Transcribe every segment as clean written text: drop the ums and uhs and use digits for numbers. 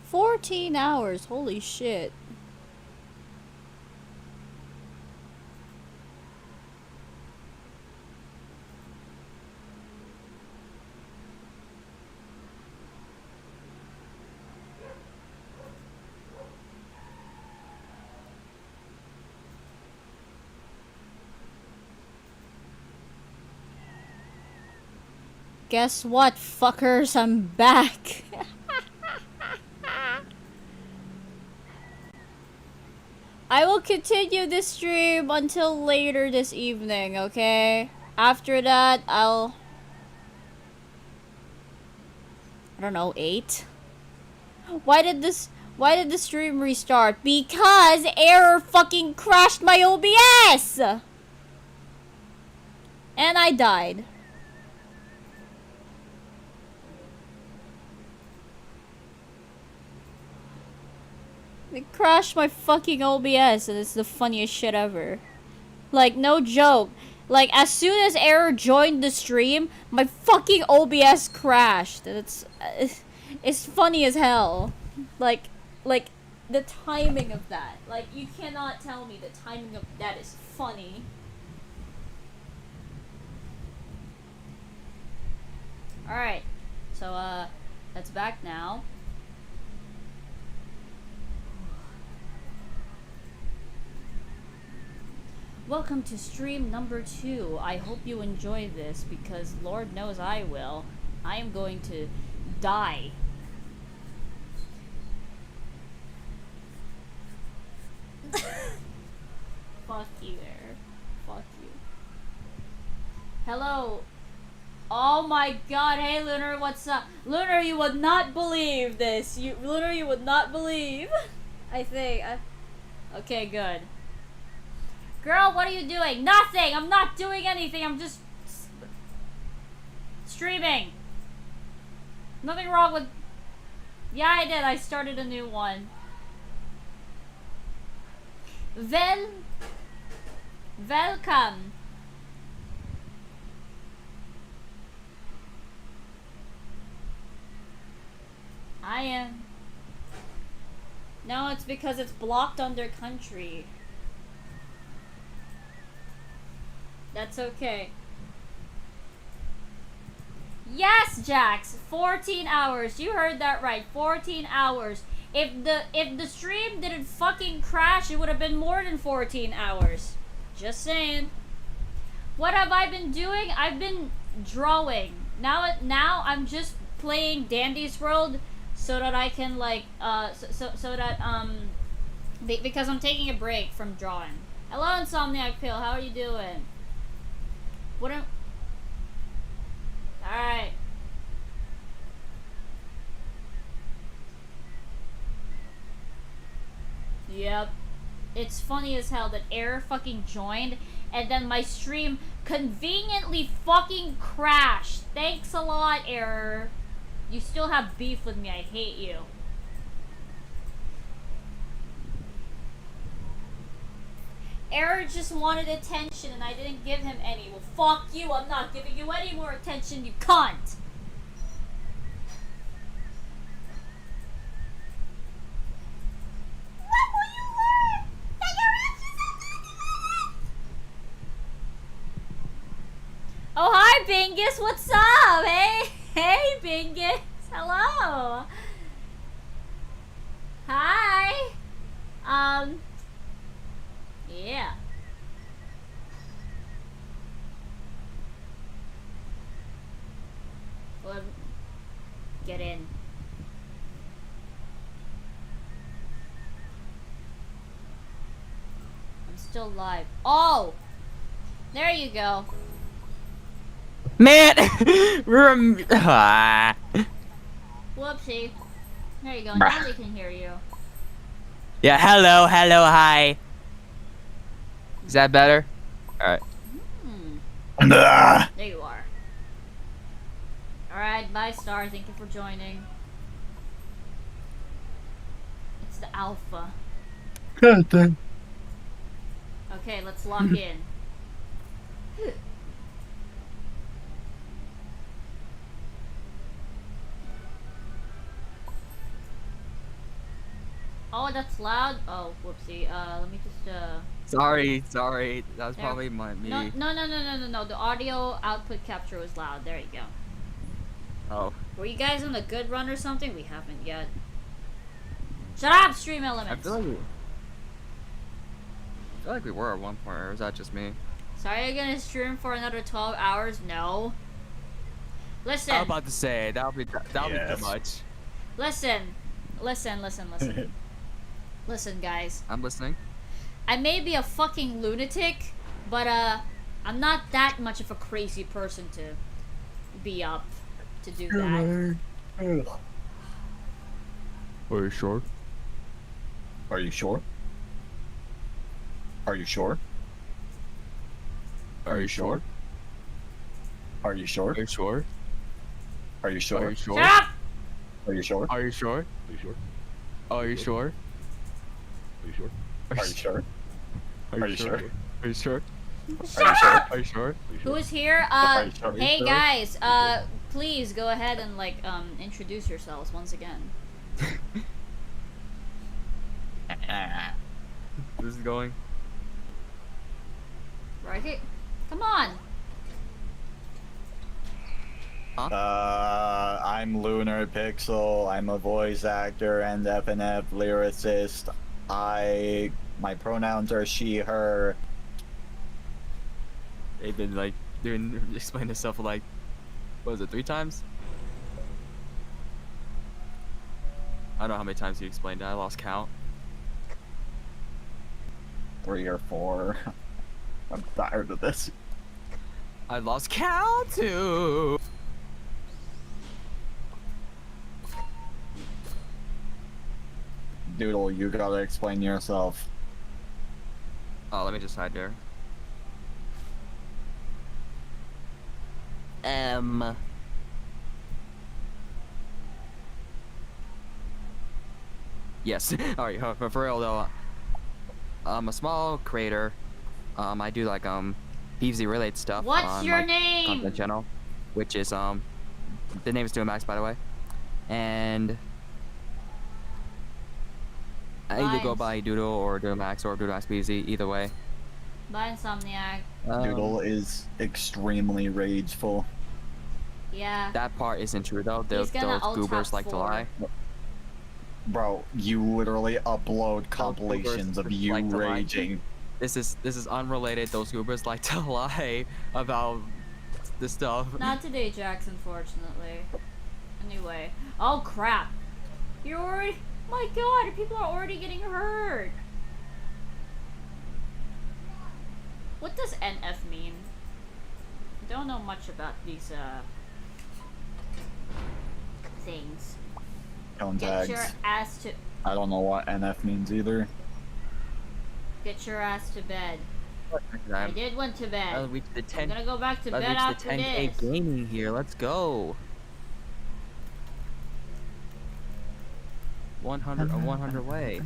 14 hours, holy shit. Guess what, fuckers? I'm back. I will continue this stream until later this evening, okay? After that, I don't know, 8? Why did the stream restart? Because error fucking crashed my OBS! And I died. It crashed my fucking OBS and it's the funniest shit ever. Like, no joke. Like, as soon as Error joined the stream, my fucking OBS crashed. And it's funny as hell. Like, the timing of that. Like, you cannot tell me the timing of that is funny. Alright. So, that's back now. Welcome to stream number 2. I hope you enjoy this because Lord knows I will. I am going to die. Fuck you there. Fuck you. Hello. Oh my god, hey Lunar, what's up? Lunar, you would not believe this. Lunar, you would not believe. I think. Okay, good. Girl, what are you doing? Nothing! I'm not doing anything, I'm just streaming. Nothing wrong with... Yeah, I did. I started a new one. Welcome. I am. No, it's because it's blocked under country. That's okay. Yes, Jax! 14 hours. You heard that right. 14 hours. If the stream didn't fucking crash, it would have been more than 14 hours. Just saying. What have I been doing? I've been drawing. Now I'm just playing Dandy's World so that I can like so that because I'm taking a break from drawing. Hello, Insomniac Pill. How are you doing? What am... Alright. Yep. It's funny as hell that Error fucking joined and then my stream conveniently fucking crashed. Thanks a lot, Error. You still have beef with me. I hate you. Error just wanted attention and I didn't give him any. Well, fuck you. I'm not giving you any more attention, you cunt. What will you learn? That you're actually so fucking with it. Oh, hi, Bingus. What's up? Hey. Hey, Bingus. Hello. Hi. Yeah. Well, get in. I'm still live. Oh! There you go. Man! Whoopsie. There you go. Now they can hear you. Yeah, hello, hi. Is that better? Alright. There you are. Alright, bye Star. Thank you for joining. It's the alpha. God damn. Okay, let's lock in. that's loud. Oh, whoopsie. Let me just Sorry. That was There. probably me. No. The audio output capture was loud. There you go. Oh. Were you guys on a good run or something? We haven't yet. Shut up, stream I elements. feel like we were at one point, or was that just me? Sorry, you're gonna stream for another 12 hours? No. Listen. I was about to say that'll be too much. Listen. Listen, guys. I'm listening. I may be a fucking lunatic, but I'm not that much of a crazy person to be up to do that. Are you sure? Are you sure? Are you sure? Are you sure? Are you sure? Are you sure? Are you sure? Are you sure? Shut up! Are you sure? Are you sure? Are you sure? Are you sure? Are you sure? Are you sure? Shut up! Are you sure? Who is here? Are you sure? Hey guys, please go ahead and introduce yourselves once again. This is going. Right here. Come on. I'm Lunar Pixel. I'm a voice actor and FNF lyricist. My pronouns are she, her. They've been explaining this stuff what was it, 3 times? I don't know how many times you explained it. I lost count. 3 or 4. I'm tired of this. I lost count too. Doodle, you gotta explain yourself. Oh, let me just hide there. Yes. Alright, but for real though, I'm a small creator. I do PvZ related stuff What's on your my name? content channel, which is the name is Max, by the way, and I either go by Doodle or Max or Max PvZ, either way. Bye, Insomniac. Doodle is extremely rageful. Yeah. That part isn't true though. He's Those gonna ult goobers top like to 4. lie. Bro, you literally upload compilations of you like to lie. raging. This is unrelated. Those goobers like to lie about this stuff. Not today, Jax, unfortunately. Anyway. Oh, crap. You're already... My god, people are already getting hurt. What does NF mean? I don't know much about these, things. Tone Get tags. your ass to... I don't know what NF means either. Get your ass to bed. I did went to bed. I'll reach the 10. I'm gonna go back to bed I'll reach after the 10K this. gaming here. Let's go. 100 way.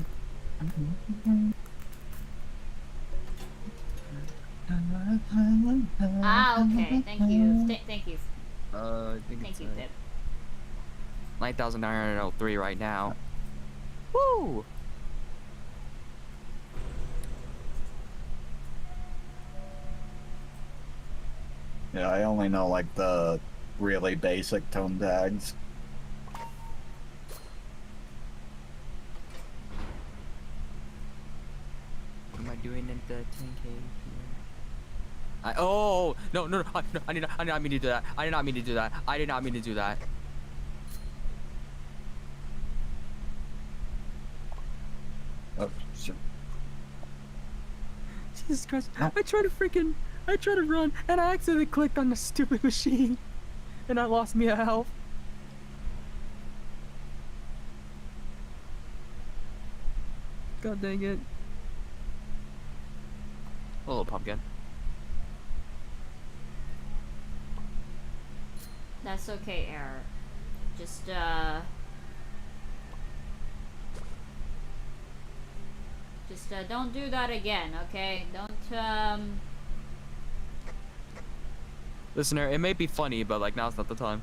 Ah, okay. Thank you. Thank you. I think Thank it's you, Pip. 9,903 right now. Woo! Yeah, I only know like the really basic tone tags. What am I doing in the 10K here? Oh no! I did not mean to do that. I did not mean to do that. I did not mean to do that. Oh, shit. Jesus Christ! No. I tried to run, and I accidentally clicked on the stupid machine, and I lost me a health. God dang it! A little pumpkin. That's okay, Error. Just, don't do that again, okay? Don't, Listener, it may be funny, but like now's not the time.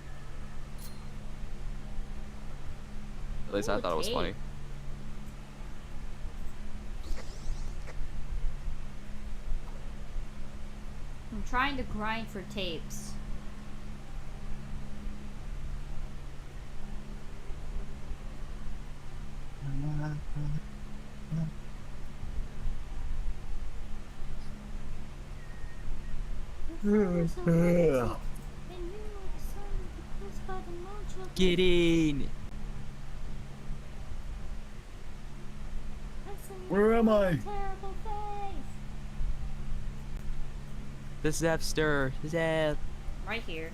At least I Ooh, thought it was tape. funny. trying to grind for tapes. Get in. Where am I? The Zepster. Zep. Right here.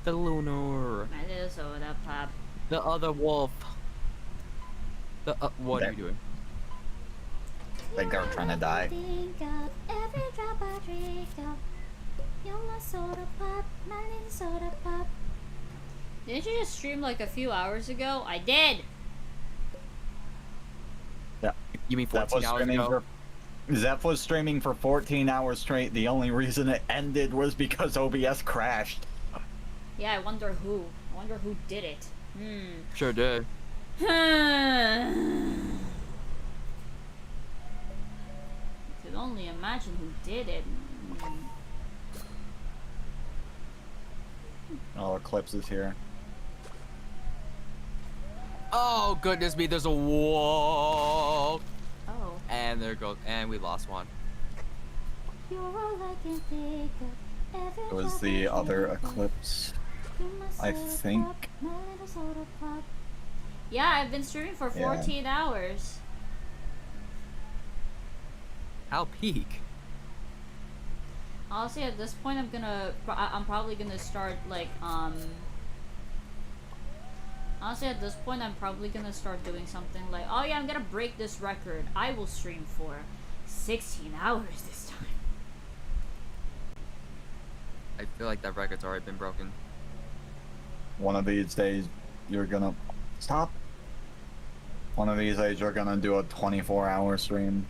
The Lunar. My little soda pop. The other wolf. The what are you doing? I think they're trying to die. Didn't you just stream like a few hours ago? I did! Yeah. You mean 14 hours ago? Zeph was streaming for 14 hours straight. The only reason it ended was because OBS crashed. Yeah, I wonder who. I wonder who did it. Sure did. Could only imagine who did it. Oh, Eclipse is here. Oh goodness me! There's a wolf. Oh. And there goes. And we lost one. It was the other Eclipse, I think. Yeah, I've been streaming for 14 hours. How peak? Honestly, at this point, I'm probably gonna start like Honestly, at this point, I'm probably gonna start doing something like, oh yeah, I'm gonna break this record. I will stream for 16 hours this time. I feel like that record's already been broken. One of these days, you're gonna stop. One of these days, you're gonna do a 24-hour stream.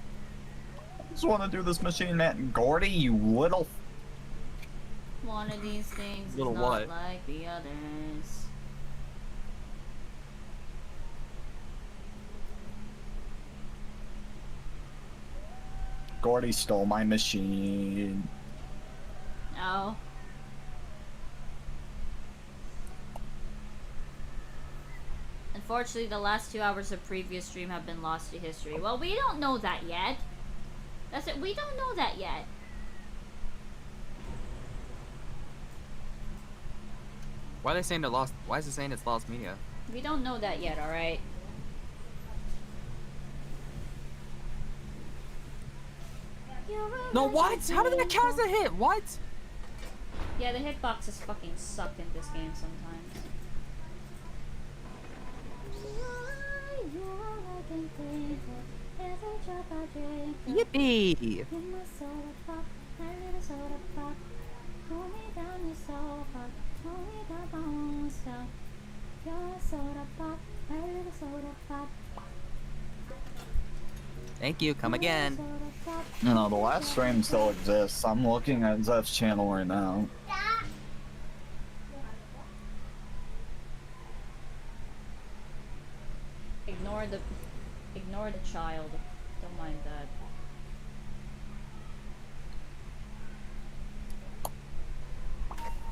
I just want to do this machine, man. Gordy, you little. One of these things Little is not what? like the others. Gordy stole my machine. Oh. Unfortunately, the last 2 hours of previous stream have been lost to history. Well, we don't know that yet. That's it. We don't know that yet. Why are they saying it lost? Why is it saying it's lost media? We don't know that yet, alright? No, what? How did that count as a hit? What? Yeah, the hitboxes fucking suck in this game sometimes. Yippee! Thank you. Come again. No, the last stream still exists. I'm looking at Zeph's channel right now. Ignore the child. Don't mind that.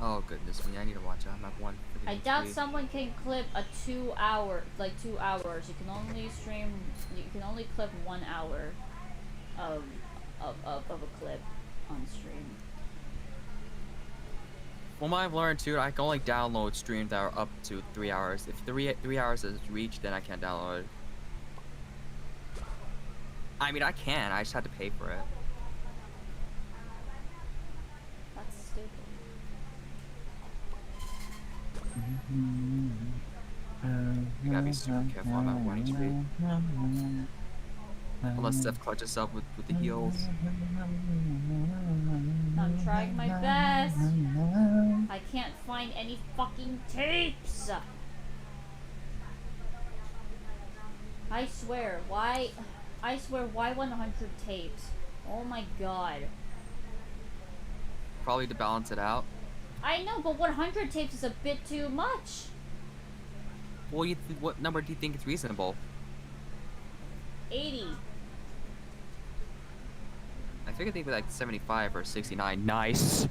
Oh goodness me! I need to watch out. I'm at one. I doubt someone can clip a 2 hour, like 2 hours. You can only stream, you can only clip 1 hour of a clip on stream. From what I've learned too, I can only download streams that are up to 3 hours. If 3 hours is reached, then I can't download it. I mean, I can. I just have to pay for it. That's stupid. You gotta be super careful. I'm at 1 HP. Unless Steph clutches up with the heals. I'm trying my best. I can't find any fucking tapes. I swear, why 100 tapes? Oh my god. Probably to balance it out. I know, but 100 tapes is a bit too much. Well, what number do you think is reasonable? 80. I figured they'd be like 75 or 69. Nice.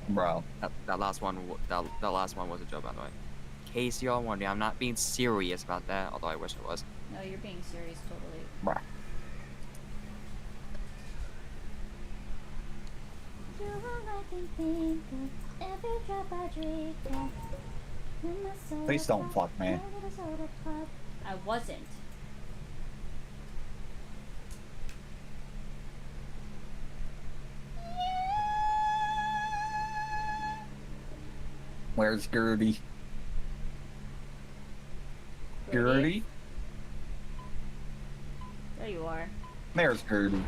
Bro. That last one was a joke, by the way. In case y'all wondering, I'm not being serious about that, although I wish it was. No, you're being serious, totally. Bruh. Please don't fuck me. I wasn't. Where's Gertie? Gertie? There you are. There's Gertie.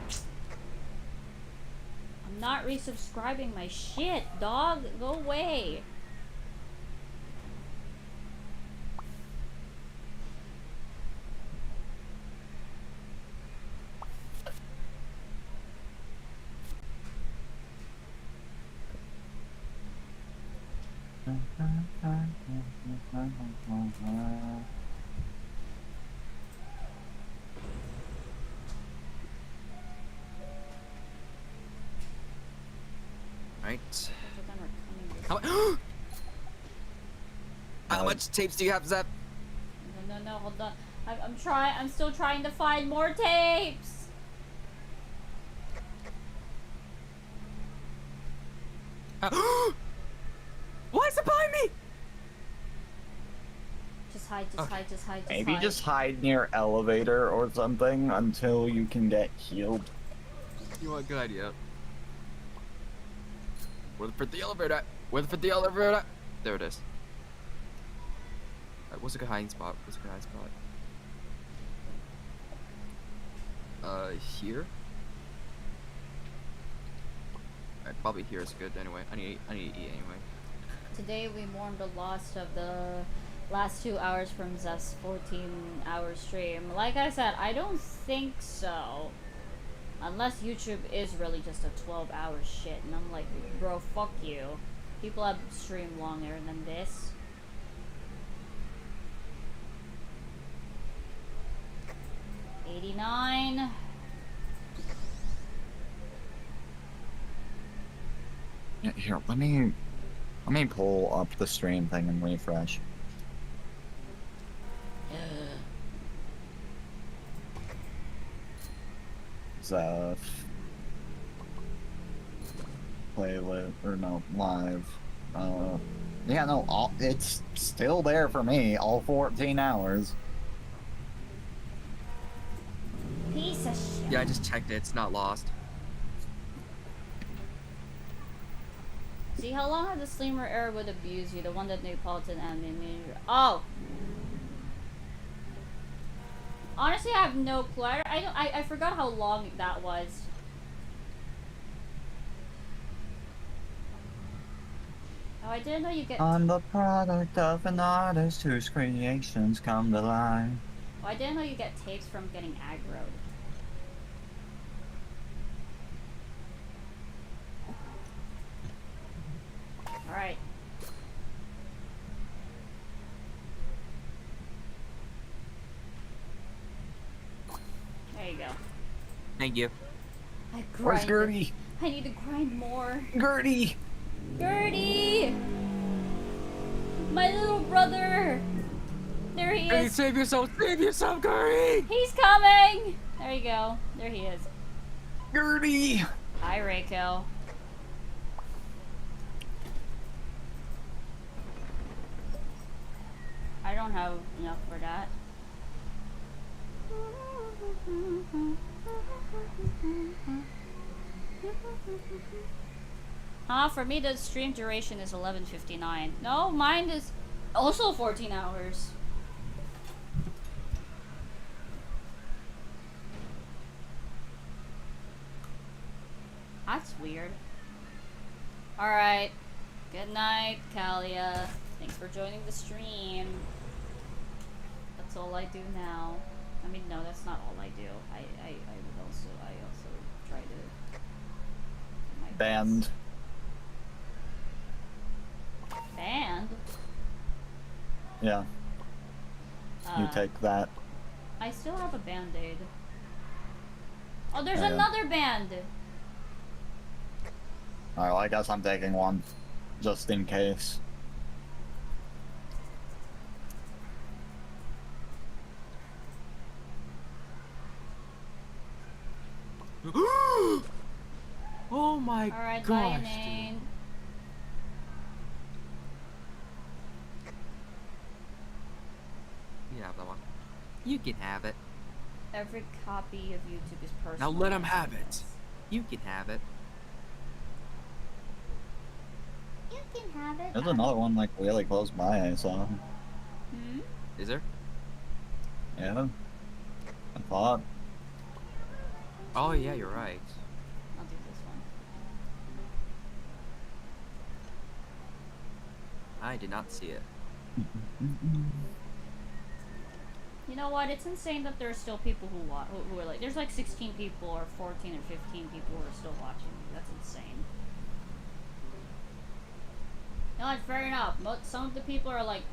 I'm not resubscribing my shit, dog. Go away. Right. But then we're coming this How much tapes do you have, Zep? No, hold on. I'm still trying to find more tapes. Why is it behind me? Just hide, just hide. Maybe just hide near elevator or something until you can get healed. You want a good idea? Where the elevator at? Where the elevator at? There it is. Alright, what's a good hiding spot? Here? Alright, probably here is good anyway. I need to eat anyway. Today we mourned the loss of the last 2 hours from Zeth's 14-hour stream. Like I said, I don't think so. Unless YouTube is really just a 12-hour shit. And I'm like, bro, fuck you. People have streamed longer than this. $89. Here, let me pull up the stream thing and refresh. Zeph. Playlist, or no, live. Yeah, no, it's still there for me, all 14 hours. Piece of shit. Yeah, I just checked it. It's not lost. See, how long had the streamer era would abuse you? The one that Neapolitan and the Oh! Honestly, I have no clue. I forgot how long that was. Oh, I didn't know you get... I'm the product of an artist whose creations come to life. Oh, I didn't know you get tapes from getting aggroed. Alright. There you go. Thank you. I Where's grinded. Gertie? I need to grind more. Gertie! Gertie! My little brother! There he Gertie, is. save yourself, Gertie! He's coming! There you go. There he is. Gertie! Hi, Reiko. I don't have enough for that. For me the stream duration is 11:59. No, mine is also 14 hours. That's weird. Alright. Good night, Kalia. Thanks for joining the stream. That's all I do now. I mean, no, that's not all I do. I also try to do my Band. best. Band? Yeah, you take that. I still have a band-aid. Oh, there's Yeah. another band. Alright, well, I guess I'm taking one. Just in case. Oh my Alright, bye, gosh, Nane. dude. You have that one. You can have it. Every copy of YouTube is Now personal. let him have it. You can have it. You can have it. There's another one like really close by, I saw. Hmm? Is there? Yeah. I thought. Oh yeah, you're right. I'll do this one. I did not see it. You know what? It's insane that there's still people who are like, there's like 16 people or 14 or 15 people who are still watching me. That's insane. You know, it's fair enough. Some of the people are like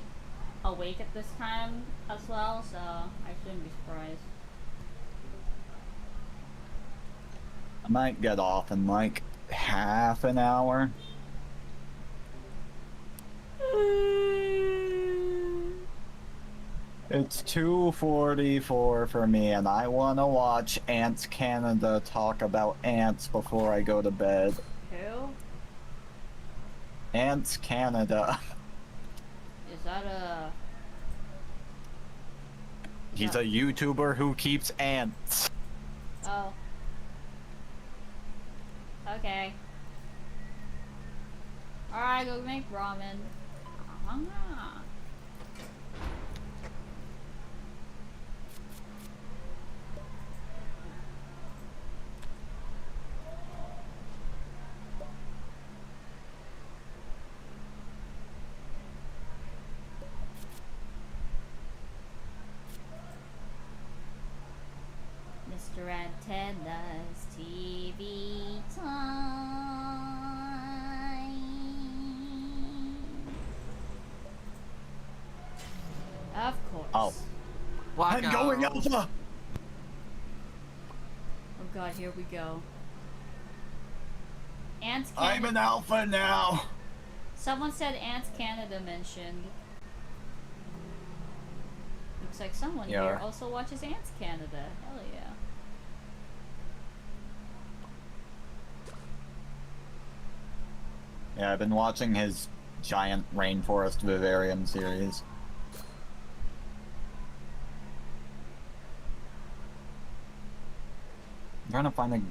awake at this time as well, so I shouldn't be surprised. I might get off in like half an hour. It's 2:44 for me, and I want to watch Ants Canada talk about ants before I go to bed. Who? Ants Canada. Is that a... He's a YouTuber who keeps ants. Oh. Okay. Alright, go make ramen. Ah. Mr. Antenna's TV time. Of course. Oh. I'm going Alpha! Oh god, here we go. Ants I'm Canada. an Alpha now! Someone said Ants Canada mentioned. Looks like someone here also watches Ants Canada. Hell yeah. Yeah, I've been watching his giant rainforest vivarium series. I'm trying to find a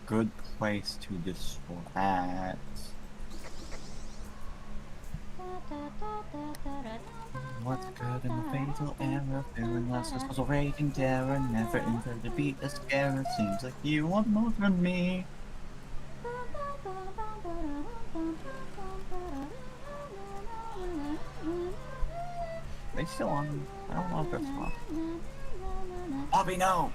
good place to distract. What's good in the fatal error? Feeling less is a raging terror. Never enter the beat a scare. Seems like you want more from me. They still on? I don't know if they're still on. Poppy, no!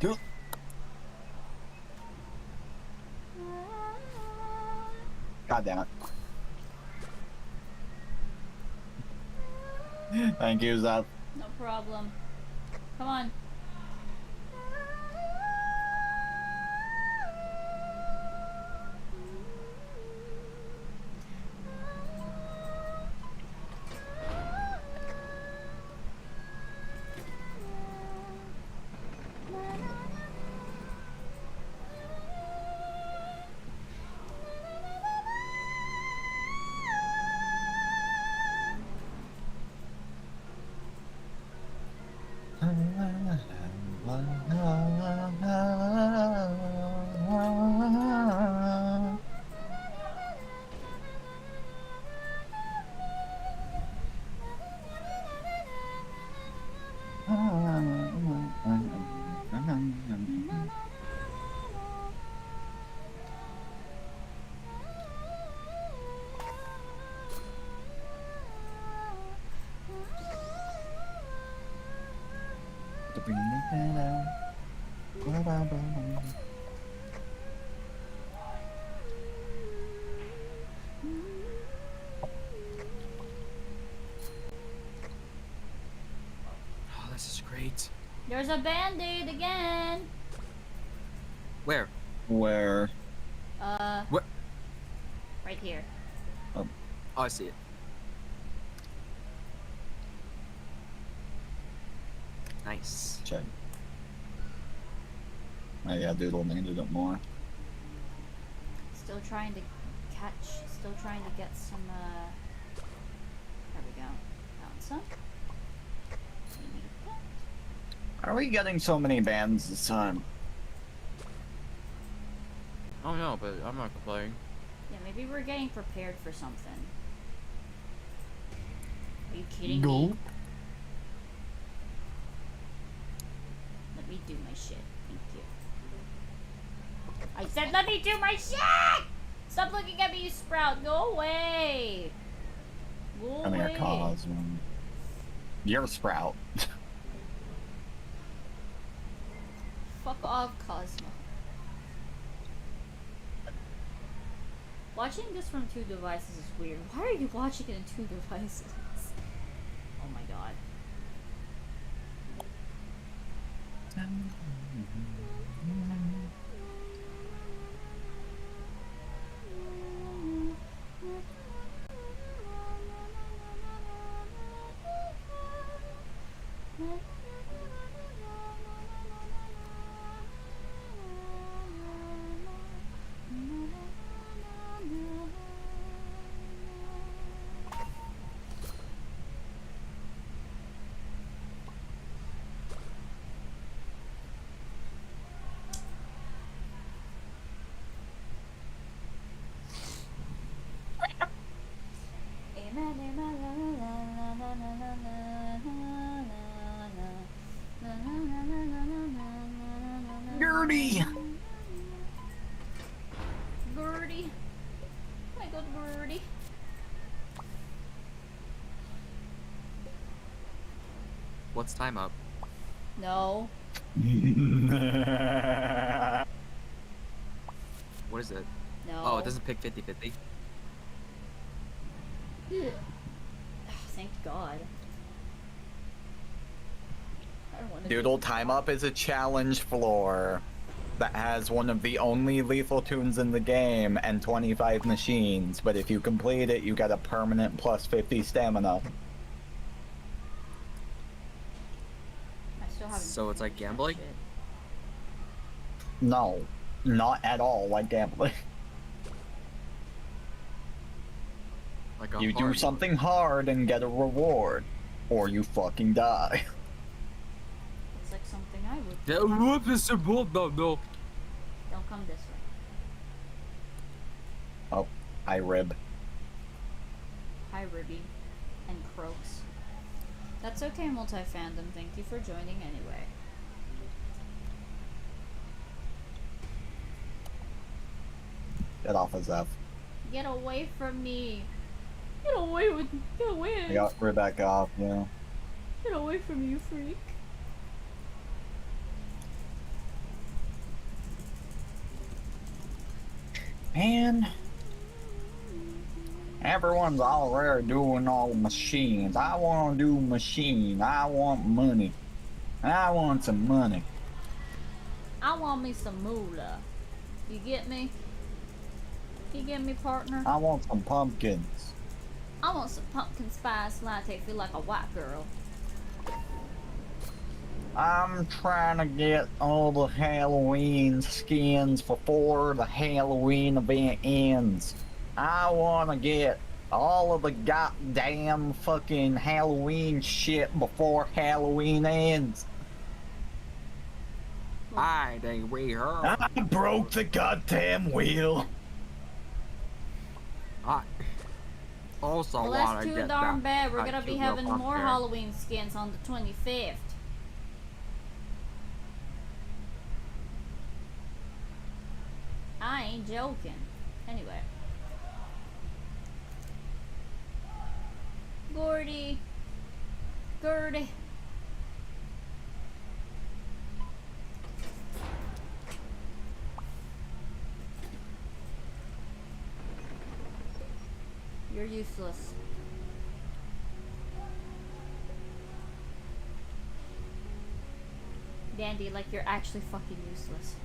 Dude. God damn it. Thank you, Zap. No problem. Come on. There's a band-aid again. Where? Where? What? Right here. Oh, I see it. Nice. Check. Oh yeah, Doodle needed it more. Still trying to catch. Still trying to get some. There we go. Found some. We need that. Are we getting so many bands this time? Oh no, but I'm not complaining. Yeah, maybe we're getting prepared for something. Are you kidding me? No. Let me do my shit. Thank you. I said let me do my shit! Stop looking at me, you sprout. Go away. Go Come here, away. Cosmo. You're a Sprout. Fuck off, Cosmo. Watching this from 2 devices is weird. Why are you watching it in 2 devices? Oh my god. Gertie! Gertie. Oh my god, Gertie. What's time up? No. What is it? No. Oh, it doesn't pick 50-50. Ugh. Thank God. I don't want to Doodle Time Up is a challenge floor that has one of the only lethal tunes in the game and 25 machines, but if you complete it, you get a permanent plus 50 stamina. I still haven't. So it's like finished that gambling? shit. No, not at all like gambling. Like a You do hard something hard and get a reward, or you fucking die. It's like something I would. No. Don't come this way. Oh, I rib. Hi, Ribby. And Croaks. That's okay, multi-fandom. Thank you for joining anyway. Get off of Zeph. Get away from me. Get away with. Get away. I got Rebecca off, yeah. Get away from me, you freak. Man. Everyone's already doing all the machines. I want to do machine. I want money. I want some money. I want me some moolah. You get me? You get me, partner? I want some pumpkins. I want some pumpkin spice latte. Feel like a white girl. I'm trying to get all the Halloween skins before the Halloween event ends. I want to get all of the goddamn fucking Halloween shit before Halloween ends. I ain't rehearsed. I broke the goddamn wheel. I also Well, want that's to too get darn that. bad. We're that gonna be cute having little more pumpkin. Halloween skins on the 25th. I ain't joking. Anyway. Gordy. Gertie. You're useless. Dandy, like you're actually fucking useless.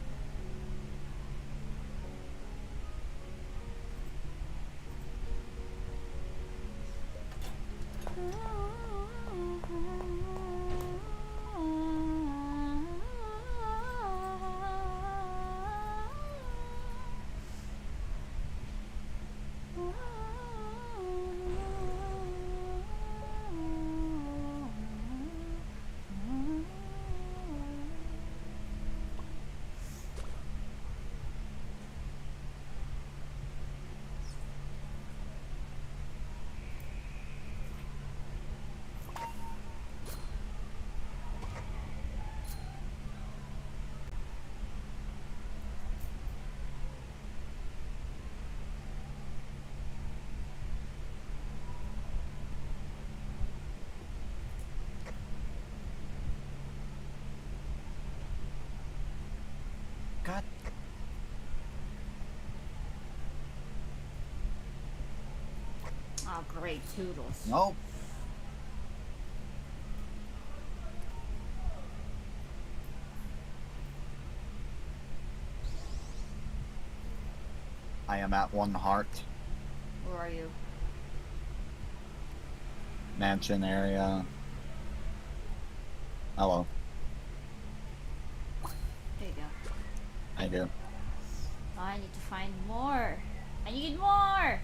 God. Oh, great toodles. Nope. I am at 1 heart. Where are you? Mansion area. Hello. There you go. I do. Oh, I need to find more. I need more!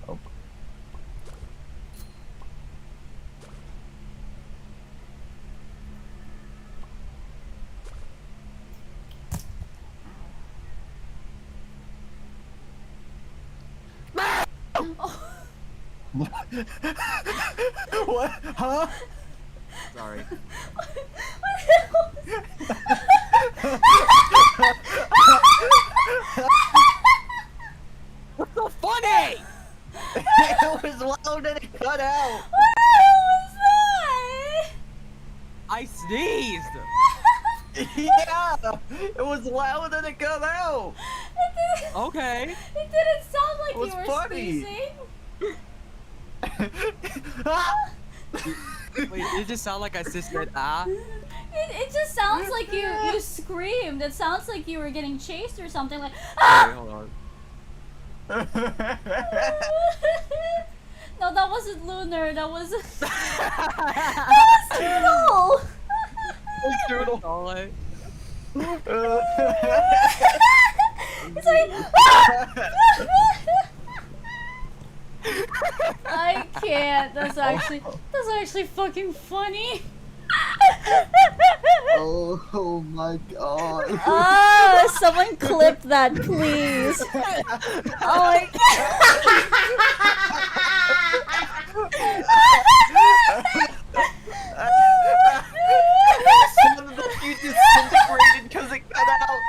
Oh. Oh. What? Huh? Sorry. What's so funny? It was loud and it cut out. What the hell was that? I sneezed. Yeah, it was loud and it cut out. Okay. It didn't sound like It was you were funny. sneezing. Wait, did it just sound like I just said ah? It just sounds like you screamed. It sounds like you were getting chased or something, like Wait, ah! hold on. No, that wasn't Lunar. That was Doodle. Doodle. All right. It's like I can't. That's actually fucking funny. Oh my god. Ah, someone clip that, please. Oh my Some of the you disintegrated because it cut out.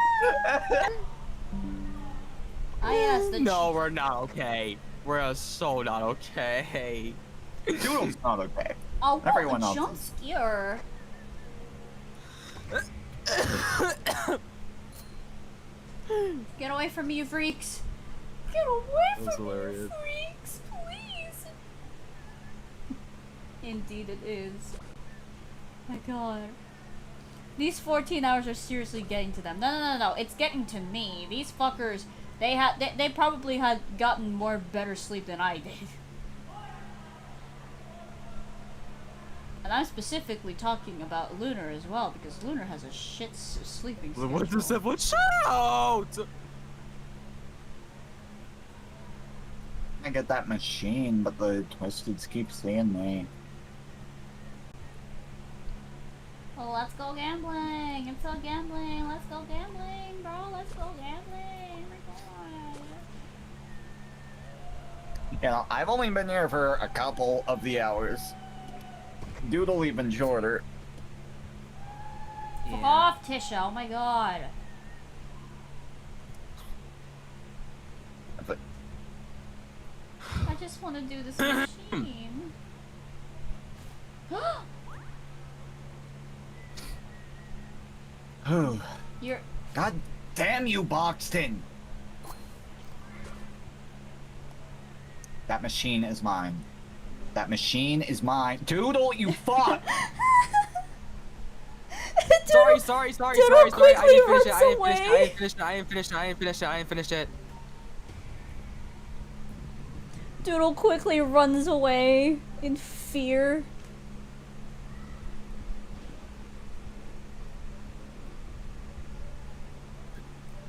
I asked the No, we're not okay. We're so not okay. Doodle's not okay. Oh, Everyone a else jump is. scare. Get away from me, you freaks. Get away That was from me, you hilarious. freaks, please. Indeed it is. My god. These 14 hours are seriously getting to them. No. It's getting to me. These fuckers, they probably had gotten more better sleep than I did. And I'm specifically talking about Lunar as well, because Lunar has a shit sleeping schedule. What just said? What? Shut out! I get that machine, but the Twisteds keep seeing me. Oh, let's go gambling. It's all gambling. Let's go gambling, bro. Let's go gambling. Oh my god. You know, I've only been here for a couple of the hours. Doodle even shorter. Fuck off, Tisha. Oh my god. But I just want to do this machine. You're... God damn you, Boxton! That machine is mine. That machine is mine. Doodle, you fuck! Sorry. Doodle I didn't quickly finish it. runs away. I didn't finish it. Doodle quickly runs away in fear.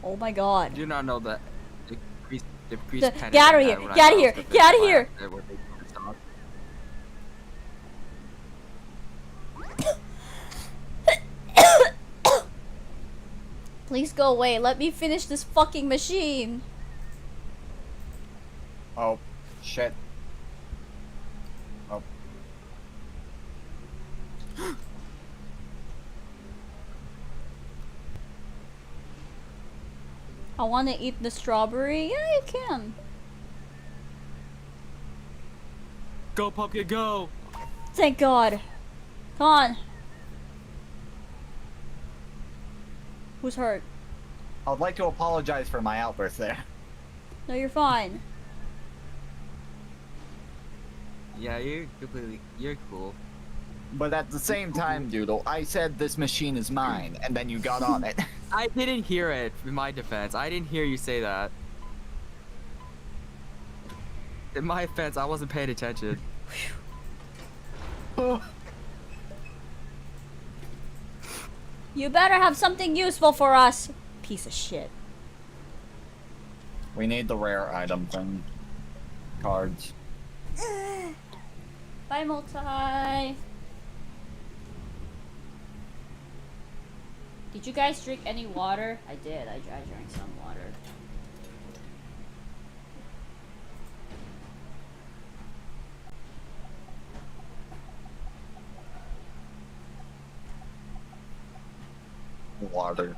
Oh my god. I do not know that. The priest Get out of here! Get out of here! Get out of here! Please go away. Let me finish this fucking machine. Oh, shit. Oh. I want to eat the strawberry. Yeah, you can. Go, pumpkin, go! Thank God. Come on. Who's hurt? I'd like to apologize for my outburst there. No, you're fine. Yeah, you're cool. But at the same time, Doodle, I said this machine is mine, and then you got on it. I didn't hear it, in my defense. I didn't hear you say that. In my defense, I wasn't paying attention. You better have something useful for us. Piece of shit. We need the rare item thing. Cards. Bye, Multi. Did you guys drink any water? I did. I drank some water. Water.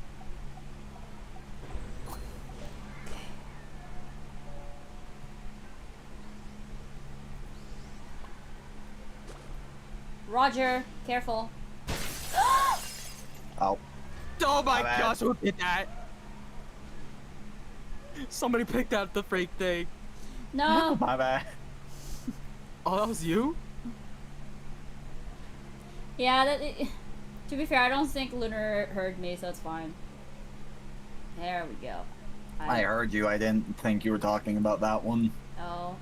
Roger, careful. Oh. Oh my bad. gosh, who did that? Somebody picked out the freak thing. No. My bad. Oh, that was you? Yeah, to be fair, I don't think Lunar heard me, so it's fine. There we go. I heard you. I didn't think you were talking about that one. Oh.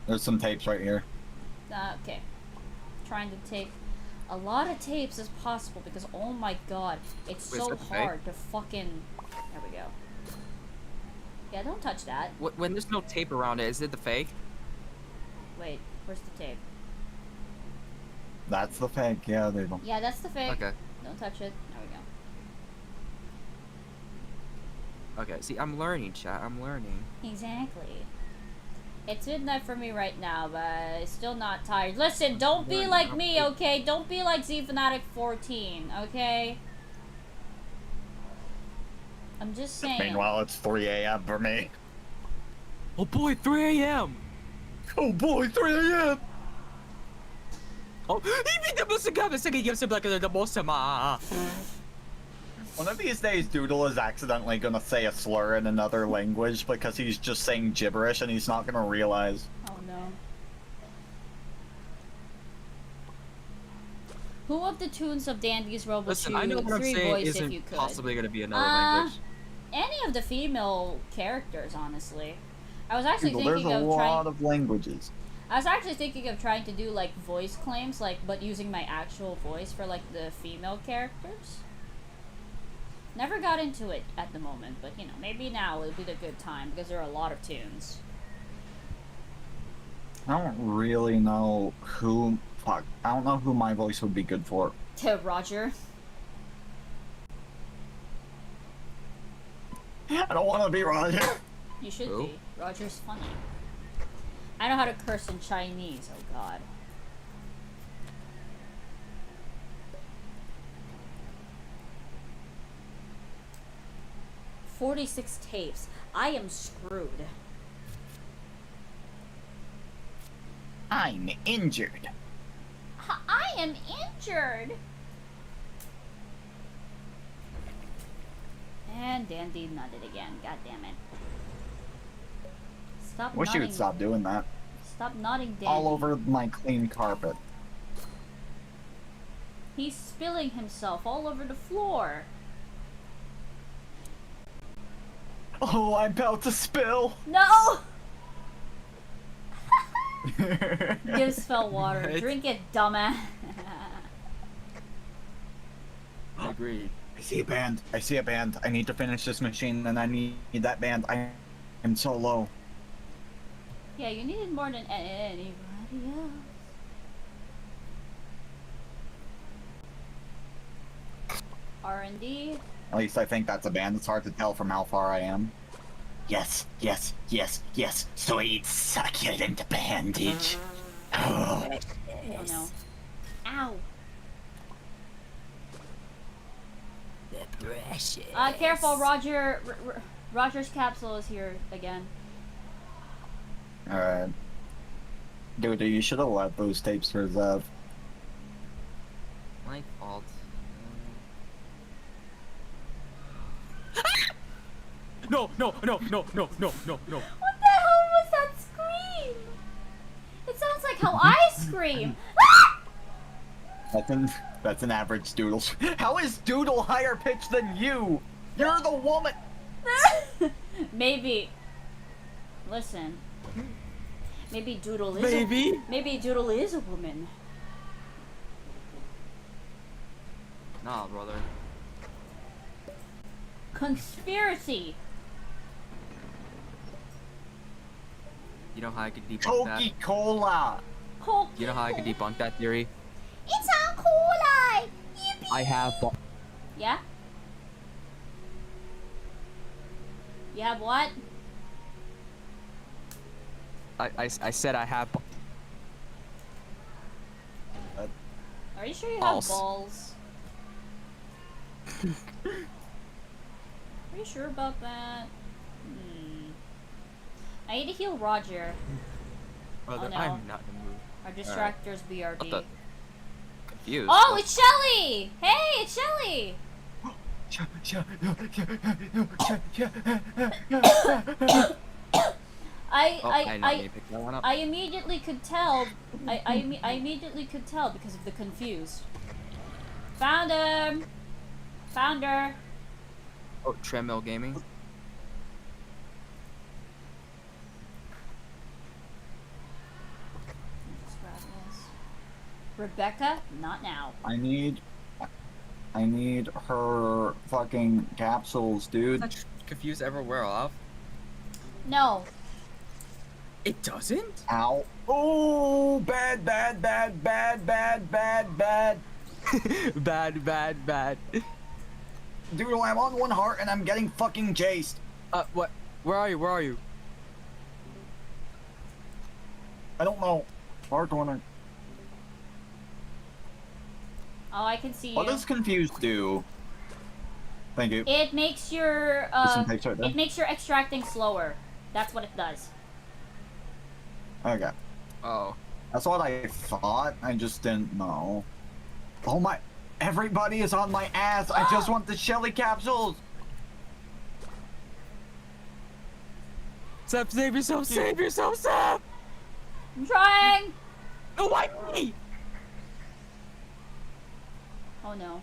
There's some tapes right here. Okay. Trying to take a lot of tapes as possible because, oh my god, it's Wait, so is that fake? hard to fucking... There we go. Yeah, don't touch that. When there's no tape around it, is it the fake? Wait, where's the tape? That's the fake. Yeah, they don't. Yeah, that's the fake. Okay. Don't touch it. There we go. Okay, see, I'm learning, chat. I'm learning. Exactly. It's midnight for me right now, but I'm still not tired. Listen, don't be like me, okay? Don't be like Z-Fanatic 14, okay? I'm just saying. Meanwhile, it's 3 a.m. for me. Oh boy, 3 a.m. Oh boy, 3 a.m. Oh, One of these days, Doodle is accidentally gonna say a slur in another language because he's just saying gibberish and he's not gonna realize. Oh no. Who of the tunes of Dandy's Robo Listen, I know what I'm 3 saying voice if you isn't could? possibly gonna be another language. Any of the female characters, honestly. I was actually Doodle, there's thinking a of lot of languages. I was actually thinking of trying to do like voice claims, like but using my actual voice for like the female characters. Never got into it at the moment, but you know, maybe now would be the good time because there are a lot of tunes. I don't really know who. Fuck. I don't know who my voice would be good for. To Roger. I don't want to be Roger. You should Who? be. Roger's funny. I know how to curse in Chinese, oh god. "46 tapes. I am screwed." I'm injured. I am injured. And Dandy nutted again. God damn it. Stop Wish you nutting. would stop doing that. Stop nodding, Danny. All over my clean carpet. He's spilling himself all over the floor. Oh, I'm about to spill. No! Give Spell water. What? Drink it, dumbass. Agreed. I see a band. I see a band. I need to finish this machine, and I need that band. I am so low. Yeah, you need it more than anybody else. R&D. At least I think that's a band. It's hard to tell from how far I am. Yes, yes, yes, yes. Sweet, succulent bandage. Oh. Oh no. Ow. The precious. Careful, Roger. Roger's capsule is here again. Alright. Dude, you should have let those tapes reserve. My fault. No, no, no, no, no, no, no, no. What the hell was that scream? It sounds like how I scream. That's an average Doodle. How is Doodle higher pitched than you? You're the woman. Maybe. Listen. Maybe Doodle is. Maybe? Maybe Doodle is a woman. Nah, brother. Conspiracy. You know how I could debunk that? Coca-Cola. You know how I could debunk that theory? It's a Kool-Aid. Yippee. I have. Yeah. You have what? I said I have. Are you sure you have Balls. balls? Are you sure about that? I need to heal Roger. Brother, Oh, no. I'm not in the mood. Our distractors BRB. What the? Confused. Oh, it's Shelly! Hey, it's Shelly! I know you picked that one up. I immediately could tell. I immediately could tell because of the confused. Found him. Found her. Oh, Treadmill Gaming. Just grab this. Rebecca, not now. I need her fucking capsules, dude. Does Confused ever wear off? No. It doesn't? Ow. Oh, bad, bad, bad, bad, bad, bad, bad. Bad, bad, bad. Dude, I'm on one heart and I'm getting fucking chased. What? Where are you? Where are you? I don't know. Far corner. Oh, I can see What you. does confused do? Thank you. It makes your Some tapes right there. it makes your extracting slower. That's what it does. Okay. Oh. That's what I thought. I just didn't know. Oh my. Everybody is on my ass. I just want the Shelly capsules. Seth, save yourself! Save yourself, Seth! I'm trying. No, why me? Oh no.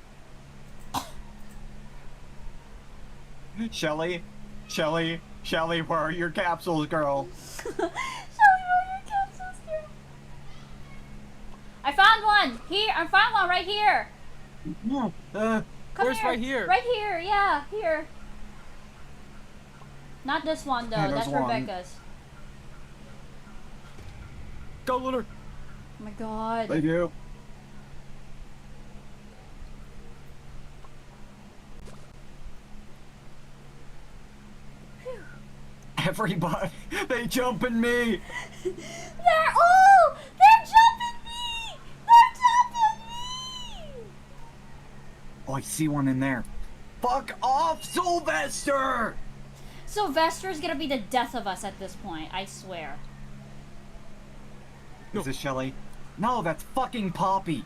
Shelly, Shelly, Shelly, where are your capsules, girl? Shelly, where are your capsules, girl? I found one. Here, I found one right here. No. Come Where's here. right here? Right here, yeah, here. Not this one though. Hey, there's That's one. Rebecca's. Go, Lunar! Oh my god. Thank you. Everybody, they jumping me. They're jumping me. They're jumping me. Oh, I see one in there. Fuck off, Sylvester! Sylvester's gonna be the death of us at this point. I swear. No. Is this Shelly? No, that's fucking Poppy.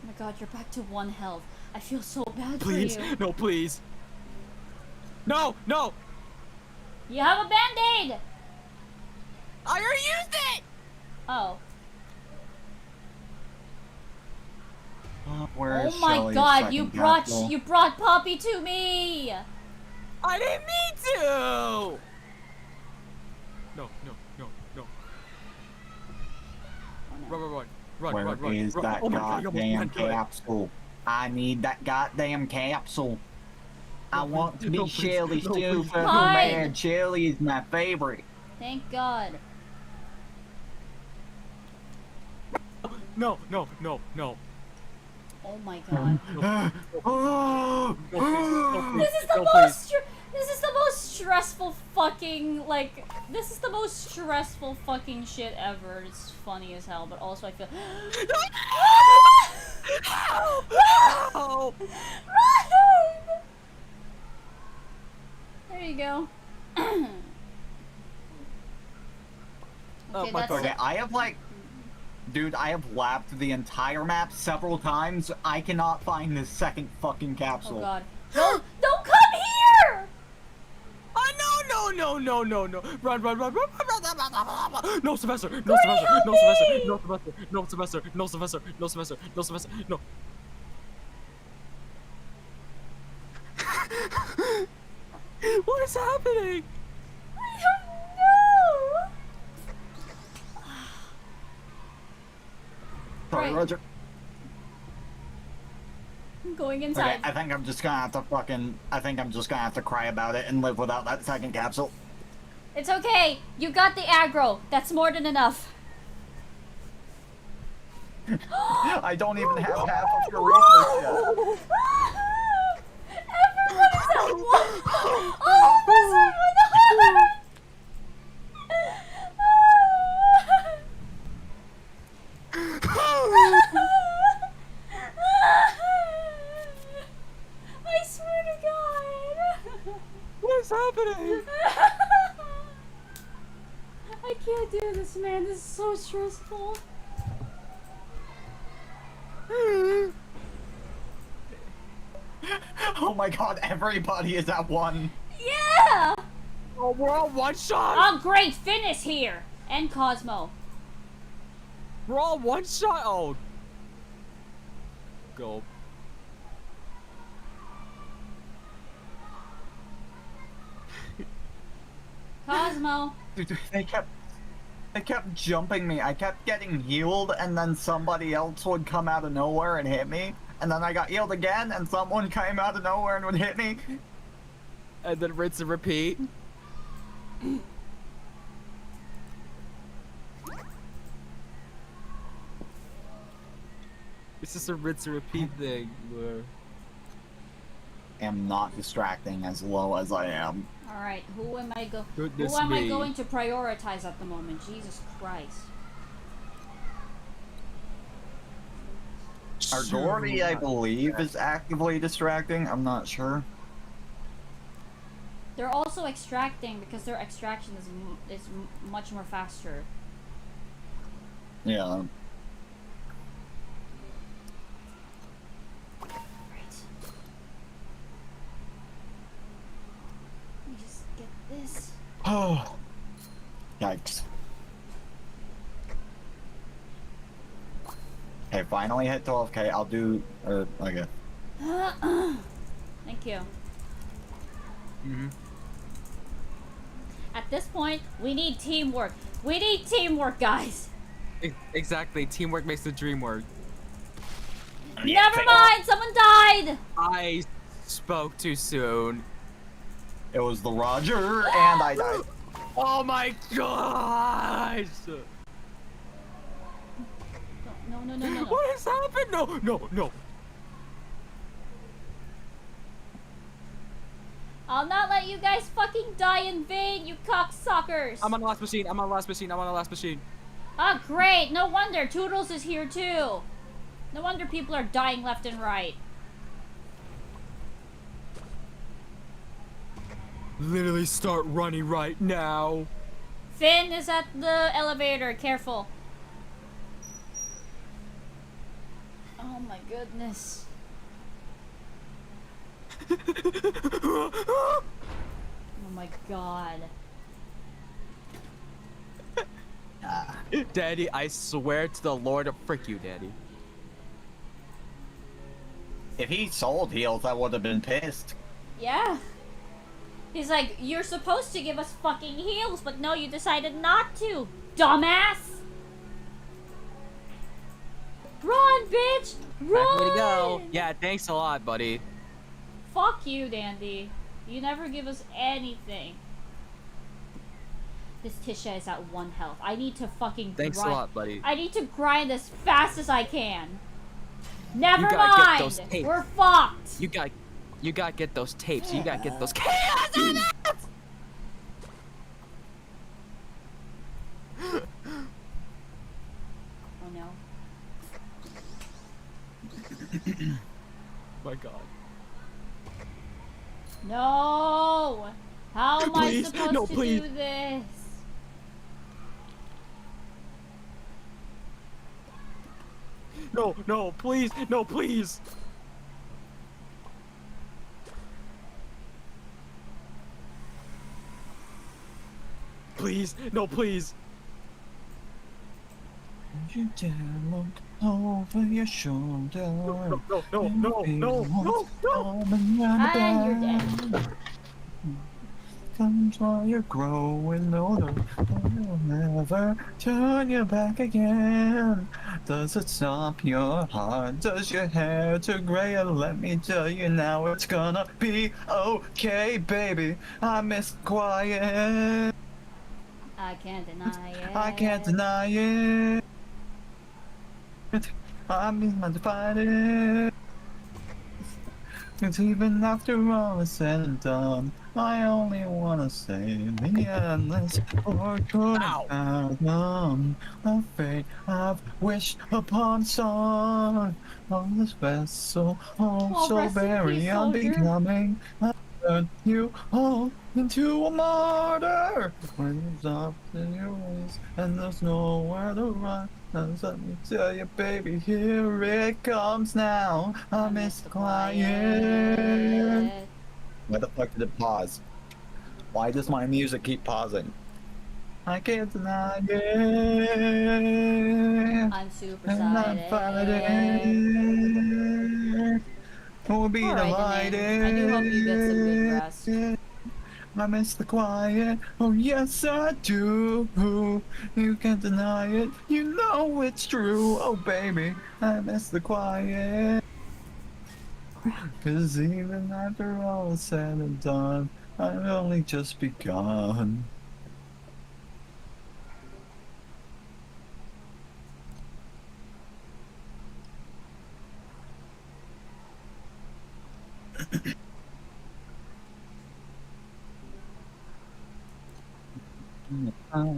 Oh my god, you're back to 1 health. I feel so bad Please, for you. no, please. No, no! You have a band-aid! I already used it! Oh. Where is Oh my Shelly's god, second capsule? you brought Poppy to me! I didn't mean to! No, no, no, no. Oh, no. Run, run, run. Run, Where run, run. is run. that Oh my God, you almost goddamn ran through it. capsule? I need that goddamn capsule. I want to be No, please. Shelly No, too, please. so Hide. man. Shelly is my favorite. Thank God. No, no, no, no. Oh my God. Oh, No, please. This is the No, most this is the most stressful fucking this is the most stressful fucking shit ever. It's funny as hell, but also I feel Oh! Run! There you go. Okay, my that's God. Okay, I have dude, I have lapped the entire map several times. I cannot find this second fucking Oh capsule. God. Don't come here! No, no, no, no, no. Run, run, run, run, run, run, run, run, run. No, Sylvester. No, Corey, Sylvester. help No, me! Sylvester. No, Sylvester. No, Sylvester. No, Sylvester. No, Sylvester. No, Sylvester. No. What is happening? I don't know! Sorry, Right. Roger. I'm going Okay, inside. I think I'm just gonna have to cry about it and live without that second capsule. It's okay. You got the aggro. That's more than enough. I don't even have half of your research yet. Everyone is at one. All of us are with I swear to God. What is happening? I can't do this, man. This is so stressful. Oh my god, everybody is at one. Yeah! Oh, we're all one shot. Oh, great. Finn is here. And Cosmo. We're all one shot. Oh. Go. Cosmo. Dude, they kept jumping me. I kept getting healed, and then somebody else would come out of nowhere and hit me. And then I got healed again, and someone came out of nowhere and would hit me. And then rinse and repeat. It's just a rinse and repeat thing. Where... Am not distracting as low as I am. All right, who am I Goodness I me. going to prioritize at the moment? Jesus Christ. Our Gordy, I believe, is actively distracting. I'm not sure. They're also extracting because their extraction is much more faster. Yeah. Right. Let me just get this. Oh. Yikes. Okay, finally hit 12k. I'll do. Okay. Thank you. Mm-hmm. At this point, we need teamwork. We need teamwork, guys. Exactly. Teamwork makes the dream work. Never mind. Someone died. I spoke too soon. It was the Roger, and I died. Oh my gosh! No. What has happened? No, no, no. I'll not let you guys fucking die in vain, you cocksuckers. I'm on the last machine. I'm on the last machine. I'm on the last machine. Oh, great. No wonder. Toodles is here, too. No wonder people are dying left and right. Literally start running right now. Finn is at the elevator. Careful. Oh, my goodness. my god. Daddy, I swear to the Lord, frick you, Daddy. If he sold heals, I would have been pissed. Yeah. He's like, you're supposed to give us fucking heals, but no, you decided not to. Dumbass! Run, bitch! Run! Way to go. Yeah, thanks a lot, buddy. Fuck you, Dandy. You never give us anything. This Tisha is at 1 health. I need to fucking Thanks grind. a lot, buddy. I need to grind as fast as I can. Never You gotta get mind. those tapes. We're fucked. You gotta get those tapes. You gotta get those chaos in it! Oh no. My God. No! How am I Please, supposed no, to please. do this? No, no, please, no, please. Please, no, please. You dare look over your shoulder. No, no, no, no, no, no, no. And you're dead. Comes while you're growing older. You'll never turn your back again. Does it stop your heart? Does your hair turn gray? Let me tell you now, it's gonna be okay, baby. I miss quiet. I can't deny it. I can't deny it. I mean, I fight it. Cause even after all is said and done, I only wanna say the endless or couldn't fathom the fate I've wished upon sun on this vessel, oh so rest in very peace, soldier. unbecoming. I turn you all into a martyr when there's up in your ways and there's nowhere to run. And let me tell you, baby, here it comes now. I miss the quiet. Why the fuck did it pause? Why does my music keep pausing? I can't deny it. I'm super And I'm excited. fighting. We'll be Alright, delighted. I do hope you get some good rest. I miss the quiet, oh yes I do. You can't deny it, you know it's true. Oh baby, I miss the quiet. Cause even after all is said and done, I've only just begun. I'm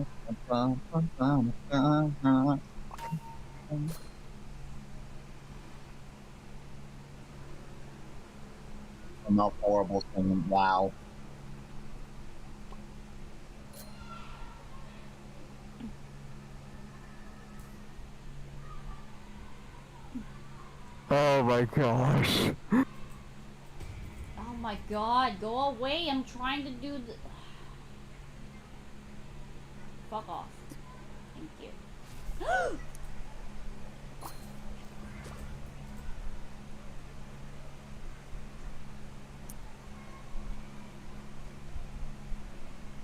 not horrible singing, wow. Oh my gosh. Oh my god, go away. I'm trying to do the... Fuck off. Thank you.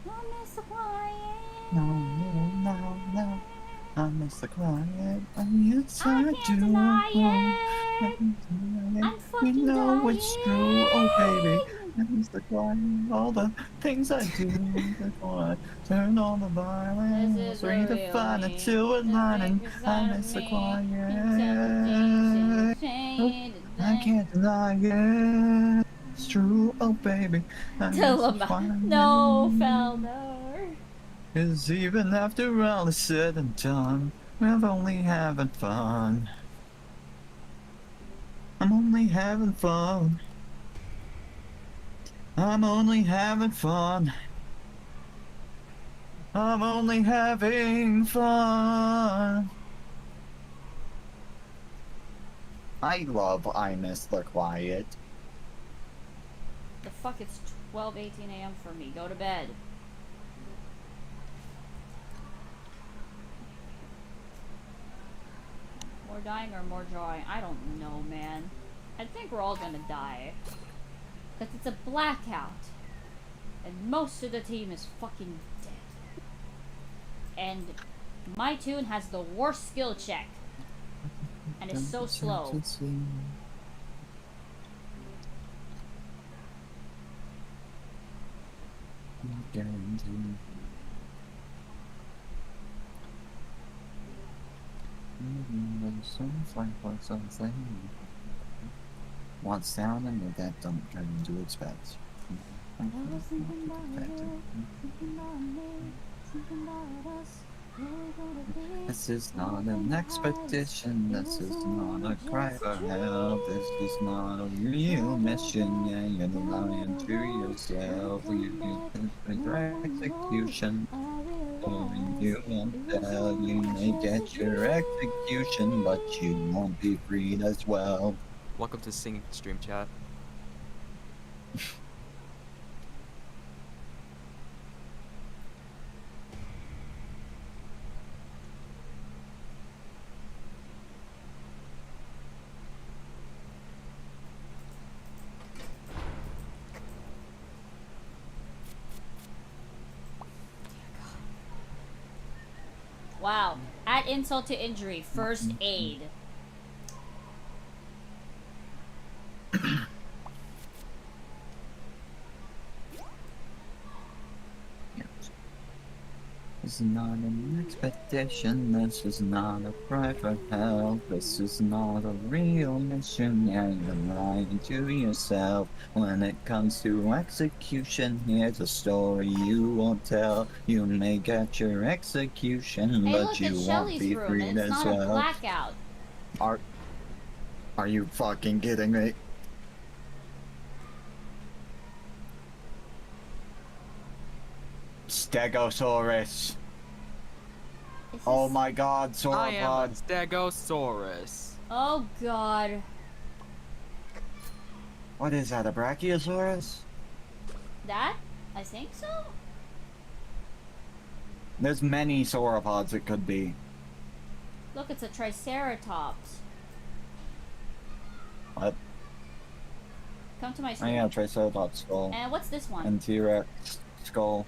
I miss the quiet. No. I miss the quiet, and yes I I do. can't deny it. I can't deny it. I'm fucking You know it's true, oh baby. dying. I miss the quiet, all the things I do before I turn on the violence. This is Redefine really it to a lining. I miss the quiet. I can't deny it. It's true, oh baby. I miss Tell the him quiet. no, Felder. Cause even after all is said and done, we're only having fun. I'm only having fun. I'm only having fun. I'm only having fun. I love I Miss the Quiet. The fuck, it's 12:18 a.m. for me. Go to bed. More dying or more drawing? I don't know, man. I think we're all gonna die. Because it's a blackout. And most of the team is fucking dead. And my tune has the worst skill check. And it's so slow. What's down and that don't turn into its pets. I was thinking about you, thinking about me, thinking about us. This is not an expedition, this is not a cry for help, this is not a real mission, yeah, you're lying to yourself, you can execution, or you won't tell, you may get your execution, but you won't be freed as well. Welcome to Sing Stream Chat. Wow. Add insult to injury. First aid. This is not an expedition, this is not a cry for help, this is not a real mission, yeah, you're lying to yourself. When it comes to execution, here's a story you won't tell. You may get your execution, Hey, but look, you it's won't Shelly's be room, freed and it's as not a well. blackout. Are you fucking kidding me? Stegosaurus. Oh my god, I am a sauropod. Stegosaurus. Oh god. What is that, a Brachiosaurus? That? I think so? There's many sauropods it could be. Look, it's a Triceratops. What? Come to my Oh screen. yeah, Triceratops skull. And what's this one? And T-Rex skull.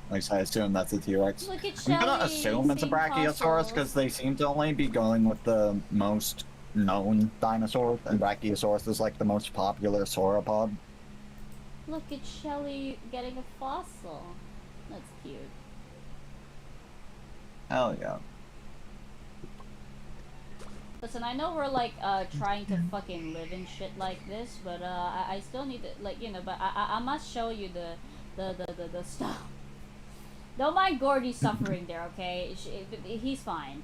At least I assume that's a T-Rex. Look at I'm Shelly. gonna assume it's a seeing Brachiosaurus fossils. because they seem to only be going with the most known dinosaurs, and Brachiosaurus is like the most popular sauropod. Look at Shelly getting a fossil. That's cute. Hell yeah. Listen, I know we're like trying to fucking live in shit like this, but I still need to, like, you know, but I must show you the stuff. Don't mind Gordy suffering there, okay? He's fine.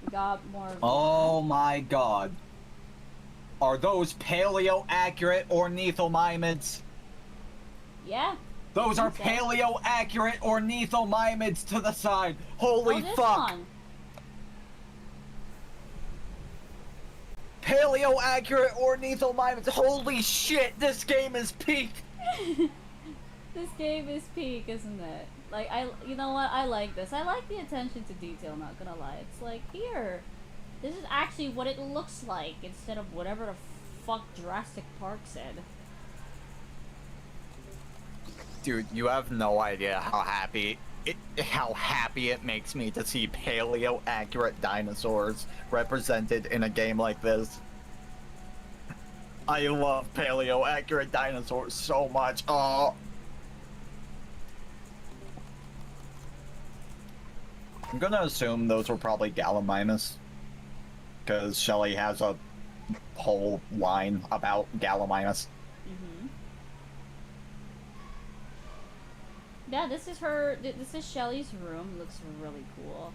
We got more. Oh my god. Are those paleo-accurate ornithomimids? Yeah. Those are Okay. paleo-accurate ornithomimids to the side. Holy Oh, this fuck. one. Paleo-accurate ornithomimids. Holy shit, this game is peak. This game is peak, isn't it? Like, you know what? I like this. I like the attention to detail, not gonna lie. It's like, here. This is actually what it looks like instead of whatever the fuck Jurassic Park said. Dude, you have no idea how happy it makes me to see paleo-accurate dinosaurs represented in a game like this. I love paleo-accurate dinosaurs so much. Oh. I'm gonna assume those were probably Gallimimus, because Shelly has a whole line about Gallimimus. Yeah, this is her. This is Shelly's room. Looks really cool.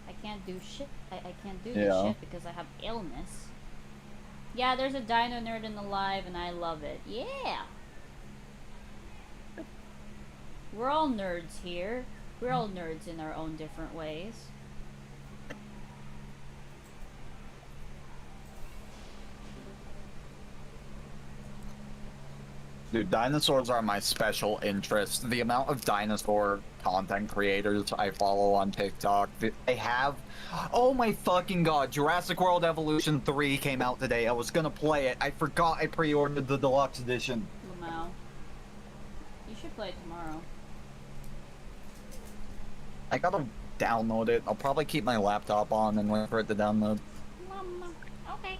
I can't do shit. I can't do this shit because I have illness. Yeah, there's a dino nerd in the live, and I love it. Yeah. We're all nerds here. We're all nerds in our own different ways. Dude, dinosaurs are my special interest. The amount of dinosaur content creators I follow on TikTok, they have... Oh my fucking god, Jurassic World Evolution 3 came out today. I was gonna play it. I forgot I pre-ordered the deluxe edition. Lamau. You should play it tomorrow. I gotta download it. I'll probably keep my laptop on and wait for it to download. Mama. Okay.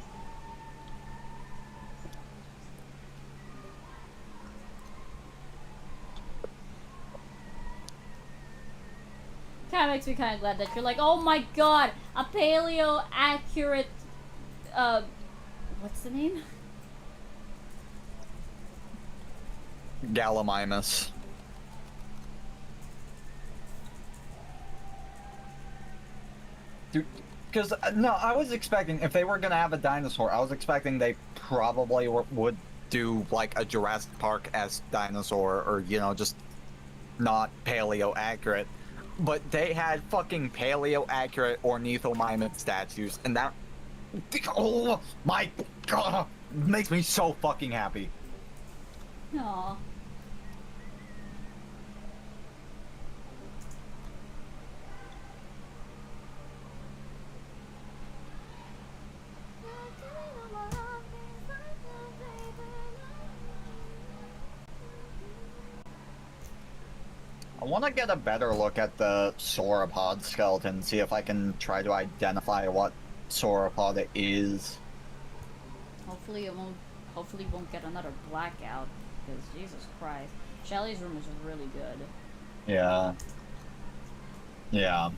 Kind of makes me kind of glad that you're like, oh my god, a paleo accurate, what's the name? Gallimimus. Dude, because, no, I was expecting, if they were gonna have a dinosaur, I was expecting they probably would do, like, a Jurassic Park-esque dinosaur, or, you know, just not paleo-accurate. But they had fucking paleo-accurate ornithomimid statues, and that... Oh my god! Makes me so fucking happy. Aww. I want to get a better look at the sauropod skeleton, see if I can try to identify what sauropod it is. Hopefully it won't. Hopefully we won't get another blackout. Because Jesus Christ, Shelly's room is really good. Yeah. Yeah.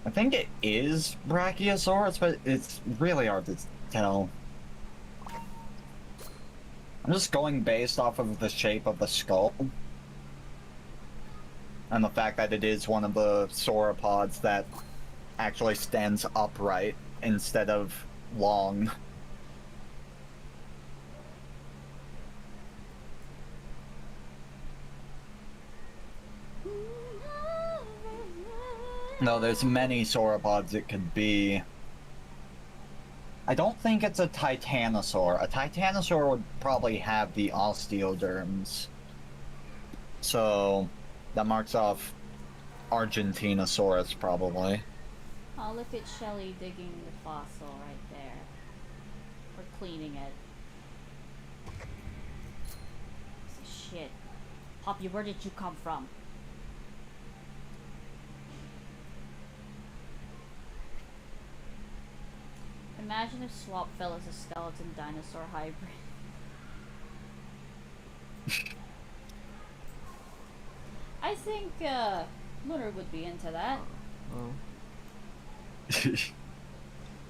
I think it is Brachiosaurus, but it's really hard to tell. I'm just going based off of the shape of the skull. And the fact that it is one of the sauropods that actually stands upright instead of long. No, there's many sauropods it could be. I don't think it's a titanosaur. A titanosaur would probably have the osteoderms. So, that marks off Argentinosaurus, probably. Oh, look at Shelly digging the fossil right there. Or cleaning it. Piece of shit. Poppy, where did you come from? Imagine if Swap fell as a skeleton dinosaur hybrid. I think, Lunar would be into that. Oh.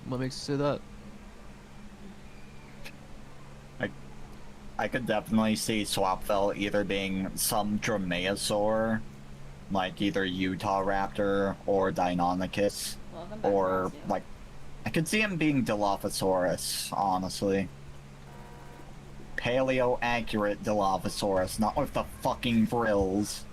What makes you say that? I could definitely see Swapfell either being some Dromaeosaur, like either Utah Raptor or Deinonychus, Welcome back, or Rosie. like, I could see him being Dilophosaurus, honestly. Paleo-accurate Dilophosaurus, not with the fucking frills.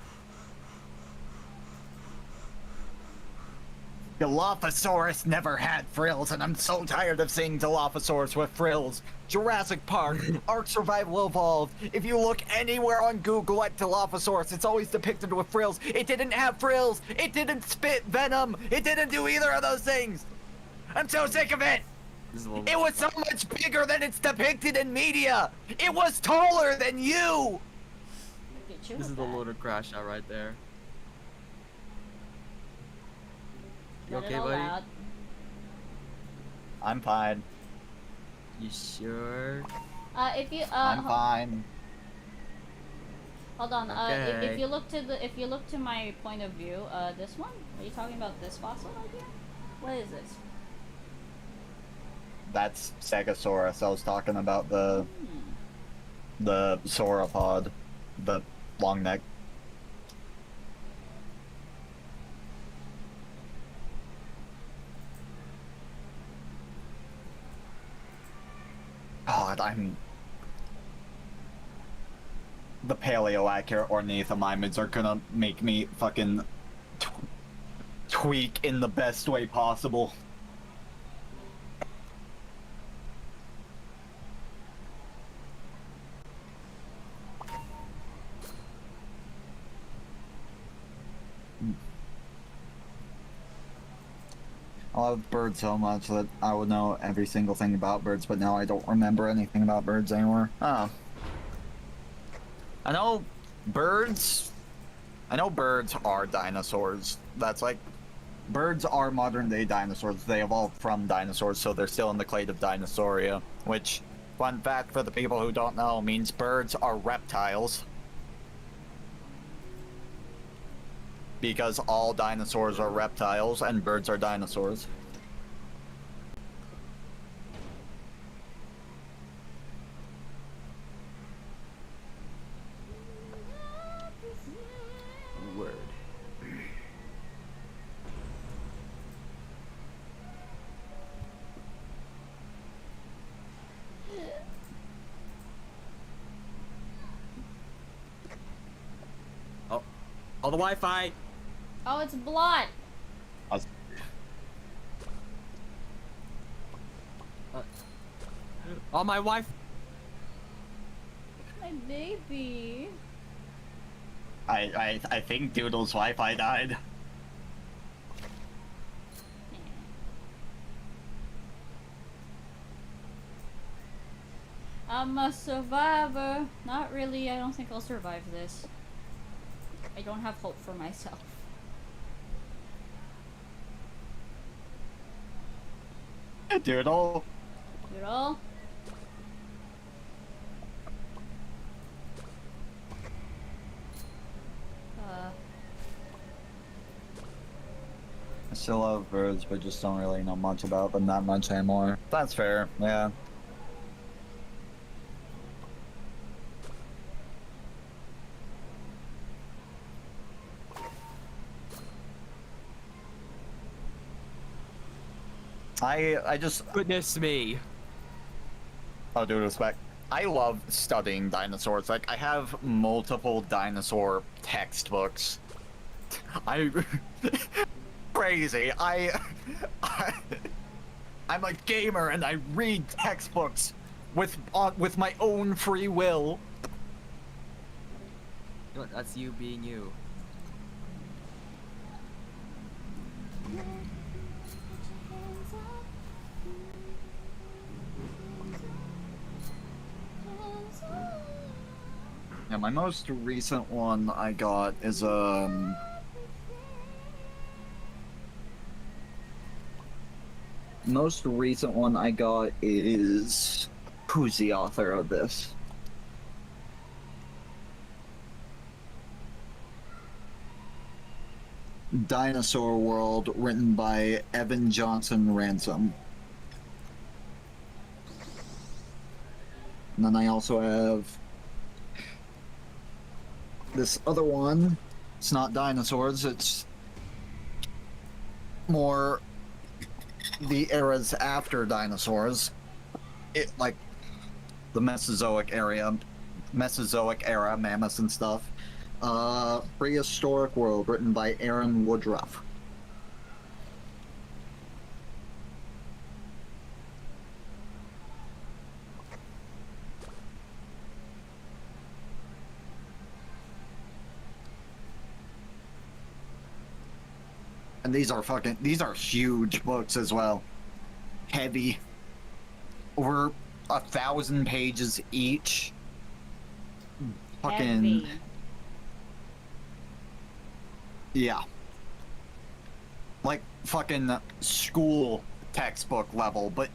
Dilophosaurus never had frills, and I'm so tired of seeing Dilophosaurus with frills. Jurassic Park, Ark Survival Evolved. If you look anywhere on Google at Dilophosaurus, it's always depicted with frills. It didn't have frills. It didn't spit venom. It didn't do either of those things. I'm so sick of it. It was so much bigger than it's depicted in media. It was taller than you. Look at you This with is the that. loader crash out right there. You Let it okay, all buddy? out. I'm fine. You sure? If you I'm fine. hold on. If Okay. you look to my point of view, this one. Are you talking about this fossil right here? What is this? That's Stegosaurus. I was talking about the sauropod, the long neck. God, the paleo-accurate ornithomimids are gonna make me fucking tweak in the best way possible. I love birds so much that I would know every single thing about birds, but now I don't remember anything about birds anymore. Oh. I know birds. I know birds are dinosaurs. That's like, birds are modern day dinosaurs. They evolved from dinosaurs, so they're still in the clade of Dinosauria. Which, fun fact for the people who don't know, means birds are reptiles. Because all dinosaurs are reptiles and birds are dinosaurs. Word. Oh, the Wi-Fi. Oh, it's blood. Oh, my wife. My baby. I think Doodle's Wi-Fi died. I'm a survivor. Not really. I don't think I'll survive this. I don't have hope for myself. Doodle. Doodle? I still love birds, but just don't really know much about them that much anymore. That's fair, yeah. I just... Goodness me. I'll do respect. I love studying dinosaurs. Like, I have multiple dinosaur textbooks. Crazy. I'm a gamer and I read textbooks with my own free will. You know what, that's you being you. Yeah, my most recent one I got is most recent one I got is, who's the author of this? Dinosaur World, written by Evan Johnson Ransom. And then I also have this other one. It's not dinosaurs, it's more the eras after dinosaurs. It, like, the Mesozoic era, mammoths and stuff. Prehistoric World, written by Aaron Woodruff. And these are huge books as well. Heavy. Over 1,000 pages each. Fucking... Heavy. Yeah. Like, fucking school textbook level, but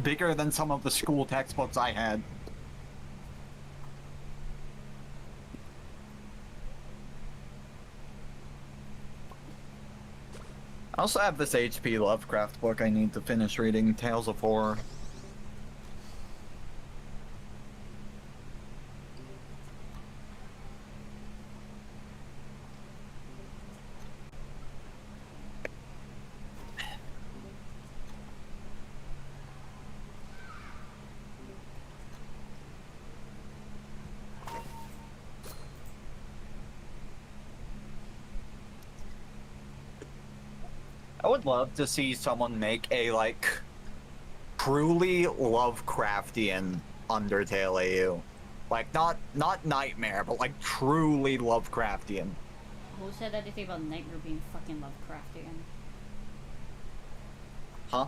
bigger than some of the school textbooks I had. I also have this H.P. Lovecraft book I need to finish reading, Tales of Horror. I would love to see someone make a, like, truly Lovecraftian Undertale AU. Like, not Nightmare, but, like, truly Lovecraftian. Who said anything about Nightmare being fucking Lovecraftian? Huh?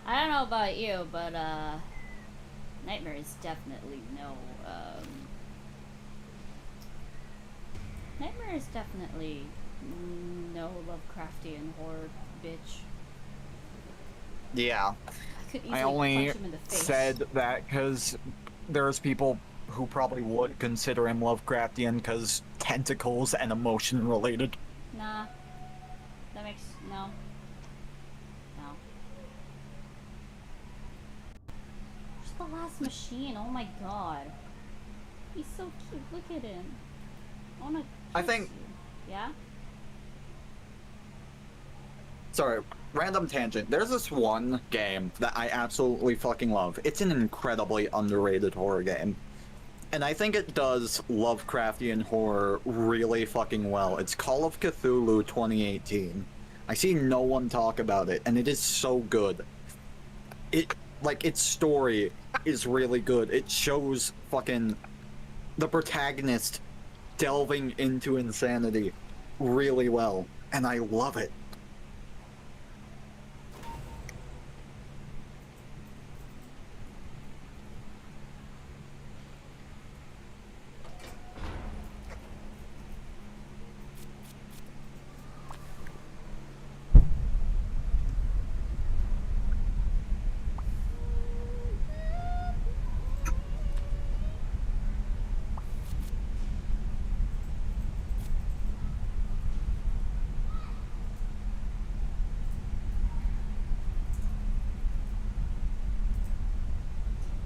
I don't know about you, but Nightmare is definitely no. Nightmare is definitely no Lovecraftian horror, bitch. Yeah. I could easily I only punch him in the face. said that because there's people who probably would consider him Lovecraftian because tentacles and emotion related. Nah. That makes no. No. Just the last machine. Oh my god. He's so cute. Look at him. I wanna I kiss think- you. Yeah? Sorry, random tangent. There's this one game that I absolutely fucking love. It's an incredibly underrated horror game. And I think it does Lovecraftian horror really fucking well. It's Call of Cthulhu 2018. I see no one talk about it, and it is so good. Its story is really good. It shows fucking the protagonist delving into insanity really well, and I love it.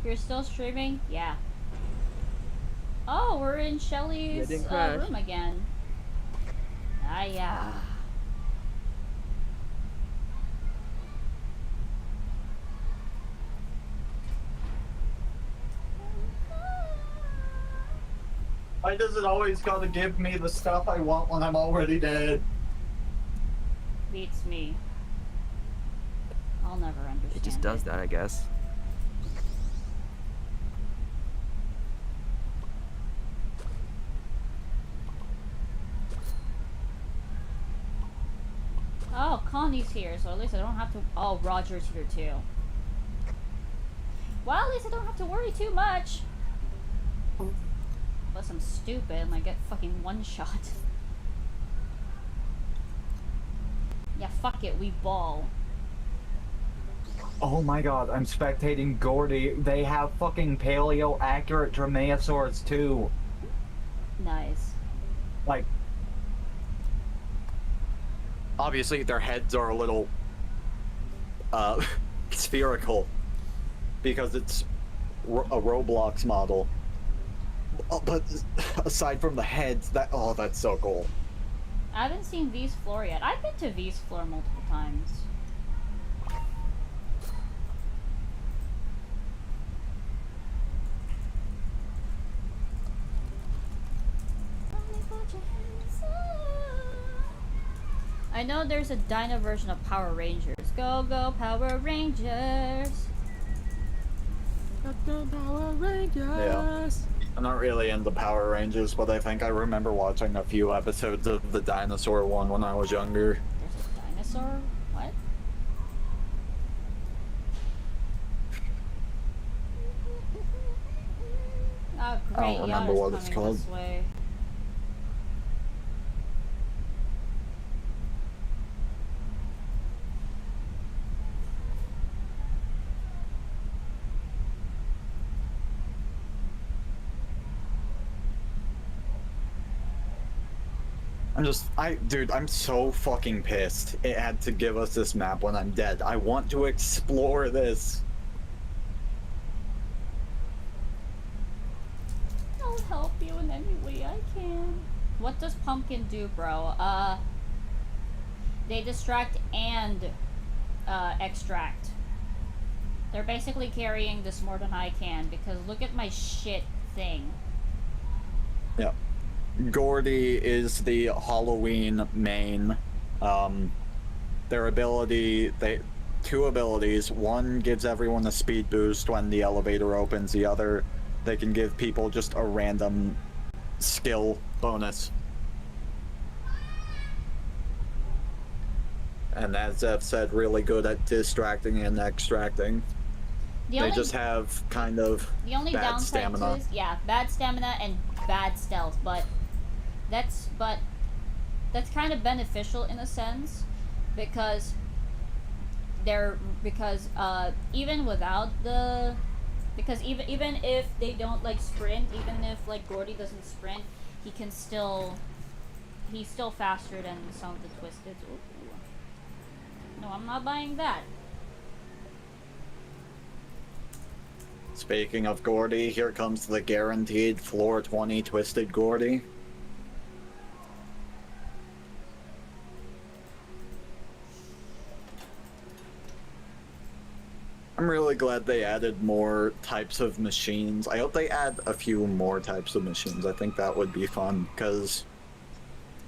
You're still streaming? Yeah. Oh, we're in Shelly's didn't crash. room again. Ah, yeah. Why does it always gotta give me the stuff I want when I'm already dead? Beats me. I'll never understand. It just does that, I guess. Oh, Connie's here, so at least I don't have to. Oh, Roger's here too. Well, at least I don't have to worry too much. Unless I'm stupid and I get fucking one shot. Yeah, fuck it, we ball. Oh my god, I'm spectating Gordy. They have fucking paleo accurate dromaeosaurs too. Nice. Like, obviously their heads are a little spherical because it's a Roblox model. But aside from the heads, that's so cool. I haven't seen V's floor yet. I've been to V's floor multiple times. I know there's a Dino version of Power Rangers. Go, go, Power Rangers! Power Rangers! I'm not really into Power Rangers, but I think I remember watching a few episodes of the dinosaur one when I was younger. There's a dinosaur? What? Oh, great. I don't remember Yada's what it's coming called. this way. Dude, I'm so fucking pissed. It had to give us this map when I'm dead. I want to explore this. I'll help you in any way I can. What does Pumpkin do, bro? They distract and extract. They're basically carrying this more than I can because look at my shit thing. Yeah. Gordy is the Halloween main. Their ability, two abilities. One gives everyone a speed boost when the elevator opens. The other, they can give people just a random skill bonus. And as Zeph said, really good at distracting and extracting. They just have kind of the only bad downside stamina. to is bad stamina and bad stealth, but that's kind of beneficial in a sense because even without the even if they don't like sprint, even if like Gordy doesn't sprint, he's still faster than some of the twisted. Ooh. No, I'm not buying that. Speaking of Gordy, here comes the guaranteed floor 20 twisted Gordy. I'm really glad they added more types of machines. I hope they add a few more types of machines. I think that would be fun, because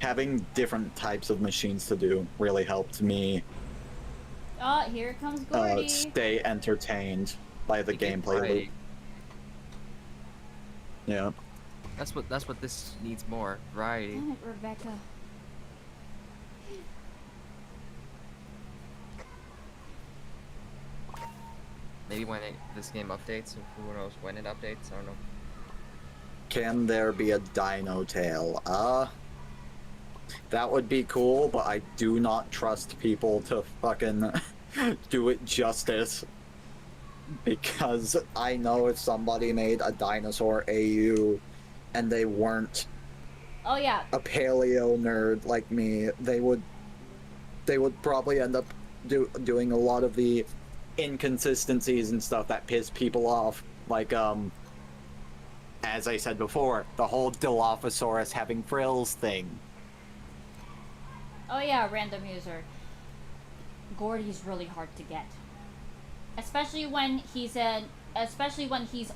having different types of machines to do really helped me Oh, here comes Gordy. stay entertained by the gameplay loop. Yeah. That's what this needs more variety. Damn it, Rebecca. Maybe when this game updates, who knows when it updates, I don't know. Can there be a dino tail? That would be cool, but I do not trust people to fucking do it justice. Because I know if somebody made a dinosaur AU and they weren't Oh yeah. a paleo nerd like me, they would probably end up doing a lot of the inconsistencies and stuff that piss people off. Like, as I said before, the whole Dilophosaurus having frills thing. Oh yeah, random user. Gordy's really hard to get. Especially when he's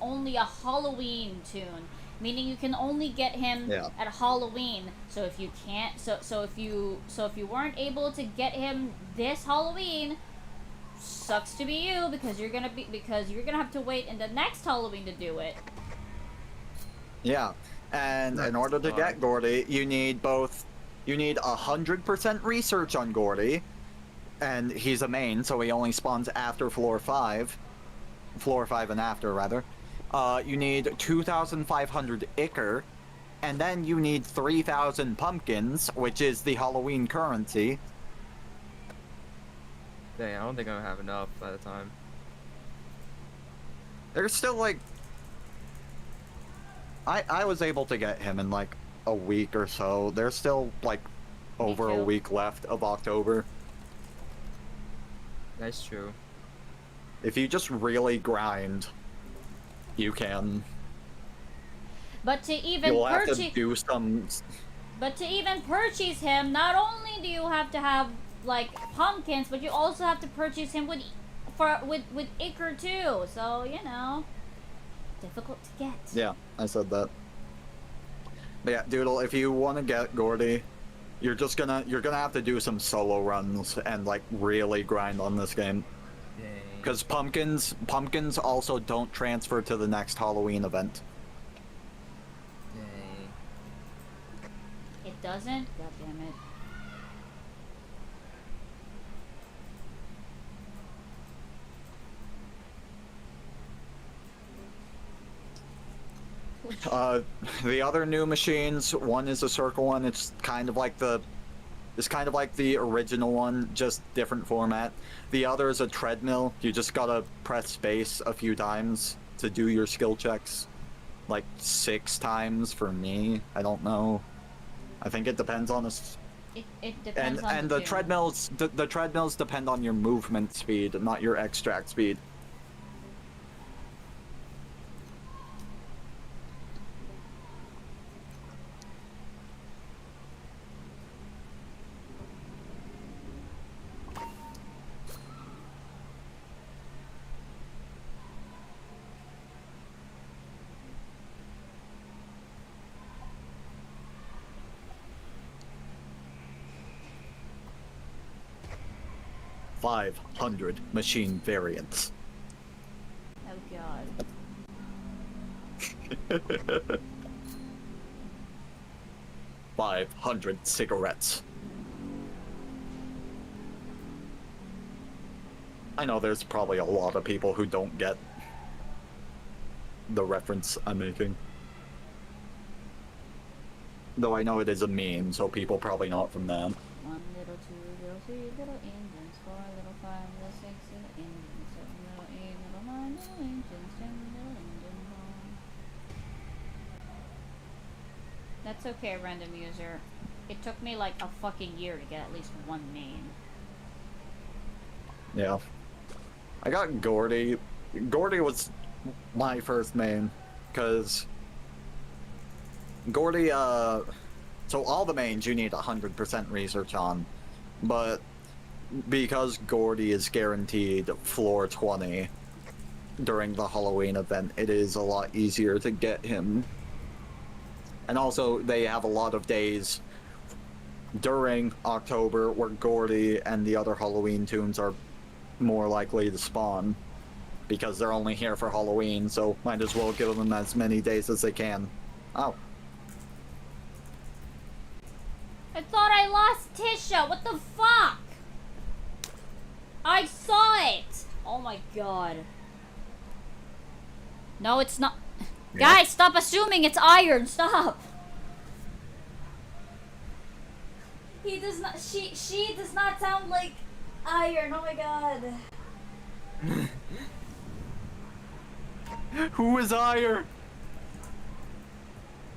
only a Halloween tune. Meaning you can only get him at Halloween. So if you can't so if you weren't able to get him this Halloween, sucks to be you because you're gonna have to wait in the next Halloween to do it. Yeah. And in order to get Gordy, you need 100% research on Gordy. And he's a main, so he only spawns after floor 5. Floor 5 and after, rather. You need 2,500 Ichor, and then you need 3,000 pumpkins, which is the Halloween currency. Dang, I don't think I'm gonna have enough by the time. There's still, like... I was able to get him in, like, a week or so. There's still, like, over a week left of October. That's true. If you just really grind, you can. But to even You'll have to do some... But to even purchase him, not only do you have to have like pumpkins, but you also have to purchase him with Ichor too. So you know, difficult to get. Yeah, I said that. But yeah, Doodle, if you want to get Gordy, you're gonna have to do some solo runs and like really grind on this game. Because pumpkins also don't transfer to the next Halloween event. It doesn't? God damn it. The other new machines, one is a circle one. It's kind of like the original one, just different format. The other is a treadmill. You just gotta press space a few times to do your skill checks. Like 6 times for me. I don't know. I think it depends on us. It depends on and the treadmills depend on your movement speed, not your extract speed. $500 machine variants. Oh god. 500 cigarettes. I know there's probably a lot of people who don't get the reference I'm making. Though I know it is a meme, so people probably know it from that. 1 little, 2 little, 3 little engines, 4 little, 5 little, 6 little engines, 7 little, 8 little, 9 little engines, 10 little engine home. That's okay, random user. It took me like a fucking year to get at least one name. Yeah. I got Gordy. Gordy was my first main, because Gordy, so all the mains you need 100% research on, but because Gordy is guaranteed floor 20 during the Halloween event, it is a lot easier to get him. And also, they have a lot of days during October where Gordy and the other Halloween tunes are more likely to spawn, because they're only here for Halloween, so might as well give them as many days as they can. Oh. I thought I lost Tisha. What the fuck? I saw it. Oh my god. No, it's not. Yeah. Guys, stop assuming it's iron. Stop. He does not. She does not sound like iron. Oh my god. Who is Ire?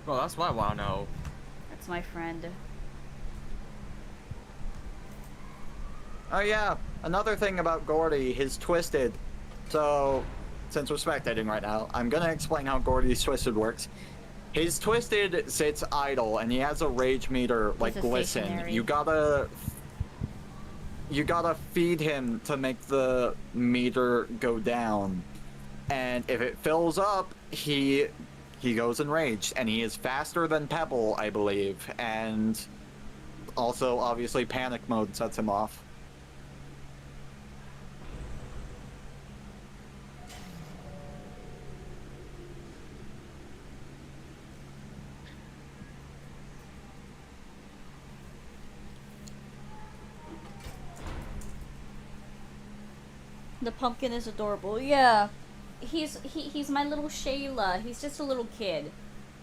Well, that's what I want to know. That's my friend. Oh yeah, another thing about Gordy, his Twisted. So, since we're spectating right now, I'm gonna explain how Gordy's Twisted works. His Twisted sits idle, and he has a rage meter, like, He's a glisten. stationary. You gotta feed him to make the meter go down. And if it fills up, he goes enraged, and he is faster than Pebble, I believe, and also, obviously, panic mode sets him off. The pumpkin is adorable. Yeah. He's my little Shayla. He's just a little kid.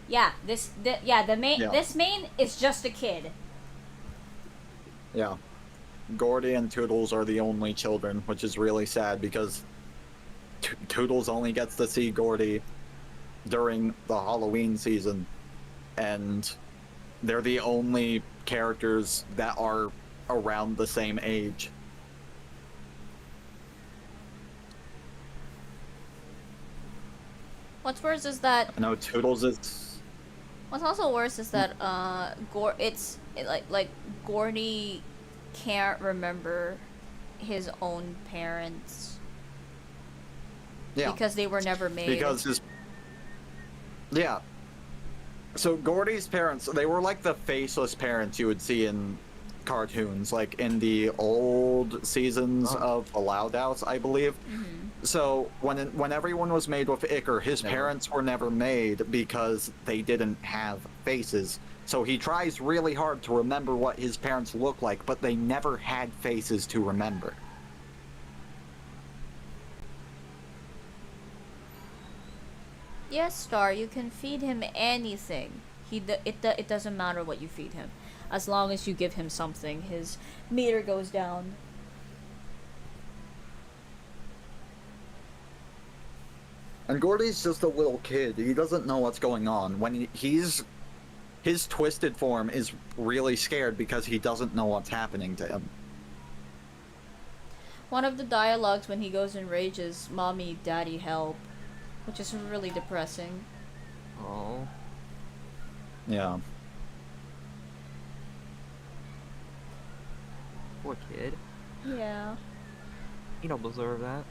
Yeah, this main is just a kid. Yeah. Gordy and Toodles are the only children, which is really sad because Toodles only gets to see Gordy during the Halloween season, and they're the only characters that are around the same age. What's worse is that I know Toodles is... what's also worse is that Gordy can't remember his own parents. Yeah. Because they were never made. Because his... Yeah. So Gordy's parents, they were like the faceless parents you would see in cartoons, like in the old seasons of Allowed House, I believe. Mhm. So when everyone was made with Iker, his parents were never made because they didn't have faces. So he tries really hard to remember what his parents look like, but they never had faces to remember. Yes, Star, you can feed him anything. It doesn't matter what you feed him. As long as you give him something, his meter goes down. And Gordy's just a little kid. He doesn't know what's going on. When his twisted form is really scared because he doesn't know what's happening to him. One of the dialogues when he goes in rage is, "Mommy, Daddy, help," which is really depressing. Oh. Yeah. Poor kid. Yeah. You don't deserve that.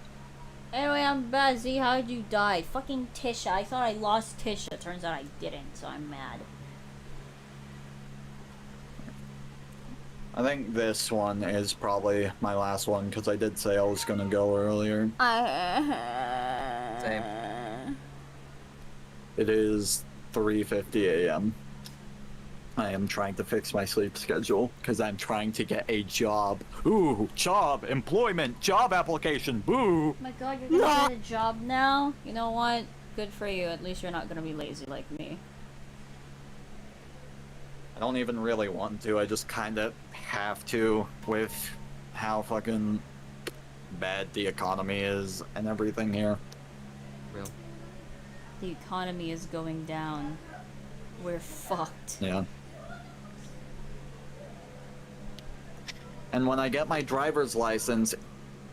Anyway, I'm busy. How'd you die? Fucking Tisha. I thought I lost Tisha. Turns out I didn't, so I'm mad. I think this one is probably my last one because I did say I was gonna go earlier. Same. It is 3:50 a.m. I am trying to fix my sleep schedule because I'm trying to get a job. Ooh, job, employment, job application, boo! Oh my god, you're gonna get a job now? You know what? Good for you. At least you're not gonna be lazy like me. I don't even really want to, I just kinda have to with how fucking bad the economy is and everything here. Real. The economy is going down. We're fucked. Yeah. And when I get my driver's license,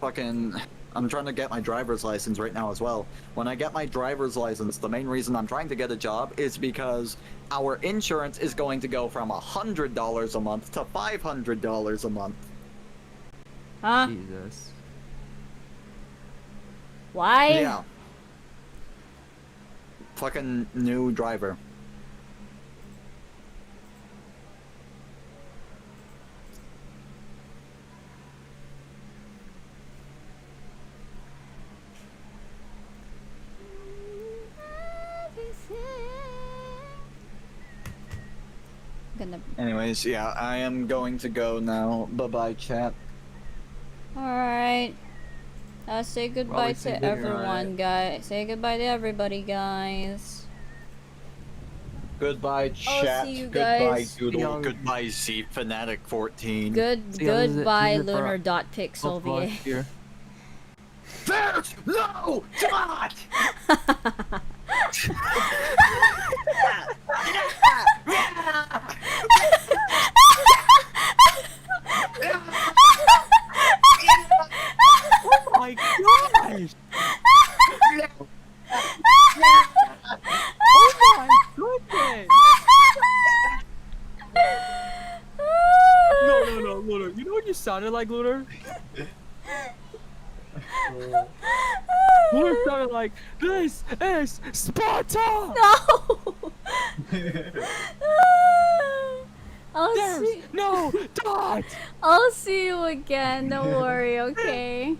I'm trying to get my driver's license right now as well. When I get my driver's license, the main reason I'm trying to get a job is because our insurance is going to go from $100 a month to $500 a month. Huh? Jesus. Why? Yeah. Fucking new driver. Gonna. Anyways, yeah, I am going to go now. Bye-bye, chat. Alright. Say goodbye Probably to say goodbye. everyone, guys. Say goodbye to everybody, guys. Goodbye, I'll chat. see you Goodbye, guys. Doodle. Young- Goodbye, Z Fanatic 14. Goodbye, use it for lunar a- dot pixel Oh, VA. here. There's no dot! Oh my gosh! Oh my goodness! No, Lunar. You know what you sounded like, Lunar? Lunar sounded like, this is Sparta! No! I'll There's see. no dot! I'll see you again. Don't worry, okay?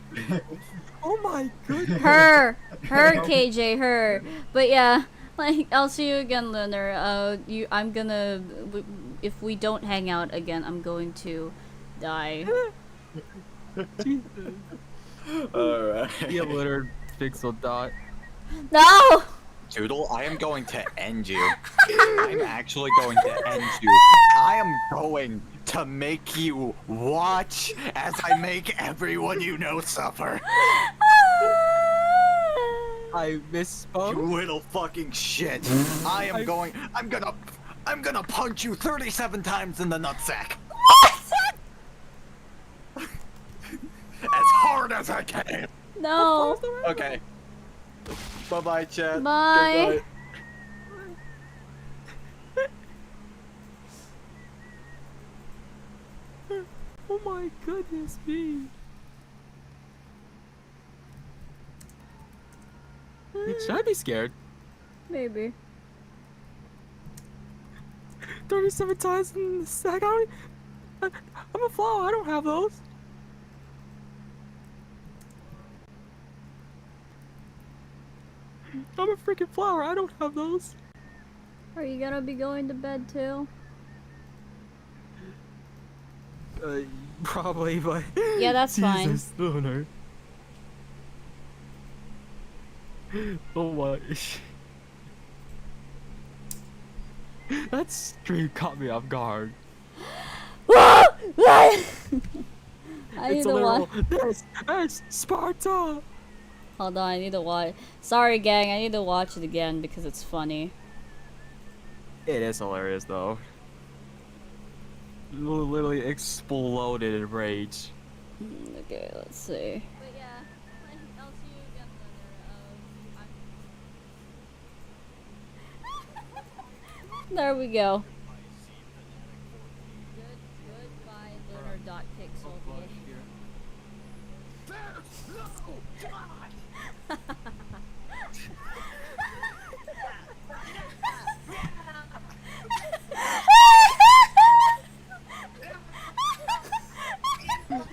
Oh my goodness! Her, KJ, her. But yeah, like I'll see you again, Lunar. I'm gonna. If we don't hang out again, I'm going to die. Jesus. Alright. Yeah, Lunar Pixel dot. No! Doodle, I am going to end you. I'm actually going to end you. I am going to make you watch as I make everyone you know suffer. I misspoke. You little fucking shit. I'm gonna punch you 37 times in the nutsack. As hard as I can. No. Okay. Bye-bye, chat. Bye. Oh my goodness me. Should I be scared? Maybe. 37 times in the sack. I'm a flower. I don't have those. I'm a freaking flower. I don't have those. Are you gonna be going to bed too? Probably, but Yeah, that's fine. Jesus, Lunar. Oh my. That stream caught me off guard. I need It's a to literal. watch. It's Sparta. Hold on, I need to watch. Sorry, gang. I need to watch it again because it's funny. It is hilarious though. Literally exploded in rage. Okay, let's see. But yeah, I'll see you again later. There we go. Goodbye, lunar.pixel.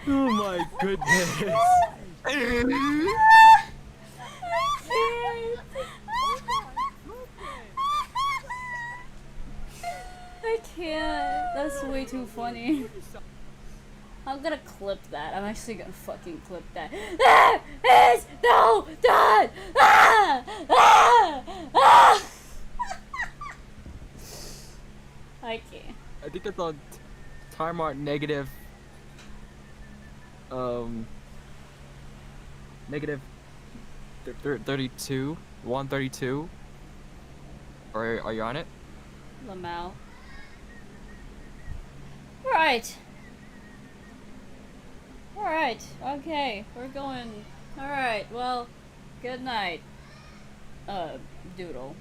Oh my goodness. I I can't. That's way too funny. I'm gonna clip that. I'm actually gonna fucking clip that. There is no done! Ah! Ah! Ah! I can't. I think it's on time art negative. Negative 32, 132. Or are you on it? Lamau. Right. Alright, okay, we're going. Alright, well, good night. Doodle.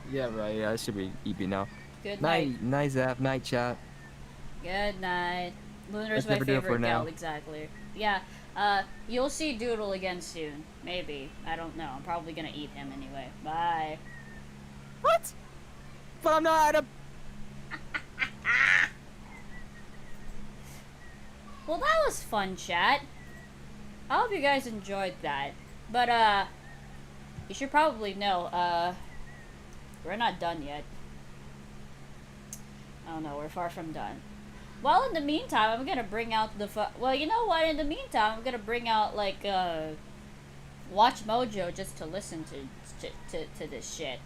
Yeah, right. Yeah, I should be EP now. Good night. Night, night, Zap, night, chat. Good night. Lunar's Let's my never do it favorite for gal, now. exactly. Yeah, you'll see Doodle again soon. Maybe. I don't know. I'm probably gonna eat him anyway. Bye. What? But I'm not a. Well, that was fun, chat. I hope you guys enjoyed that. But, you should probably know, we're not done yet. Oh no, we're far from done. Well, in the meantime, I'm gonna bring out the well, you know what? In the meantime, I'm gonna bring out, like, Watch Mojo just to listen to this shit.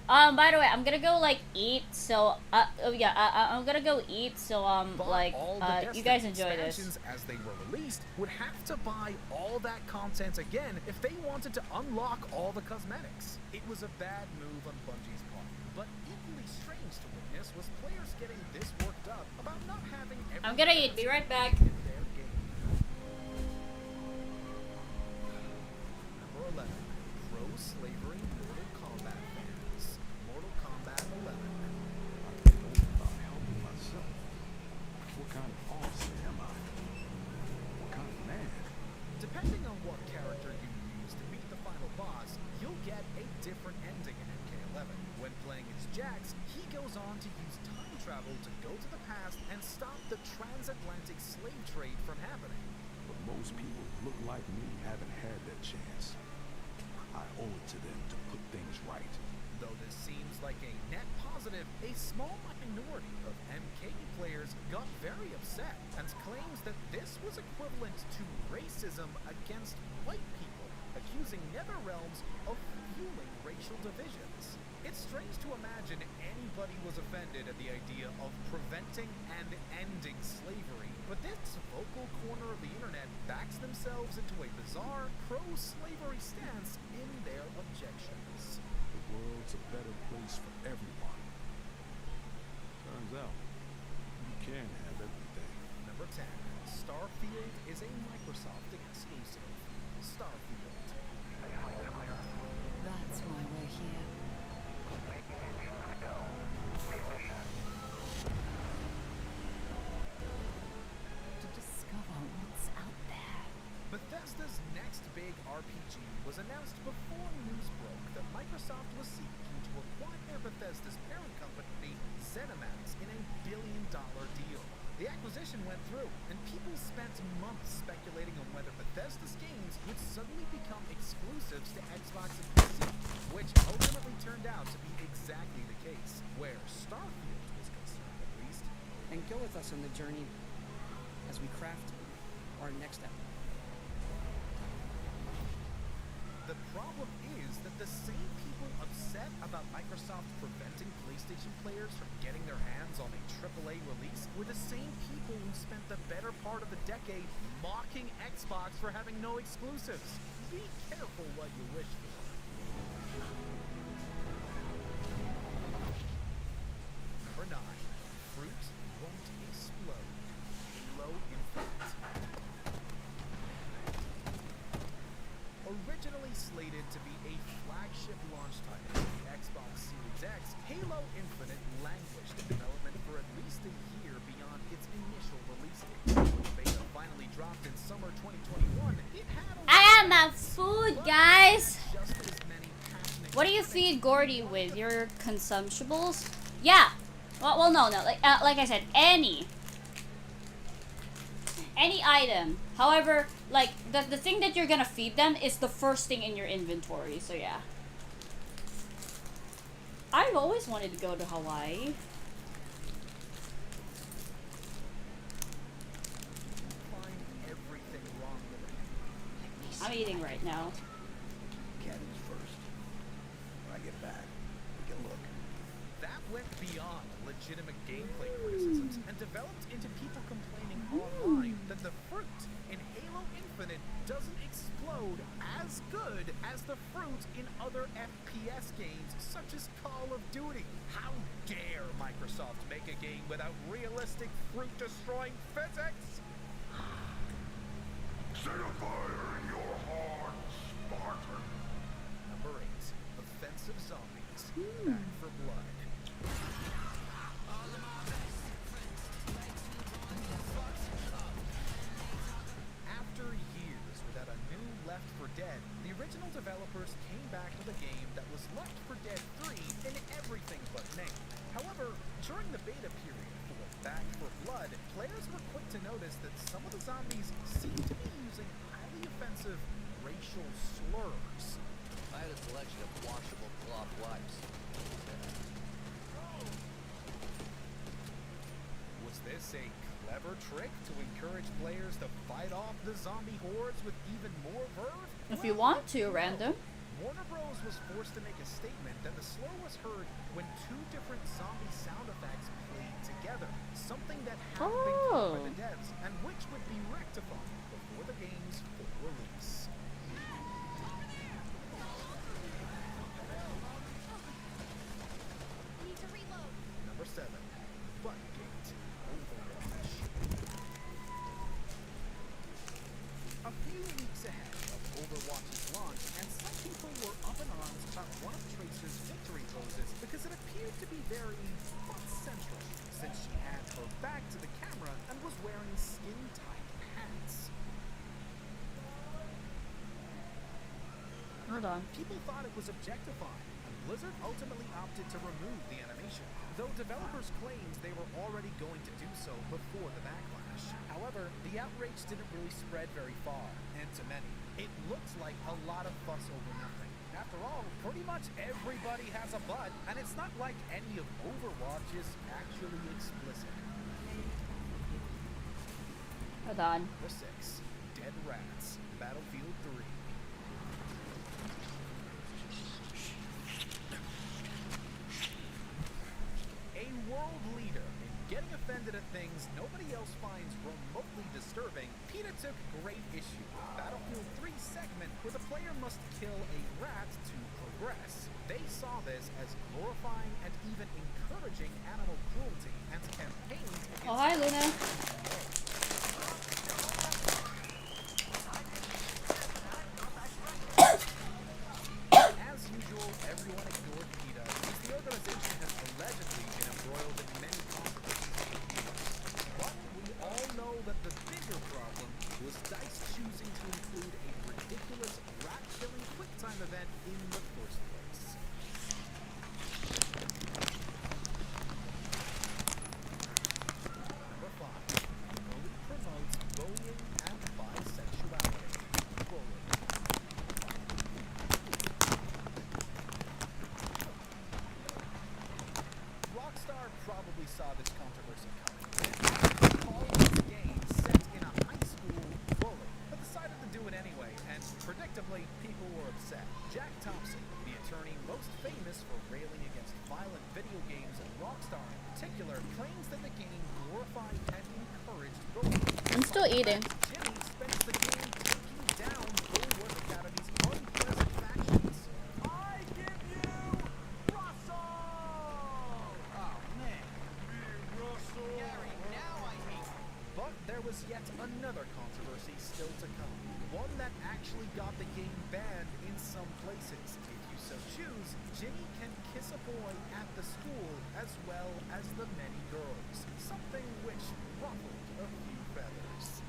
By the way, I'm gonna go, like, eat, so, oh yeah, I'm gonna go eat, so, like, you guys enjoy this. As they were released, would have to buy all that content again if they wanted to unlock all the cosmetics. It was a bad move on Bungie's part, but equally strange to witness was players getting this worked up about not having every I'm gonna eat, be right back. in their game. Number 11, pro-slavery Mortal Kombat fans. Mortal Kombat 11. I can only about helping myself. What kind of officer am I? What kind of man? Depending on what character you use to beat the final boss, you'll get a different ending in MK11. When playing as Jax, he goes on to use time travel to go to the past and stop the transatlantic slave trade from happening. But most people who look like me haven't had that chance. I owe it to them to put things right. Though this seems like a net positive, a small minority of MK players got very upset and claims that this was equivalent to racism against white people, accusing NetherRealms of fueling racial divisions. It's strange to imagine anybody was offended at the idea of preventing and ending slavery, but this vocal corner of the internet backs themselves into a bizarre pro-slavery stance in their objections. The world's a better place for everyone. Turns out, you can have everything. Number 10. Starfield is a Microsoft exclusive. Starfield. That's why we're here. To discover what's out there. Bethesda's next big RPG was announced before news broke that Microsoft was seeking to acquire Bethesda's parent company, ZeniMax, in a billion-dollar deal. The acquisition went through, and people spent months speculating on whether Bethesda's games would suddenly become exclusives to Xbox and PC, which ultimately turned out to be exactly the case, where Starfield was concerned at least. And go with us on the journey as we craft our next epic. The problem is that the same people upset about Microsoft preventing PlayStation players from getting their hands on a AAA release were the same people who spent the better part of the decade mocking Xbox for having no exclusives. Be careful what you wish for. Number 9. Fruit won't explode. Halo Infinite. Originally slated to be a flagship launch title for the Xbox Series X, Halo Infinite languished in development for at least a year beyond its initial release date. When the beta finally dropped in summer 2021, it had a I got my food, guys. just as many passionate What do you feed Gordy with? Your consumables? Yeah. Well, no. Like I said, any item. However, like the thing that you're gonna feed them is the first thing in your inventory. So yeah. I've always wanted to go to Hawaii. I'm eating right now. Cabin's first. When I get back, we can look. That went beyond legitimate gameplay criticisms and developed into people complaining online that the fruit in Halo Infinite doesn't explode as good as the fruit in other FPS games such as Call of Duty. How dare Microsoft make a game without realistic fruit-destroying physics? Set a fire in your heart, Spartan. Number 8. Offensive Zombies. Back for Blood. After years without a new Left 4 Dead, the original developers came back with a game that was Left 4 Dead 3 in everything but name. However, during the beta period for Back 4 Blood, players were quick to notice that some of the zombies seemed to be using highly offensive racial slurs. I had a selection of washable cloth wipes. Was this a clever trick to encourage players to fight off the zombie hordes with even more verve? If you want to, random. Warner Bros. Was forced to make a statement that the slur was heard when two different zombie sound effects played together, something that hadn't been caught by the devs, and which would be rectified before the game's full release. Need to reload. Number 7. Buttgate. Overwatch. A few weeks ahead of Overwatch's launch, and some people were up in arms about one of Tracer's victory poses because it appeared to be very butt-centric, since she had her back to the camera and was wearing skin-tight pants. Hold on. People thought it was objectifying, and Blizzard ultimately opted to remove the animation, though developers claimed they were already going to do so before the backlash. However, the outrage didn't really spread very far, and to many, it looks like a lot of fuss over nothing. After all, pretty much everybody has a butt, and it's not like any of Overwatch is actually explicit. Hold on. Number 6. Dead Rats. Battlefield 3. A world leader in getting offended at things nobody else finds remotely disturbing, PETA took great issue with Battlefield 3's segment where the player must kill a rat to progress. They saw this as glorifying and even encouraging animal cruelty and campaigned against Oh, hi, Luna. As usual, everyone ignored PETA since the organization has allegedly been embroiled in many controversies. But we all know that the bigger problem was DICE choosing to include a ridiculous rat-killing quick-time event in the first place. Number 5. Bully promotes bullying and bisexuality. Bully. Rockstar probably saw this controversy coming and called this game set in a high school bully, but decided to do it anyway, and predictably, people were upset. Jack Thompson, the attorney most famous for railing against violent video games and Rockstar in particular, claims that the game glorified and encouraged bullying. I'm still eating. Jimmy spends the game taking down Bulwark Academy's unpleasant factions. I give you Russell! Oh man, big Russell. Gary, now I hate you. But there was yet another controversy still to come. One that actually got the game banned in some places. If you so choose, Jimmy can kiss a boy at the school as well as the many girls. Something which ruffled a few feathers.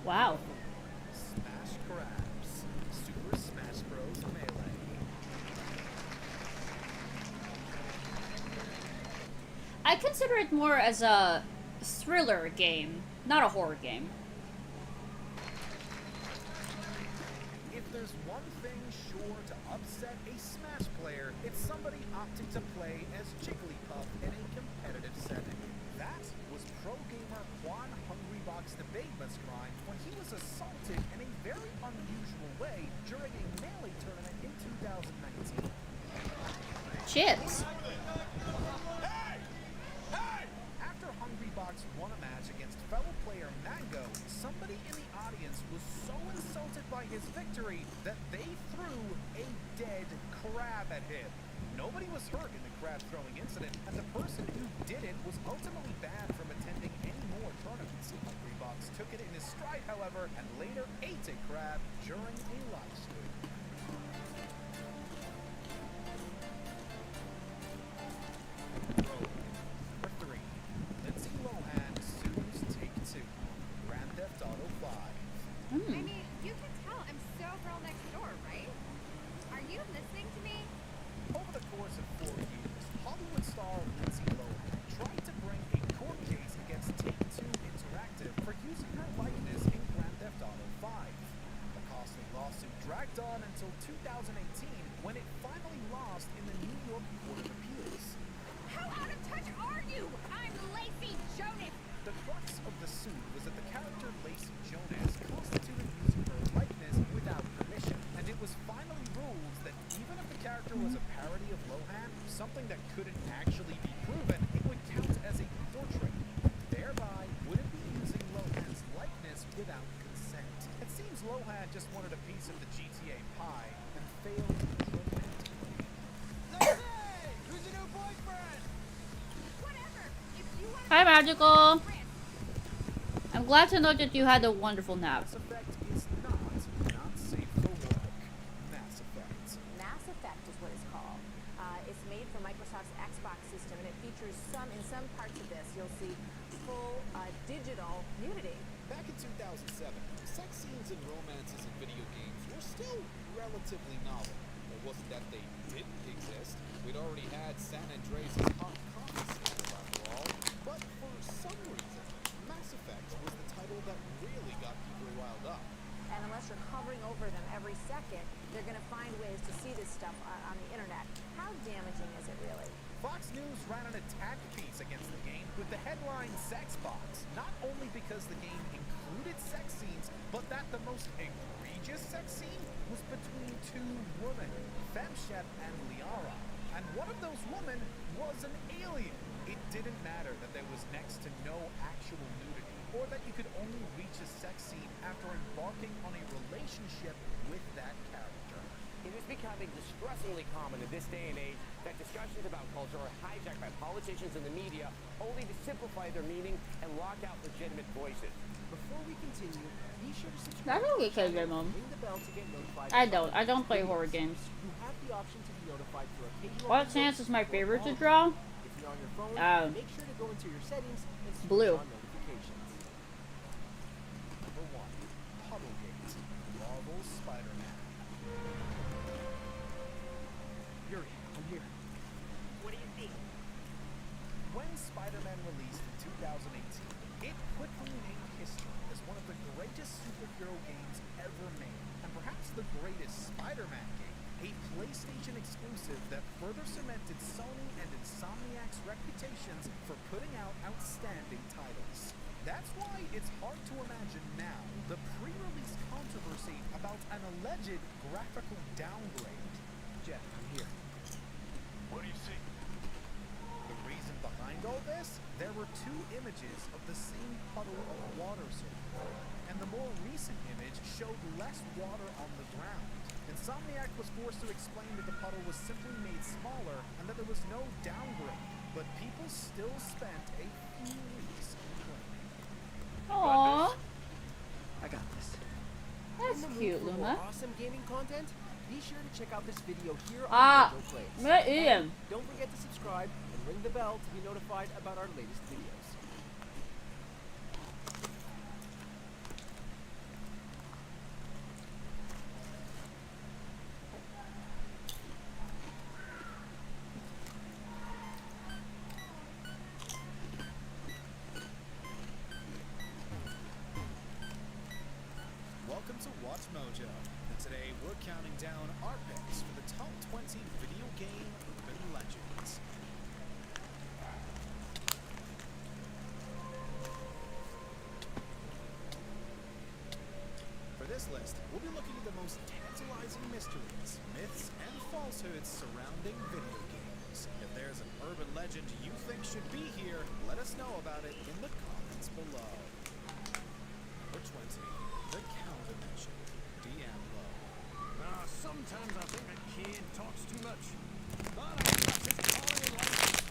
Wow. Smash Crabs. Super Smash Bros. Melee. I consider it more as a thriller game, not a horror game. If there's one thing sure to upset a Smash player, it's somebody opting to play as Jigglypuff in a competitive setting. That was pro gamer Hungrybox debate must grind when he was assaulted in a very unusual way during a melee tournament in 2019. Chips. After Hungrybox won a match against fellow player Mango, somebody in the audience was so insulted by his victory that they threw a dead crab at him. Nobody was hurt in the crab throwing incident, and the person who did it was ultimately banned from attending any more tournaments. Hungrybox took it in his stride, however, and later ate a crab during a live stream. Number 3. Lindsay Lohan sues Take-Two. Grand Theft Auto 5. I mean, you can tell I'm so girl next door, right? Are you listening to me? Over the course of 4 years, Hollywood star Lindsay Lohan tried to bring a court case against Take-Two Interactive for using her likeness in Grand Theft Auto 5. The costly lawsuit dragged on until 2018 when it finally lost in the New York Court of Appeals. How out of touch are you? I'm Lacey Jonas. The crux of the suit was that the character Lacey Jonas constituted using her likeness without permission, and it was finally ruled that even if the character was a parody of Lohan, something that couldn't actually be proven, it would count as a portrait, thereby wouldn't be using Lohan's likeness without consent. It seems Lohan just wanted a piece of the GTA pie and failed dramatically. Hey, who's your new boyfriend? Whatever. If you want Hi, Magical. to I'm glad to know that you had a wonderful nap. Mass Effect is not safe for work. Mass Effect. Mass Effect is what it's called. It's made for Microsoft's Xbox system, and it features in some parts of this, you'll see full digital nudity. Back in 2007, sex scenes and romances in video games were still relatively novel. It wasn't that they didn't exist. We'd already had San Andreas' hot coffee scandal after all. But for some reason, Mass Effect was the title that really got people riled up. And unless you're hovering over them every second, they're going to find ways to see this stuff on the internet. How damaging is it really? Fox News ran an attack piece against the game with the headline Sex Box, not only because the game included sex scenes, but that the most egregious sex scene was between two women, Femshep and Liara. And one of those women was an alien. It didn't matter that there was next to no actual nudity, or that you could only reach a sex scene after embarking on a relationship with that character. It is becoming distressingly common in this day and age that discussions about culture are hijacked by politicians and the media only to simplify their meaning and lock out legitimate voices. Before we continue, be sure to subscribe. That's okay, Kid Mom. Ring the bell to get notified. I don't play horror games. You have the option to be notified for occasional. What chance is my favorite to draw? If you're on your phone, make sure to go into your settings and switch Blue. on notifications. Number 1. Puddlegate. Marvel's Spider-Man. Yuri, I'm here. What do you think? When Spider-Man released in 2018, it quickly made history as one of the greatest superhero games ever made, and perhaps the greatest Spider-Man game, a PlayStation exclusive that further cemented Sony and Insomniac's reputations for putting out outstanding titles. That's why it's hard to imagine now the pre-release controversy about an alleged graphical downgrade. Jeff, I'm here. What do you see? The reason behind all this? There were 2 images of the same puddle of water circulating, and the more recent image showed less water on the ground. Insomniac was forced to explain that the puddle was simply made smaller and that there was no downgrade, but people still spent a few weeks complaining. Aww. I got this. That's In the mood cute, for more Luma. awesome gaming content? Be sure to check out this video here on Ah, Mojo Plays. yeah, Ian. And don't forget to subscribe and ring the bell to be notified about our latest videos. Welcome to Watch Mojo, and today we're counting down our picks for the top 20 video game urban legends. most tantalizing mysteries, myths, and falsehoods surrounding video games. If there's an urban legend you think should be here, let us know about it in the comments below. Number 20. The Cow Dimension. Diablo. Sometimes I think a kid talks too much. But I got this calling in life.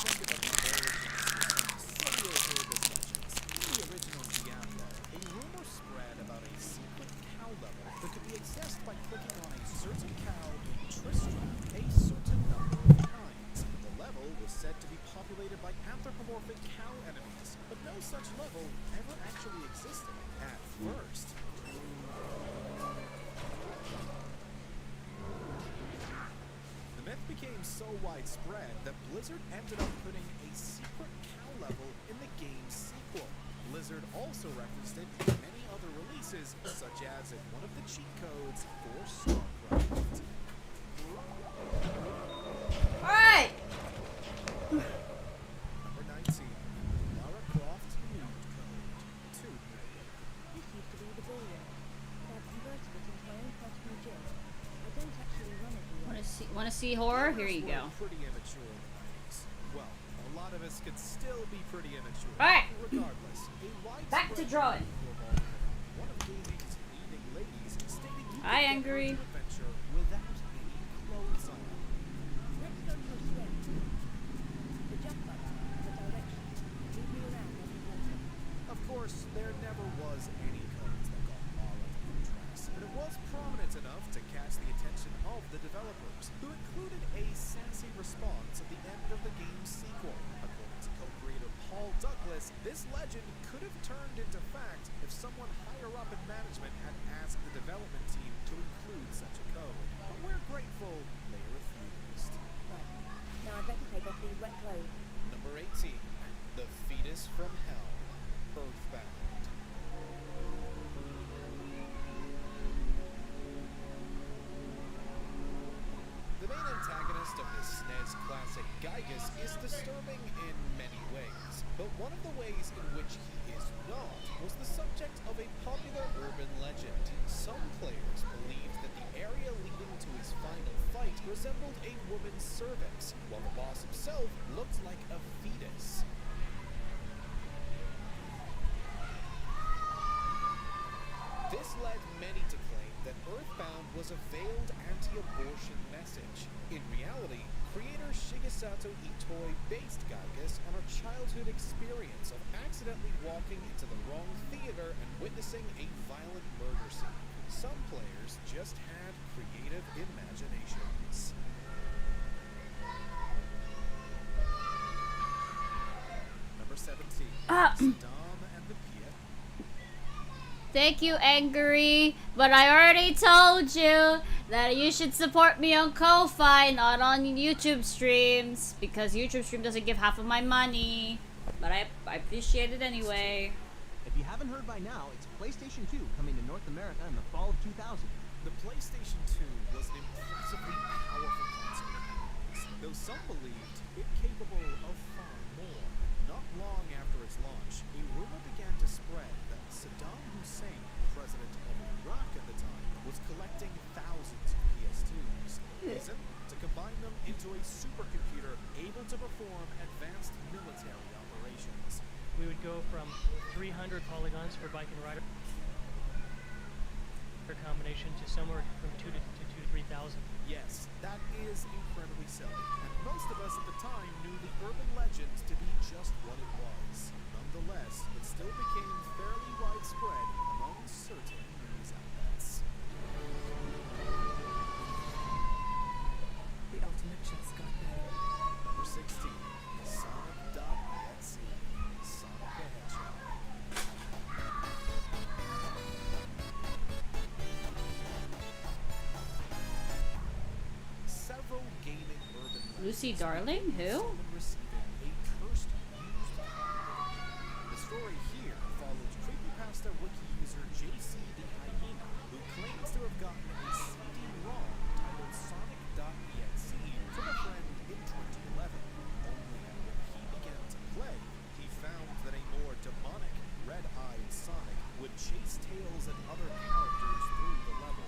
Think about the origins, sillier urban legends. In the original Diablo, a rumor spread about a secret cow level that could be accessed by clicking on a certain cow named Tristram a certain number of times. The level was said to be populated by anthropomorphic cow enemies, but no such level ever actually existed at first. The myth became so widespread that Blizzard ended up putting a secret cow level in the game's sequel. Blizzard also referenced it in many other releases, such as in one of the cheat codes for StarCraft. Alright! Number 19. Lara Croft Nude Code. Tomb Raider. This used to be the ballroom, but I've converted it into my own personal gym. I don't actually run it anymore. Wanna see horror? Here you go. Pretty immature in the 90s. Well, a lot of us could still be pretty immature. Alright. Regardless, a Back to widespread drawing. rumor revolved around one of gaming's leading ladies stating you Hi, could Angry. get into adventure without any clothes on. Let's go to a square. The jump button has a direction. Lead me around as you want it. Of course, there never was any codes that got Lara to undress, but it was prominent enough to catch the attention of the developers, who included a sassy response at the end of the game's sequel. According to co-creator Paul Douglas, this legend could have turned into fact if someone higher up in management had asked the development team to include such a code. But we're grateful they refused. Right. Now I'd better take off these wet clothes. Number 18. The Fetus from Hell. Earthbound. The main antagonist of this SNES classic, Gygus, is disturbing in many ways, but one of the ways in which he is not was the subject of a popular urban legend. Some players believed that the area leading to his final fight resembled a woman's cervix, while the boss himself looked like a fetus. This led many to claim that Earthbound was a veiled anti-abortion message. In reality, creator Shigesato Itoi based Gygus on a childhood experience of accidentally walking into the wrong theater and witnessing a violent murder scene. Some players just had creative imaginations. Number 17. Saddam and the Piet. Thank you, Angry. But I already told you that you should support me on Ko-Fi, not on YouTube streams, because YouTube stream doesn't give half of my money. But I appreciate it anyway. If you haven't heard by now, it's PlayStation 2 coming to North America in the fall of 2000. The PlayStation 2 was an impressively powerful console, though some believed it capable of far more. Not long after its launch, a rumor began to spread that Saddam Hussein, president of Iraq at the time, was collecting thousands of PS2s. Reason? To combine them into a supercomputer able to perform advanced military operations. We would go from 300 polygons for bike and rider combination to somewhere from 2 to 3,000. Yes, that is incredibly silly, and most of us at the time knew the urban legend to be just what it was. Nonetheless, it still became fairly widespread among certain news outlets. The ultimate chess got better. Number 16. Sonic.exe. Sonic the Hedgehog. Several gaming urban Lucy Darling? Who? someone receiving a cursed used copy. The story here follows creepypasta wiki user JC the Hyena, who claims to have gotten a CD-ROM titled Sonic.exe from a friend in 2011. Only that when he began to play, he found that a more demonic, red-eyed Sonic would chase Tails and other characters through the level.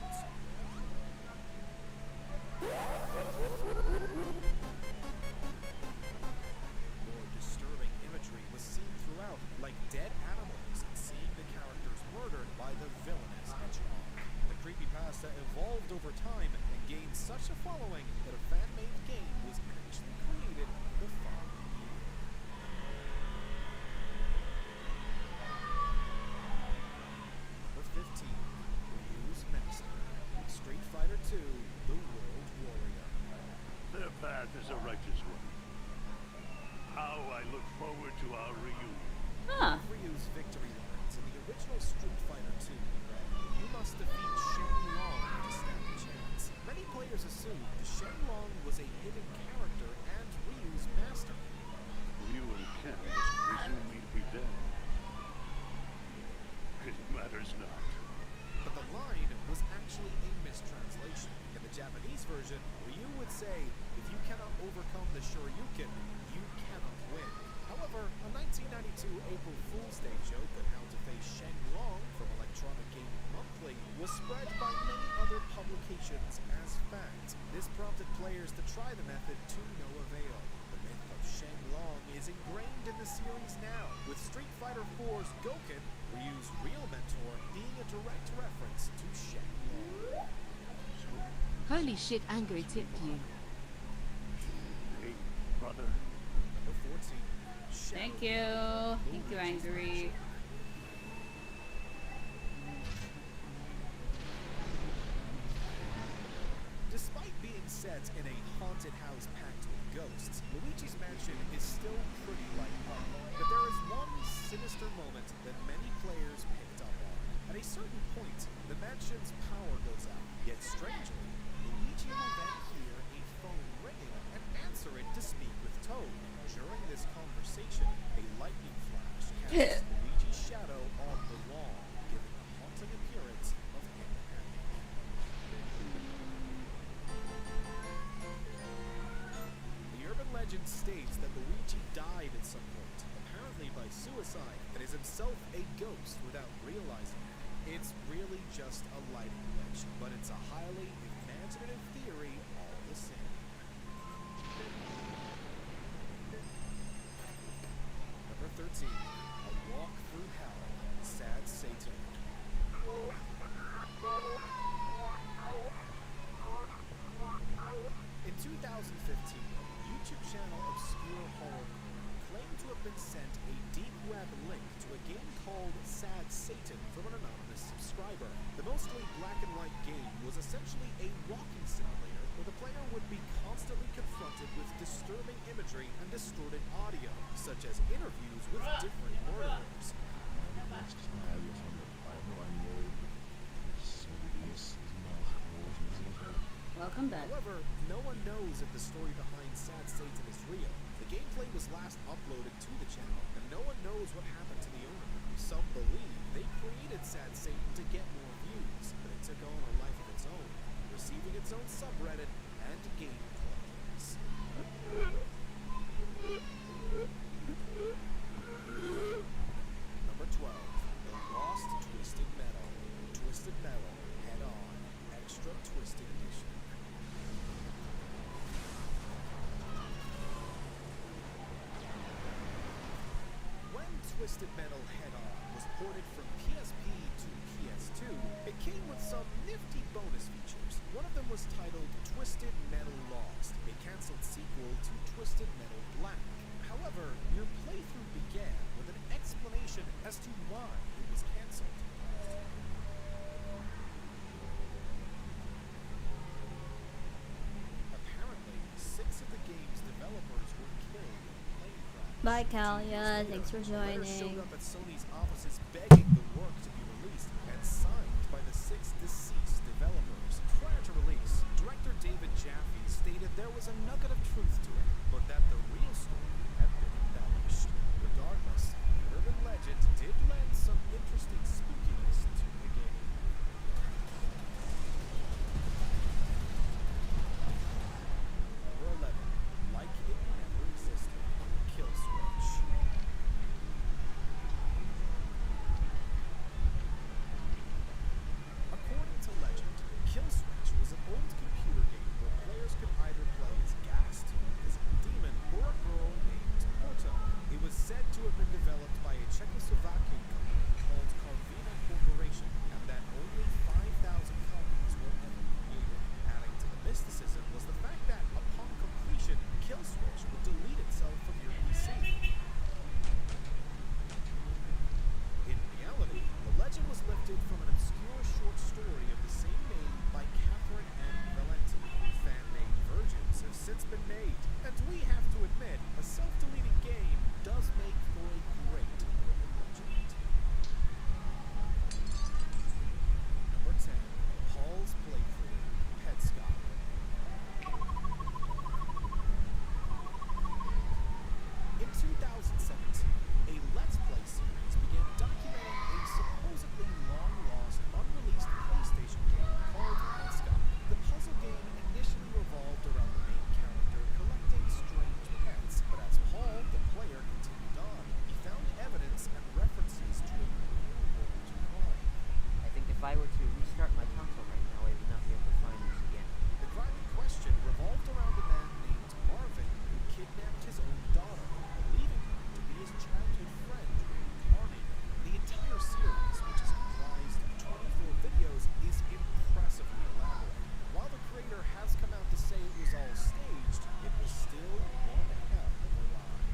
path is a righteous one. How I look forward to our reunion. Huh. Ryu's victory lines in the original Street Fighter 2 read, "You must defeat Shenlong to stand a chance." Many players assumed Shenlong was a hidden character and Ryu's master. Ryu and Ken must presume me to be dead. It matters not. But the line was actually a mistranslation. In the Japanese version, Ryu would say, "If you cannot overcome the Shoryuken, you cannot win." However, a 1992 April Fool's Day joke on how to face Shenlong from Electronic Gaming Monthly was spread by many other publications as fact. This prompted players to try the method to no avail. The myth of Shenlong is ingrained in the series now, with Street Fighter 4's Gouken, Ryu's real mentor, being a direct reference to Shenlong. Holy shit, Angry tipped you. Hey, brother. Number 14. Thank you. Thank you, Angry. Despite being set in a haunted house packed with ghosts, Luigi's Mansion is still pretty lighthearted. But there is one sinister moment that many players picked up on. At a certain point, the mansion's power goes out. Yet strangely, Luigi will then hear a phone ringing and answer it to speak with Toad. During this conversation, a lightning flash casts Luigi's shadow on the wall, giving a haunting appearance of him happy. The urban legend states that Luigi died at some point, apparently by suicide, and is himself a ghost without realizing it. It's really just a lighting glitch, but it's a highly imaginative theory all the same. Number 13. A Walk Through Hell. Sad Satan. In 2015, YouTube channel Obscure Horror claimed to have been sent a deep web link to a game called Sad Satan from an anonymous subscriber. The mostly black and white game was essentially a walking simulator where the player would be constantly confronted with disturbing imagery and distorted audio, such as interviews with different murderers. Welcome back. However, no one knows if the story behind Sad Satan is real. The gameplay was last uploaded to the channel, and no one knows what happened to the owner. Some believe they created Sad Satan to get more views, but it took on a life of its own, receiving its own subreddit and game clones. Number 12. The Lost Twisted Metal. Twisted Metal Head On. Extra Twisted Edition. When Twisted Metal Head On was ported from PSP to PS2, it came with some nifty bonus features. One of them was titled Twisted Metal Lost, a cancelled sequel to Twisted Metal Black. However, your playthrough began with an explanation as to why it was cancelled. Apparently, 6 of the game's developers were killed in a plane crash. Bye, Kalia. Thanks for Letters showed joining. up at Sony's offices begging the work to be released and signed by the 6 deceased developers. Prior to release, director David Jaffe stated there was a nugget of truth to it, but that the real story had been embellished. Regardless, the urban legend did lend some interesting spookiness to the game. Number 11. Like It Never Existed. Kill Switch. According to legend, Kill Switch was an old computer game where players could either play as Gast, a physical demon, or a girl named Porto. It was said to have been developed by a Czechoslovakian company called Carvina Corporation We have to admit, a self-deleting game does make for a great urban legend. Number 10, Paul's playthrough, Petscop. In 2017, a Let's Play series began documenting a supposedly long-lost, unreleased PlayStation game called Petscop. The puzzle game initially revolved around the main character collecting strange pets, but as Paul, the player, continued on, he found evidence and references to a real-world crime. I think if I were to restart my console right now, I would not be able to find this again. The crime in question revolved around a man named Marvin who kidnapped his own daughter, believing her to be his childhood friend reincarnated. The entire series, which is comprised of 24 videos, is impressively elaborate. While the creator has come out to say it was all staged, it was still one hell of a ride.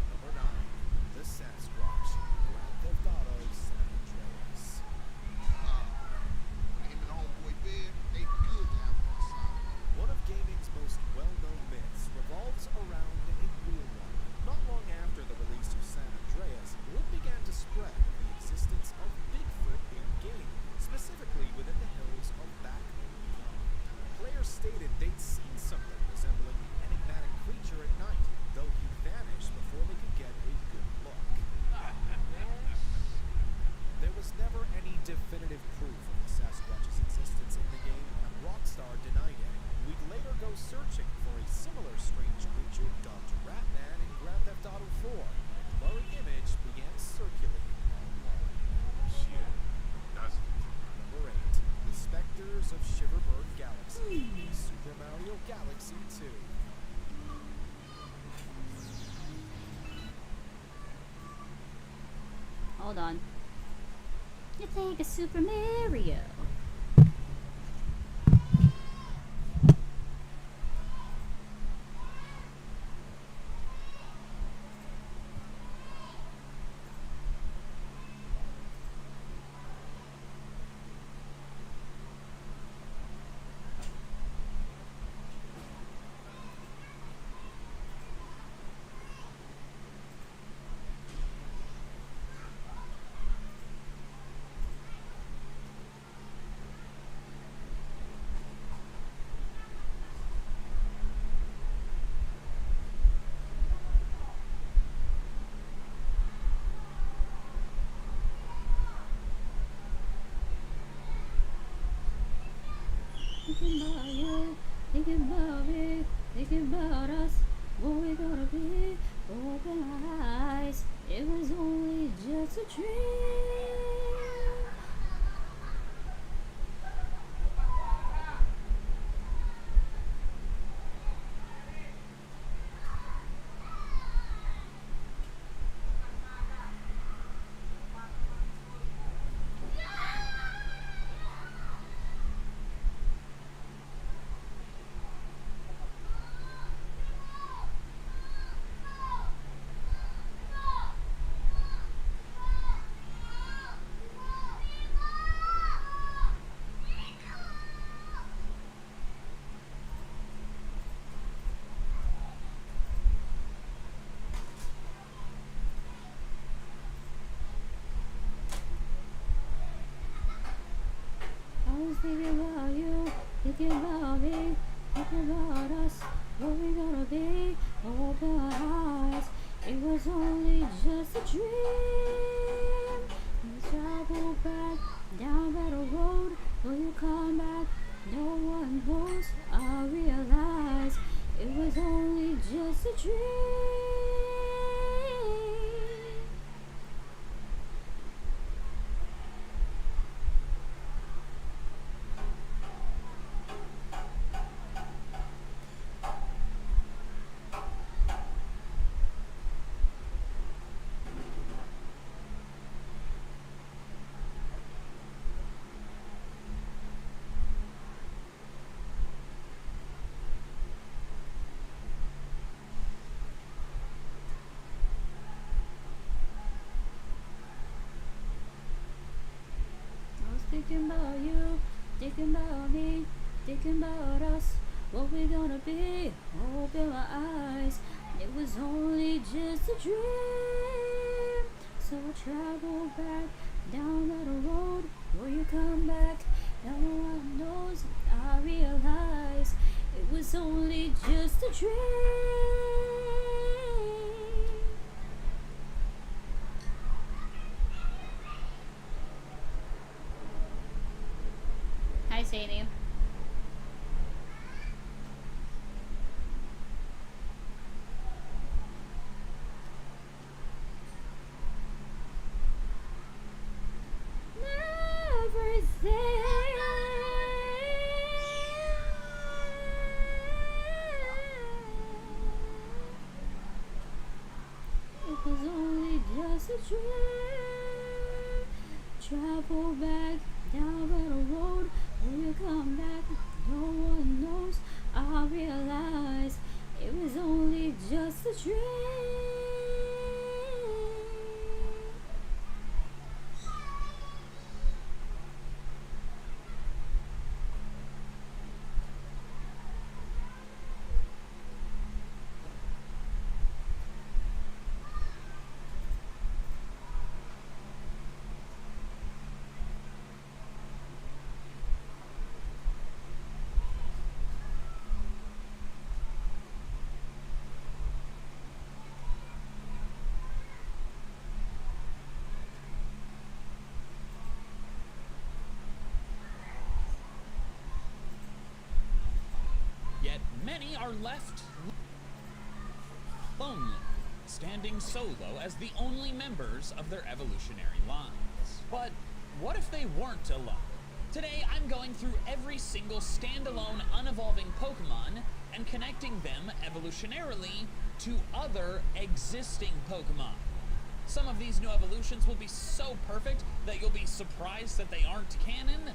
Number 9, The Sasquatch, Grand Theft Auto San Andreas. Him and homeboy Bear, they good to have on side. One of gaming's most well-known myths revolves around a wheel runner. Not long after the release of San Andreas, word began to spread of the existence of Bigfoot in-game, specifically within the hills of Back Home Beyond. Players stated they'd seen something resembling the enigmatic creature at night, though he'd vanished before they could get a good look. There was never any definitive proof of the Sasquatch's existence in the game, and Rockstar denied it. We'd later go searching for a similar strange creature dubbed Ratman in Grand Theft Auto 4. A blurry image began circulating online. Shit, that's Number 8, The Spectres of Shiverburn Galaxy, Super Mario Galaxy 2. Hold on. You think it's Super Mario? Thinking about you, thinking about me, thinking about us, what we gonna be, open our eyes, it was only just a dream. I was thinking about you, thinking about me, thinking about us, what we gonna be, open our eyes, it was only just a dream. We travel back, down that road, will you come back, no one knows, I realize, it was only just a dream. Thinking about you, thinking about me, thinking about us, what we gonna be. Open my eyes, it was only just a dream. So I travel back down that road. Will you come back? No one knows. I realize it was only just a dream. Hi, Sadie. It was only just a dream. Travel back down that road. Will you come back? No one knows. I realize it was only just a dream. Yet many are left lonely, standing solo as the only members of their evolutionary lines. But what if they weren't alone? Today I'm going through every single standalone unevolving Pokemon and connecting them evolutionarily to other existing Pokemon. Some of these new evolutions will be so perfect that you'll be surprised that they aren't canon,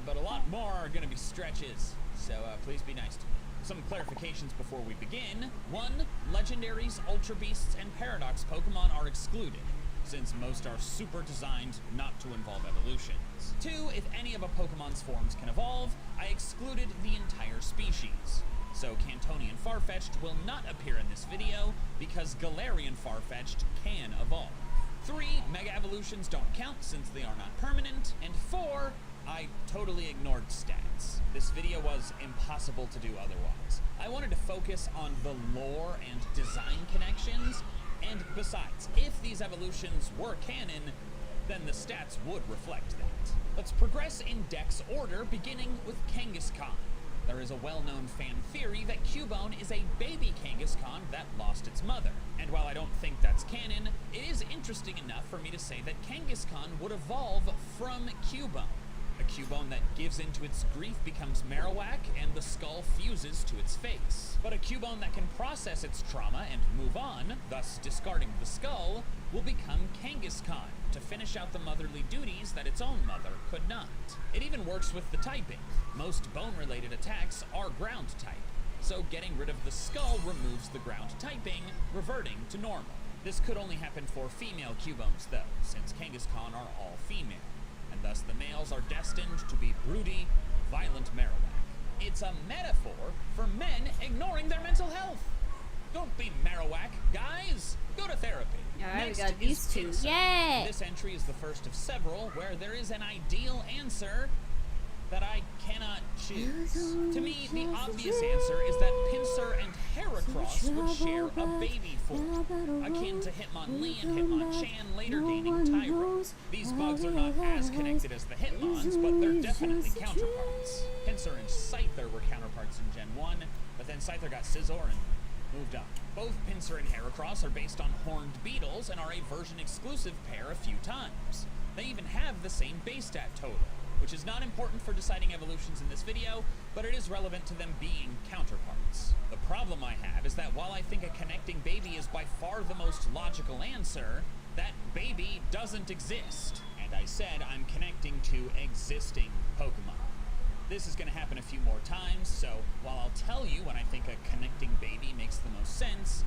but a lot more are going to be stretches, so please be nice to me. Some clarifications before we begin. 1. Legendaries, Ultra Beasts, and Paradox Pokemon are excluded, since most are super designed not to involve evolutions. 2. If any of a Pokemon's forms can evolve, I excluded the entire species. So Cantonian Farfetch'd will not appear in this video, because Galarian Farfetch'd can evolve. 3. Mega Evolutions don't count since they are not permanent. And 4. I totally ignored stats. This video was impossible to do otherwise. I wanted to focus on the lore and design connections, and besides, if these evolutions were canon, then the stats would reflect that. Let's progress in Dex order, beginning with Kangaskhan. There is a well-known fan theory that Cubone is a baby Kangaskhan that lost its mother. And while I don't think that's canon, it is interesting enough for me to say that Kangaskhan would evolve from Cubone. A Cubone that gives into its grief becomes Marowak, and the skull fuses to its face. But a Cubone that can process its trauma and move on, thus discarding the skull, will become Kangaskhan to finish out the motherly duties that its own mother could not. It even works with the typing. Most bone-related attacks are ground type, so getting rid of the skull removes the ground typing, reverting to normal. This could only happen for female Cubones though, since Kangaskhan are all female, and thus the males are destined to be broody, violent Marowak. It's a metaphor for men ignoring their mental health. Don't be Marowak, guys! Go to therapy. Alright, we Next got these is two. Pinsir. Yay! This entry is the first of several where there is an ideal answer that I cannot choose. To me, the obvious answer is that Pinsir and Heracross would share a baby form, akin to Hitmonlee and Hitmonchan later gaining Tyro. These bugs are not as connected as the Hitmons, but they're definitely counterparts. Pinsir and Scyther were counterparts in Gen 1, but then Scyther got Scizor and moved on. Both Pinsir and Heracross are based on horned beetles and are a version-exclusive pair a few times. They even have the same base stat total, which is not important for deciding evolutions in this video, but it is relevant to them being counterparts. The problem I have is that while I think a connecting baby is by far the most logical answer, that baby doesn't exist. And I said I'm connecting to existing Pokemon. This is going to happen a few more times, so while I'll tell you when I think a connecting baby makes the most sense,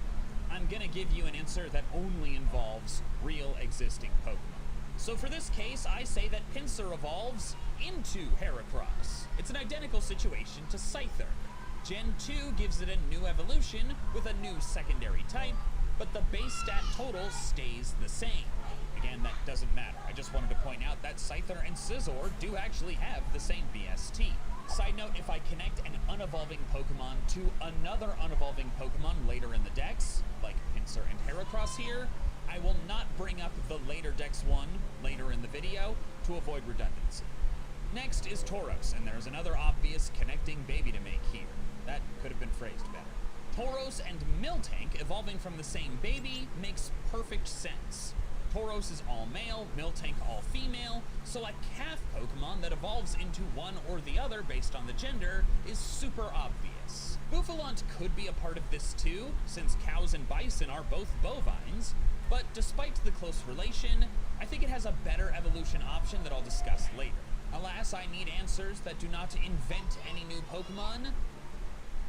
I'm going to give you an answer that only involves real existing Pokemon. So for this case, I say that Pinsir evolves into Heracross. It's an identical situation to Scyther. Gen 2 gives it a new evolution with a new secondary type, but the base stat total stays the same. Again, that doesn't matter. I just wanted to point out that Scyther and Scizor do actually have the same BST. Side note, if I connect an unevolving Pokemon to another unevolving Pokemon later in the dex, like Pinsir and Heracross here, I will not bring up the later dex one later in the video to avoid redundancy. Next is Tauros, and there's another obvious connecting baby to make here. That could have been phrased better. Tauros and Miltank evolving from the same baby makes perfect sense. Tauros is all male, Miltank all female, so a calf Pokemon that evolves into one or the other based on the gender is super obvious. Bouffalant could be a part of this too, since cows and bison are both bovines, but despite the close relation, I think it has a better evolution option that I'll discuss later. Alas, I need answers that do not invent any new Pokemon,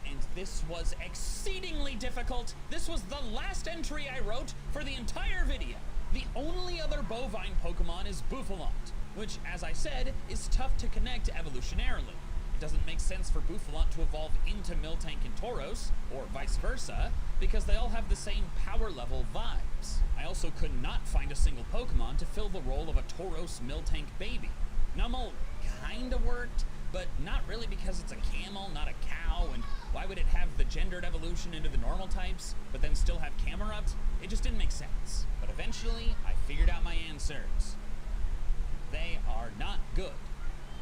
and this was exceedingly difficult. This was the last entry I wrote for the entire video. The only other bovine Pokemon is Bouffalant, which, as I said, is tough to connect evolutionarily. It doesn't make sense for Bouffalant to evolve into Miltank and Tauros, or vice versa, because they all have the same power level vibes. I also could not find a single Pokemon to fill the role of a Tauros Miltank baby. Numel kinda worked, but not really because it's a camel, not a cow, and why would it have the gendered evolution into the normal types, but then still have Camerupt? It just didn't make sense. But eventually, I figured out my answers. They are not good,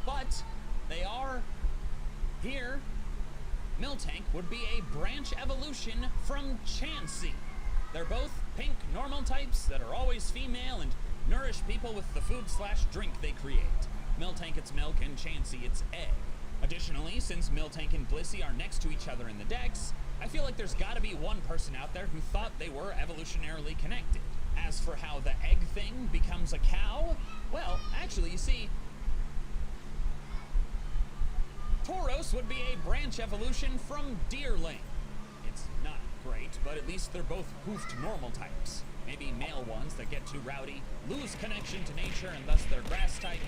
but they are here. Miltank would be a branch evolution from Chansey. They're both pink normal types that are always female and nourish people with the food/drink they create. Miltank its milk and Chansey its egg. Additionally, since Miltank and Blissey are next to each other in the dex, I feel like there's gotta be one person out there who thought they were evolutionarily connected. As for how the egg thing becomes a cow, well, actually, you see, Tauros would be a branch evolution from Deerling. It's not great, but at least they're both hoofed normal types. Maybe male ones that get too rowdy, lose connection to nature and thus their grass type,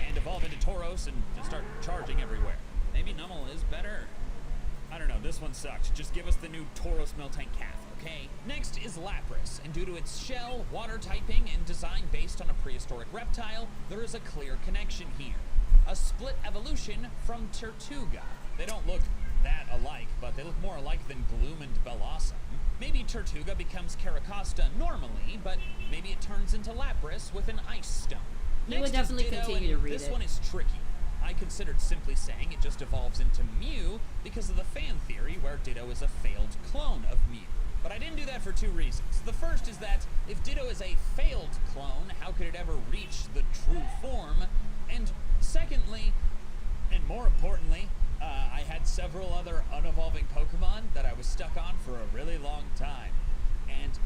and evolve into Tauros and just start charging everywhere. Maybe Numel is better. I don't know, this one sucked. Just give us the new Tauros Miltank calf, okay? Next is Lapras, and due to its shell, water typing, and design based on a prehistoric reptile, there is a clear connection here. A split evolution from Tortuga. They don't look that alike, but they look more alike than Gloom and Bellossom. Maybe Tortuga becomes Caracosta normally, but maybe it turns into Lapras with an ice stone. You would definitely continue to read it. This one is tricky. I considered simply saying it just evolves into Mew because of the fan theory where Ditto is a failed clone of Mew. But I didn't do that for two reasons. The first is that if Ditto is a failed clone, how could it ever reach the true form? And secondly, and more importantly, I had several other unevolving Pokemon that I was stuck on for a really long time. And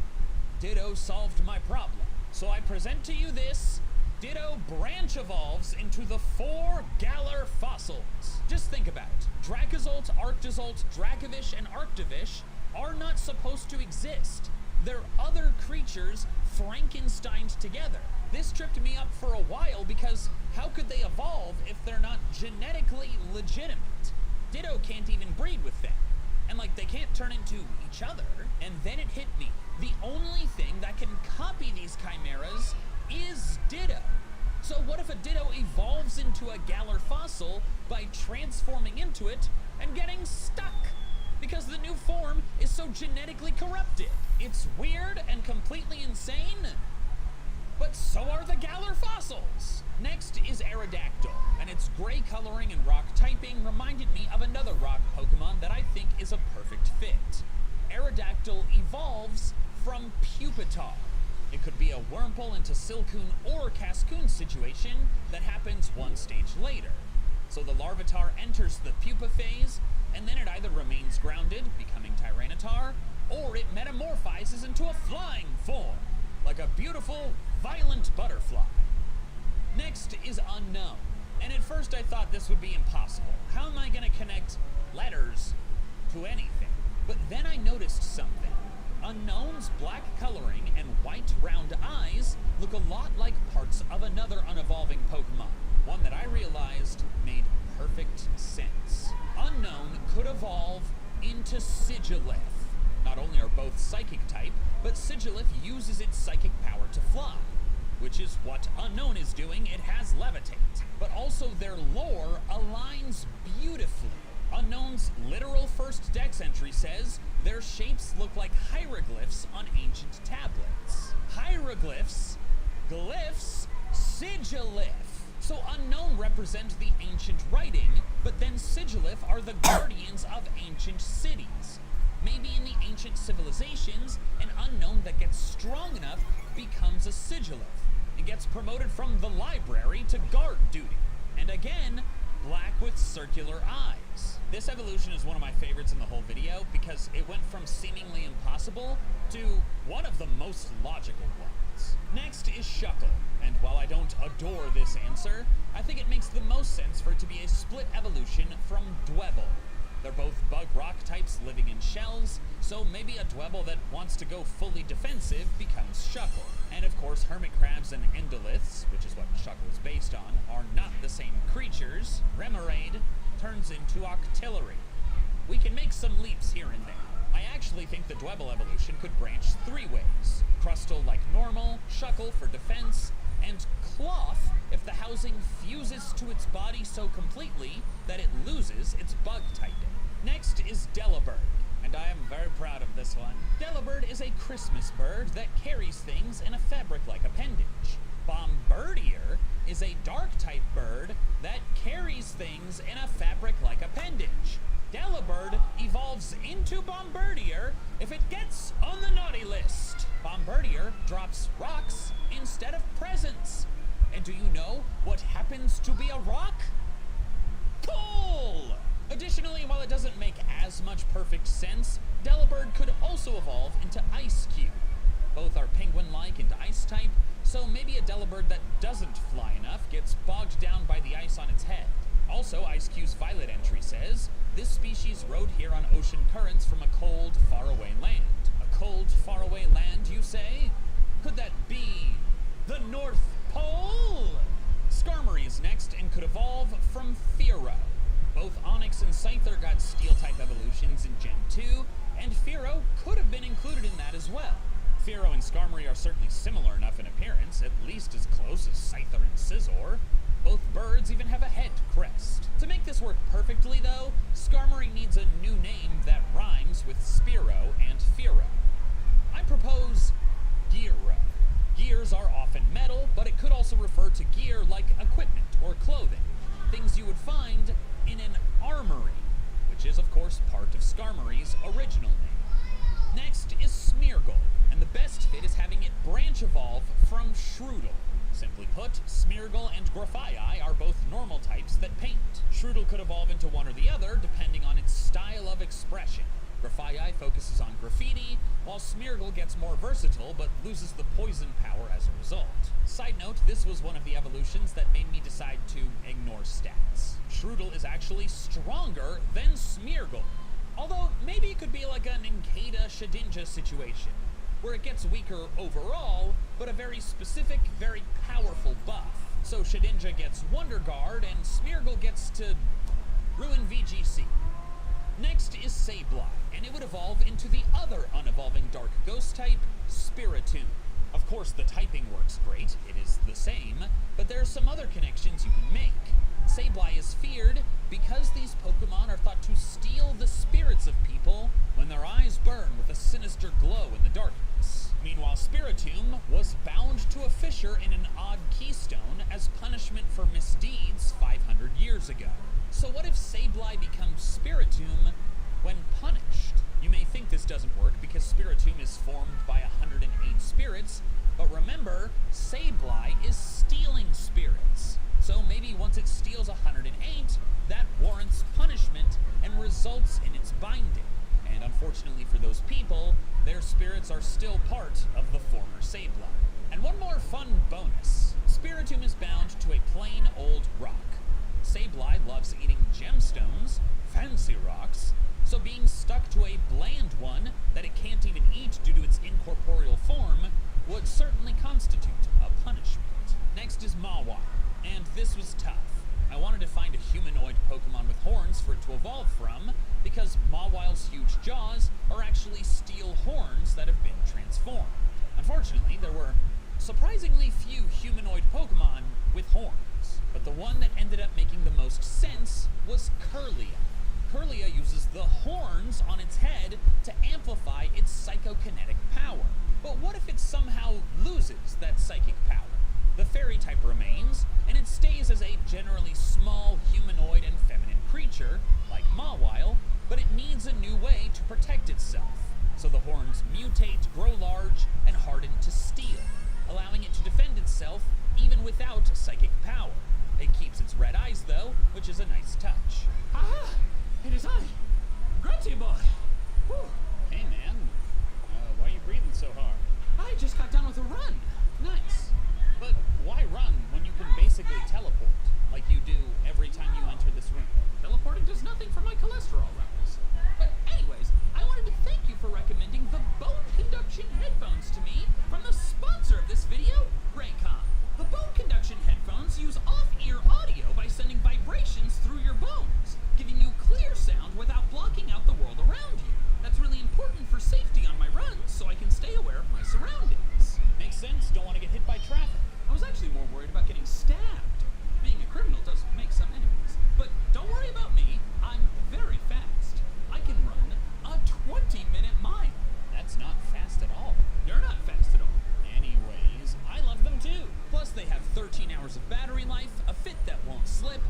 Ditto solved my problem. So I present to you this. Ditto branch evolves into the 4 Galar fossils. Just think about it. Dracozolt, Arctozolt, Dracovish, and Arctovish are not supposed to exist. They're other creatures Frankensteined together. This tripped me up for a while because how could they evolve if they're not genetically legitimate? Ditto can't even breed with them. And like they can't turn into each other. And then it hit me. The only thing that can copy these chimeras is Ditto. So what if a Ditto evolves into a Galar fossil by transforming into it and getting stuck? Because the new form is so genetically corrupted. It's weird and completely insane, but so are the Galar fossils. Next is Aerodactyl, and its gray coloring and rock typing reminded me of another rock Pokemon that I think is a perfect fit. Aerodactyl evolves from Pupitar. It could be a Wurmple into Silcoon or Cascoon situation that happens one stage later. So the Larvitar enters the pupa phase, and then it either remains grounded, becoming Tyranitar, or it metamorphizes into a flying form, like a beautiful, violent butterfly. Next is Unknown, and at first I thought this would be impossible. How am I going to connect letters to anything? But then I noticed something. Unknown's black coloring and white round eyes look a lot like parts of another unevolving Pokemon, one that I realized made perfect sense. Unknown could evolve into Sigilith. Not only are both psychic type, but Sigilith uses its psychic power to fly, which is what Unknown is doing. It has Levitate, but also their lore aligns beautifully. Unknown's literal first dex entry says their shapes look like hieroglyphs on ancient tablets. Hieroglyphs, glyphs, Sigilith. So Unknown represent the ancient writing, but then Sigilith are the guardians of ancient cities. Maybe in the ancient civilizations, an Unknown that gets strong enough becomes a Sigilith and gets promoted from the library to guard duty. And again, black with circular eyes. This evolution is one of my favorites in the whole video because it went from seemingly impossible to one of the most logical ones. Next is Shuckle, and while I don't adore this answer, I think it makes the most sense for it to be a split evolution from Dwebble. They're both bug rock types living in shells, so maybe a Dwebble that wants to go fully defensive becomes Shuckle. And of course, hermit crabs and endoliths, which is what Shuckle is based on, are not the same creatures. Remoraid turns into Octillery. We can make some leaps here and there. I actually think the Dwebble evolution could branch 3 ways. Crustal like normal, Shuckle for defense, and Cloth if the housing fuses to its body so completely that it loses its bug typing. Next is Delibird, and I am very proud of this one. Delibird is a Christmas bird that carries things in a fabric-like appendage. Bombardier is a dark-type bird that carries things in a fabric-like appendage. Delibird evolves into Bombardier if it gets on the naughty list. Bombardier drops rocks instead of presents. And do you know what happens to be a rock? Coal! Additionally, while it doesn't make as much perfect sense, Delibird could also evolve into Ice Cube. Both are penguin-like and ice-type, so maybe a Delibird that doesn't fly enough gets bogged down by the ice on its head. Also, Ice Cube's Violet entry says, this species rode here on ocean currents from a cold, faraway land. A cold, faraway land, you say? Could that be the North Pole? Skarmory is next and could evolve from Fearow. Both Onyx and Scyther got Steel-type evolutions in Gen 2, and Fearow could have been included in that as well. Fearow and Skarmory are certainly similar enough in appearance, at least as close as Scyther and Scizor. Both birds even have a head crest. To make this work perfectly, though, Skarmory needs a new name that rhymes with Spearow and Fearow. I propose Gearrow. Gears are often metal, but it could also refer to gear like equipment or clothing, things you would find in an armory, which is of course part of Skarmory's original name. Next is Smeargle, and the best fit is having it branch evolve from Shroodle. Simply put, Smeargle and Grafaiai are both normal types that paint. Shroodle could evolve into one or the other depending on its style of expression. Grafaiai focuses on graffiti, while Smeargle gets more versatile but loses the poison power as a result. Side note, this was one of the evolutions that made me decide to ignore stats. Shroodle is actually stronger than Smeargle, although maybe it could be like an Inkeda Shedinja situation, where it gets weaker overall, but a very specific, very powerful buff. So Shedinja gets Wonder Guard, and Smeargle gets to ruin VGC. Next is Sableye, and it would evolve into the other unevolving Dark Ghost type, Spiritomb. Of course, the typing works great, it is the same, but there are some other connections you can make. Sableye is feared because these Pokemon are thought to steal the spirits of people when their eyes burn with a sinister glow in the darkness. Meanwhile, Spiritomb was bound to a fissure in an odd keystone as punishment for misdeeds 500 years ago. So what if Sableye becomes Spiritomb when punished? You may think this doesn't work because Spiritomb is formed by 108 spirits, but remember, Sableye is stealing spirits. So maybe once it steals 108, that warrants punishment and results in its binding. And unfortunately for those people, their spirits are still part of the former Sableye. And one more fun bonus. Spiritomb is bound to a plain old rock. Sableye loves eating gemstones, fancy rocks, so being stuck to a bland one that it can't even eat due to its incorporeal form would certainly constitute a punishment. Next is Mawile, and this was tough. I wanted to find a humanoid Pokemon with horns for it to evolve from, because Mawile's huge jaws are actually steel horns that have been transformed. Unfortunately, there were surprisingly few humanoid Pokemon with horns, but the one that ended up making the most sense was Curlia. Curlia uses the horns on its head to amplify its psychokinetic power. But what if it somehow loses that psychic power? The fairy type remains, and it stays as a generally small humanoid and feminine creature, like Mawile, but it needs a new way to protect itself. So the horns mutate, grow large, and harden to steel, allowing it to defend itself even without psychic power. It keeps its red eyes though, which is a nice touch. Aha! It is I, Grunty Boy. Whew. Hey man, why are you breathing so hard? I just got done with a run. Nice. But why run when you can basically teleport, like you do every time you enter this room? Teleporting does nothing for my cholesterol levels. But anyways, I wanted to thank you for recommending the bone conduction headphones to me from the sponsor of this video, Raycon. The bone conduction headphones use off-ear audio by sending vibrations through your bones, giving you clear sound without blocking out the world around you. That's really important for safety on my runs, so I can stay aware of my surroundings. Makes sense, don't want to get hit by traffic. I was actually more worried about getting stabbed. Being a criminal does make some enemies. But don't worry about me, I'm very fast. I can run a 20-minute mile. That's not fast at all. You're not fast at all. Anyways, I love them too. Plus they have 13 hours of battery life, a fit that won't slip,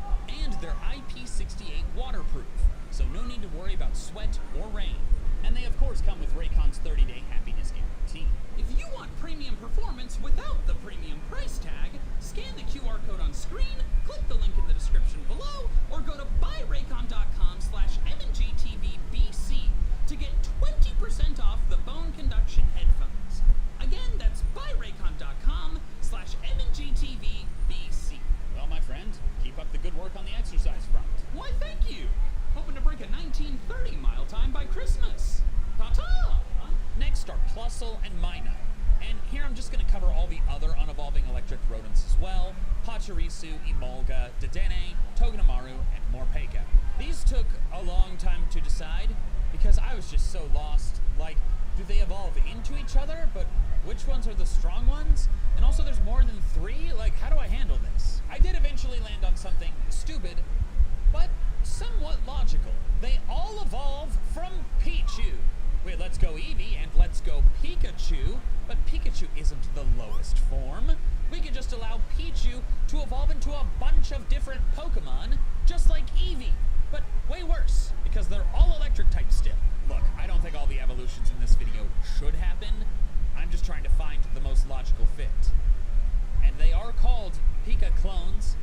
and they're IP68 waterproof, so no need to worry about sweat or rain. And they of course come with Raycon's 30-day happiness guarantee. If you want premium performance without the premium price tag, scan the QR code on screen, click the link in the description below, or go to buyraycon.com/MNGTVBC to get 20% off the bone conduction headphones. Again, that's buyraycon.com/MNGTVBC. Well, my friend, keep up the good work on the exercise front. Why, thank you. Hoping to break a 1930 mile time by Christmas. Ta-ta! Next are Plusle and Minot. And here I'm just going to cover all the other unevolving electric rodents as well. Pachirisu, Emolga, Dedenne, Togedemaru, and Morpeko. These took a long time to decide because I was just so lost. Like, do they evolve into each other? But which ones are the strong ones? And also there's more than 3? Like, how do I handle this? I did eventually land on something stupid, but somewhat logical. They all evolve from Pichu. Wait, let's go Eevee and let's go Pikachu, but Pikachu isn't the lowest form. We could just allow Pichu to evolve into a bunch of different Pokemon, just like Eevee, but way worse, because they're all electric type still. Look, I don't think all the evolutions in this video should happen. I'm just trying to find the most logical fit. And they are called Pika clones,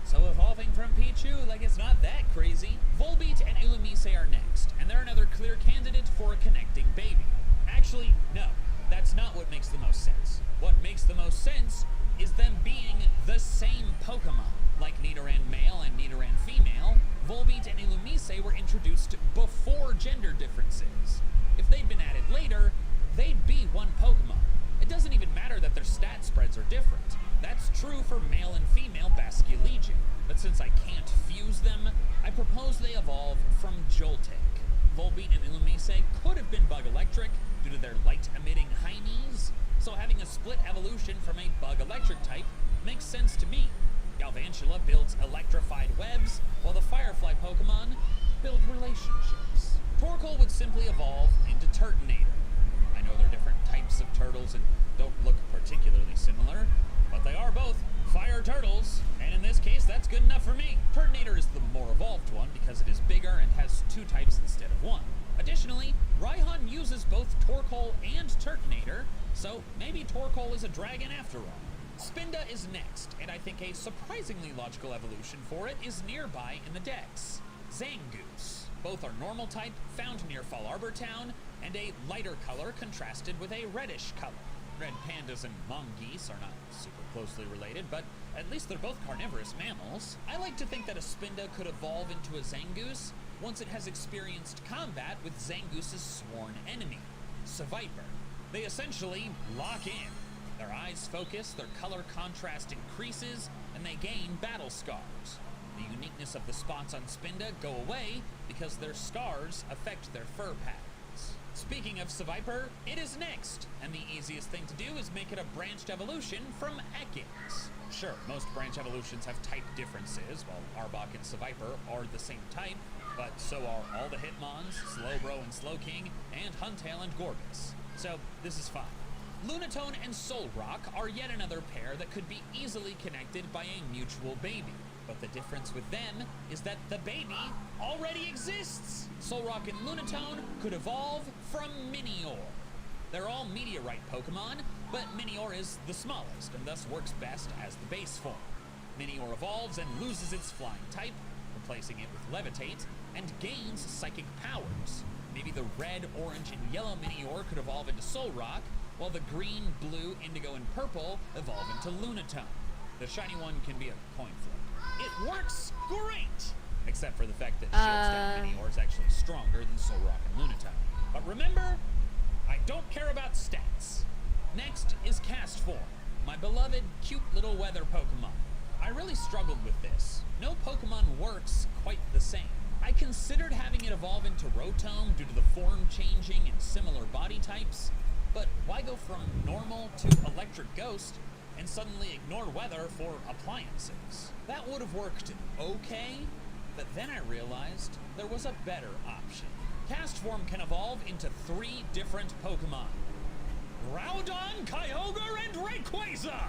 so evolving from Pichu, like, it's not that crazy. Volbeat and Illumise are next, and they're another clear candidate for a connecting baby. Actually, no, that's not what makes the most sense. What makes the most sense is them being the same Pokemon. Like Nidoran male and Nidoran female, Volbeat and Illumise were introduced before gender differences. If they'd been added later, they'd be one Pokemon. It doesn't even matter that their stat spreads are different. That's true for male and female Basculegion, but since I can't fuse them, I propose they evolve from Joltik. Volbeat and Illumise could have been bug electric due to their light-emitting hiney's, so having a split evolution from a bug electric type makes sense to me. Galvantula builds electrified webs, while the Firefly Pokemon build relationships. Torkoal would simply evolve into Turtonator. I know they're different types of turtles and don't look particularly similar, but they are both fire turtles, and in this case, that's good enough for me. Turtonator is the more evolved one because it is bigger and has 2 types instead of 1. Additionally, Raihan uses both Torkoal and Turtonator, so maybe Torkoal is a dragon after all. Spinda is next, and I think a surprisingly logical evolution for it is nearby in the dex. Zangoose. Both are normal type, found near Fall Arbor Town, and a lighter color contrasted with a reddish color. Red pandas and mongoose are not super closely related, but at least they're both carnivorous mammals. I like to think that a Spinda could evolve into a Zangoose, once it has experienced combat with Zangoose' sworn enemy, Seviper. They essentially lock in. Their eyes focus, their color contrast increases, and they gain battle scars. The uniqueness of the spots on Spinda go away because their scars affect their fur patterns. Speaking of Seviper, it is next, and the easiest thing to do is make it a branched evolution from Ekans. Sure, most branch evolutions have type differences, while Arbok and Seviper are the same type, but so are all the Hitmons, Slowbro and Slowking, and Huntail and Gorbis. So this is fine. Lunatone and Solrock are yet another pair that could be easily connected by a mutual baby. But the difference with them is that the baby already exists. Solrock and Lunatone could evolve from Minior. They're all Meteorite Pokemon, but Minior is the smallest and thus works best as the base form. Minior evolves and loses its flying type, replacing it with Levitate, and gains psychic powers. Maybe the red, orange, and yellow Minior could evolve into Solrock, while the green, blue, indigo, and purple evolve into Lunatone. The shiny one can be a coin flip. It works great! Except for the fact that Shield-Step Minior is actually stronger than Solrock and Lunatone. But remember, I don't care about stats. Next is Cast Form, my beloved, cute little weather Pokemon. I really struggled with this. No Pokemon works quite the same. I considered having it evolve into Rotom due to the form changing and similar body types, but why go from normal to Electric Ghost and suddenly ignore weather for appliances? That would have worked okay, but then I realized there was a better option. Cast Form can evolve into 3 different Pokemon: Groudon, Kyogre, and Rayquaza!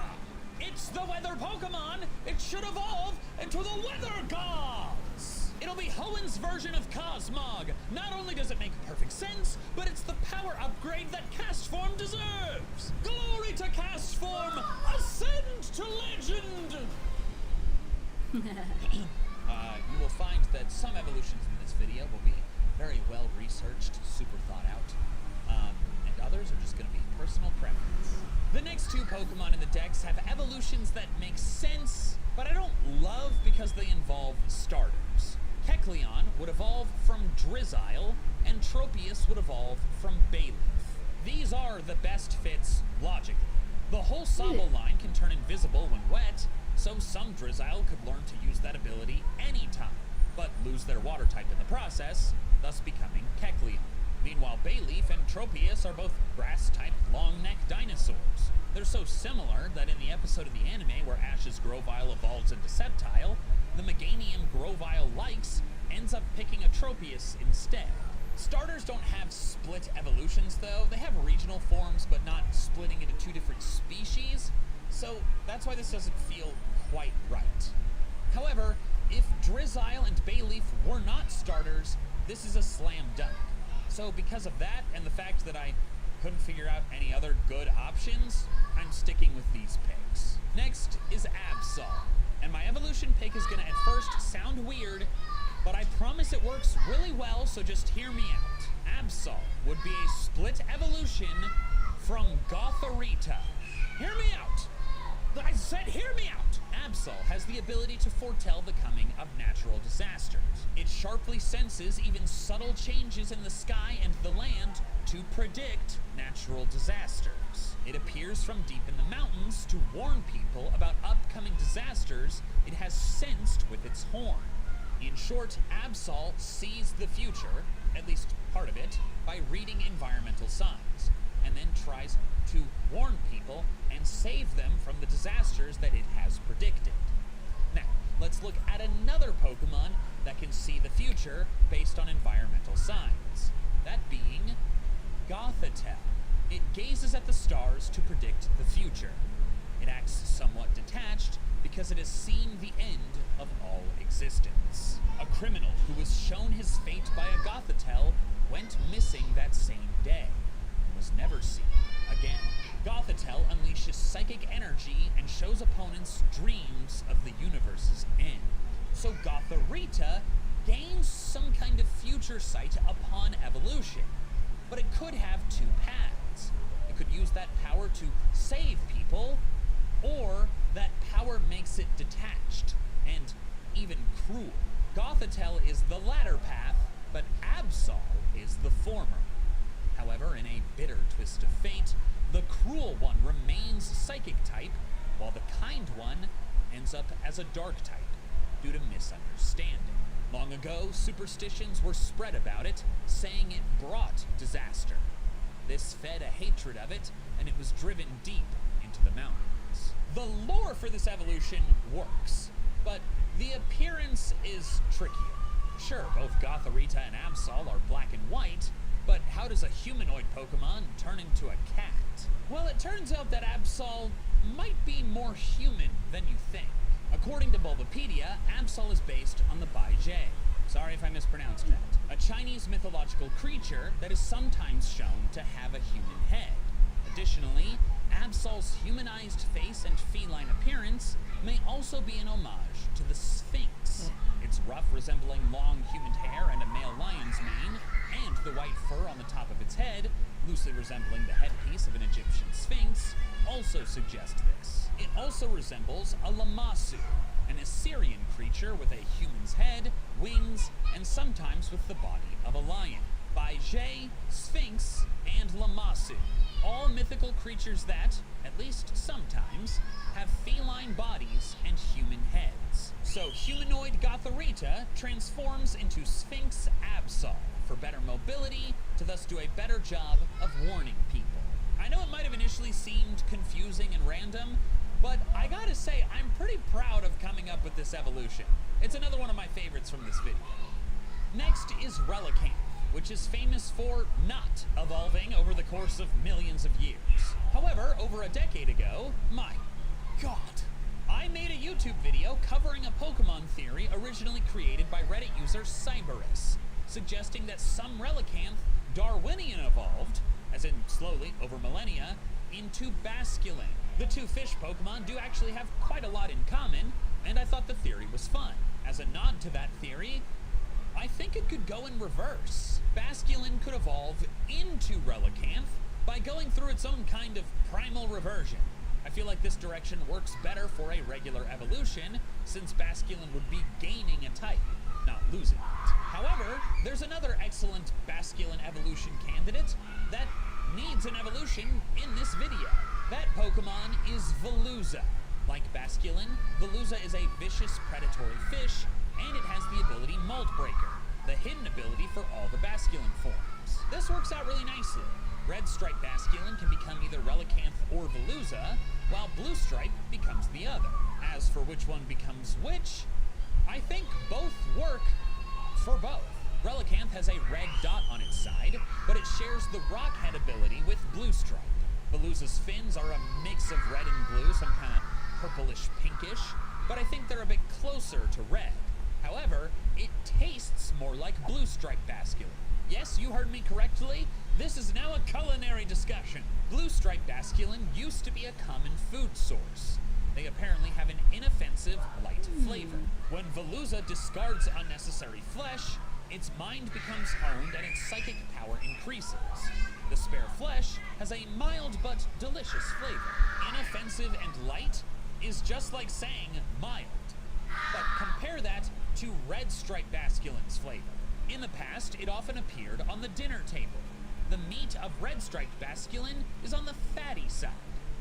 It's the weather Pokemon! It should evolve into the Weather Gods! It'll be Hoenn's version of Cosmog. Not only does it make perfect sense, but it's the power upgrade that Cast Form deserves! Glory to Cast Form! Ascend to legend! You will find that some evolutions in this video will be very well researched, super thought out, and others are just going to be personal preference. The next 2 Pokemon in the decks have evolutions that make sense, but I don't love because they involve starters. Kecleon would evolve from Drizzile, and Tropius would evolve from Bayleaf. These are the best fits logically. The whole Sobble line can turn invisible when wet, so some Drizzile could learn to use that ability anytime, but lose their water type in the process, thus becoming Kecleon. Meanwhile, Bayleaf and Tropius are both grass-type long-necked dinosaurs. They're so similar that in the episode of the anime where Ash's Grovyle evolves into Sceptile, the Meganium Grovyle likes ends up picking a Tropius instead. Starters don't have split evolutions though. They have regional forms, but not splitting into 2 different species, so that's why this doesn't feel quite right. However, if Drizzile and Bayleaf were not starters, this is a slam dunk. So because of that, and the fact that I couldn't figure out any other good options, I'm sticking with these picks. Next is Absol, and my evolution pick is gonna at first sound weird, but I promise it works really well, so just hear me out. Absol would be a split evolution from Gothorita. Hear me out! I said hear me out! Absol has the ability to foretell the coming of natural disasters. It sharply senses even subtle changes in the sky and the land to predict natural disasters. It appears from deep in the mountains to warn people about upcoming disasters it has sensed with its horn. In short, Absol sees the future, at least part of it, by reading environmental signs, and then tries to warn people and save them from the disasters that it has predicted. Now, let's look at another Pokemon that can see the future based on environmental signs. That being Gothitelle. It gazes at the stars to predict the future. It acts somewhat detached because it has seen the end of all existence. A criminal who was shown his fate by a Gothitelle went missing that same day and was never seen again. Gothitelle unleashes psychic energy and shows opponents dreams of the universe's end. So Gothorita gains some kind of future sight upon evolution, but it could have 2 paths. It could use that power to save people, or that power makes it detached and even cruel. Gothitelle is the latter path, but Absol is the former. However, in a bitter twist of fate, the cruel one remains psychic type, while the kind one ends up as a dark type due to misunderstanding. Long ago, superstitions were spread about it, saying it brought disaster. This fed a hatred of it, and it was driven deep into the mountains. The lore for this evolution works, but the appearance is trickier. Sure, both Gotharita and Absol are black and white, but how does a humanoid Pokemon turn into a cat? Well, it turns out that Absol might be more human than you think. According to Bulbapedia, Absol is based on the Baizhe. Sorry if I mispronounced that. A Chinese mythological creature that is sometimes shown to have a human head. Additionally, Absol's humanized face and feline appearance may also be an homage to the Sphinx. Its ruff resembling long human hair and a male lion's mane, and the white fur on the top of its head, loosely resembling the headpiece of an Egyptian Sphinx, also suggest this. It also resembles a Lamassu, an Assyrian creature with a human's head, wings, and sometimes with the body of a lion. Baizhe, Sphinx, and Lamassu, all mythical creatures that, at least sometimes, have feline bodies and human heads. So humanoid Gotharita transforms into Sphinx Absol for better mobility, to thus do a better job of warning people. I know it might have initially seemed confusing and random, but I gotta say, I'm pretty proud of coming up with this evolution. It's another one of my favorites from this video. Next is Relicanth, which is famous for not evolving over the course of millions of years. However, over a decade ago, my god, I made a YouTube video covering a Pokemon theory originally created by Reddit user Cyberus, suggesting that some Relicanth Darwinian evolved, as in slowly over millennia, into Basculin. The two fish Pokemon do actually have quite a lot in common, and I thought the theory was fun. As a nod to that theory, I think it could go in reverse. Basculin could evolve into Relicanth by going through its own kind of primal reversion. I feel like this direction works better for a regular evolution, since Basculin would be gaining a type, not losing it. However, there's another excellent Basculin evolution candidate that needs an evolution in this video. That Pokemon is Veluza. Like Basculin, Veluza is a vicious predatory fish, and it has the ability Molt Breaker, the hidden ability for all the Basculin forms. This works out really nicely. Red Stripe Basculin can become either Relicanth or Veluza, while Blue Stripe becomes the other. As for which one becomes which, I think both work for both. Relicanth has a red dot on its side, but it shares the Rock Head ability with Blue Stripe. Veluza's fins are a mix of red and blue, some kind of purplish pinkish, but I think they're a bit closer to red. However, it tastes more like Blue Stripe Basculin. Yes, you heard me correctly. This is now a culinary discussion. Blue Stripe Basculin used to be a common food source. They apparently have an inoffensive, light flavor. When Veluza discards unnecessary flesh, its mind becomes honed and its psychic power increases. The spare flesh has a mild but delicious flavor. Inoffensive and light is just like saying mild. But compare that to Red Stripe Basculin's flavor. In the past, it often appeared on the dinner table. The meat of Red Striped Basculin is on the fatty side,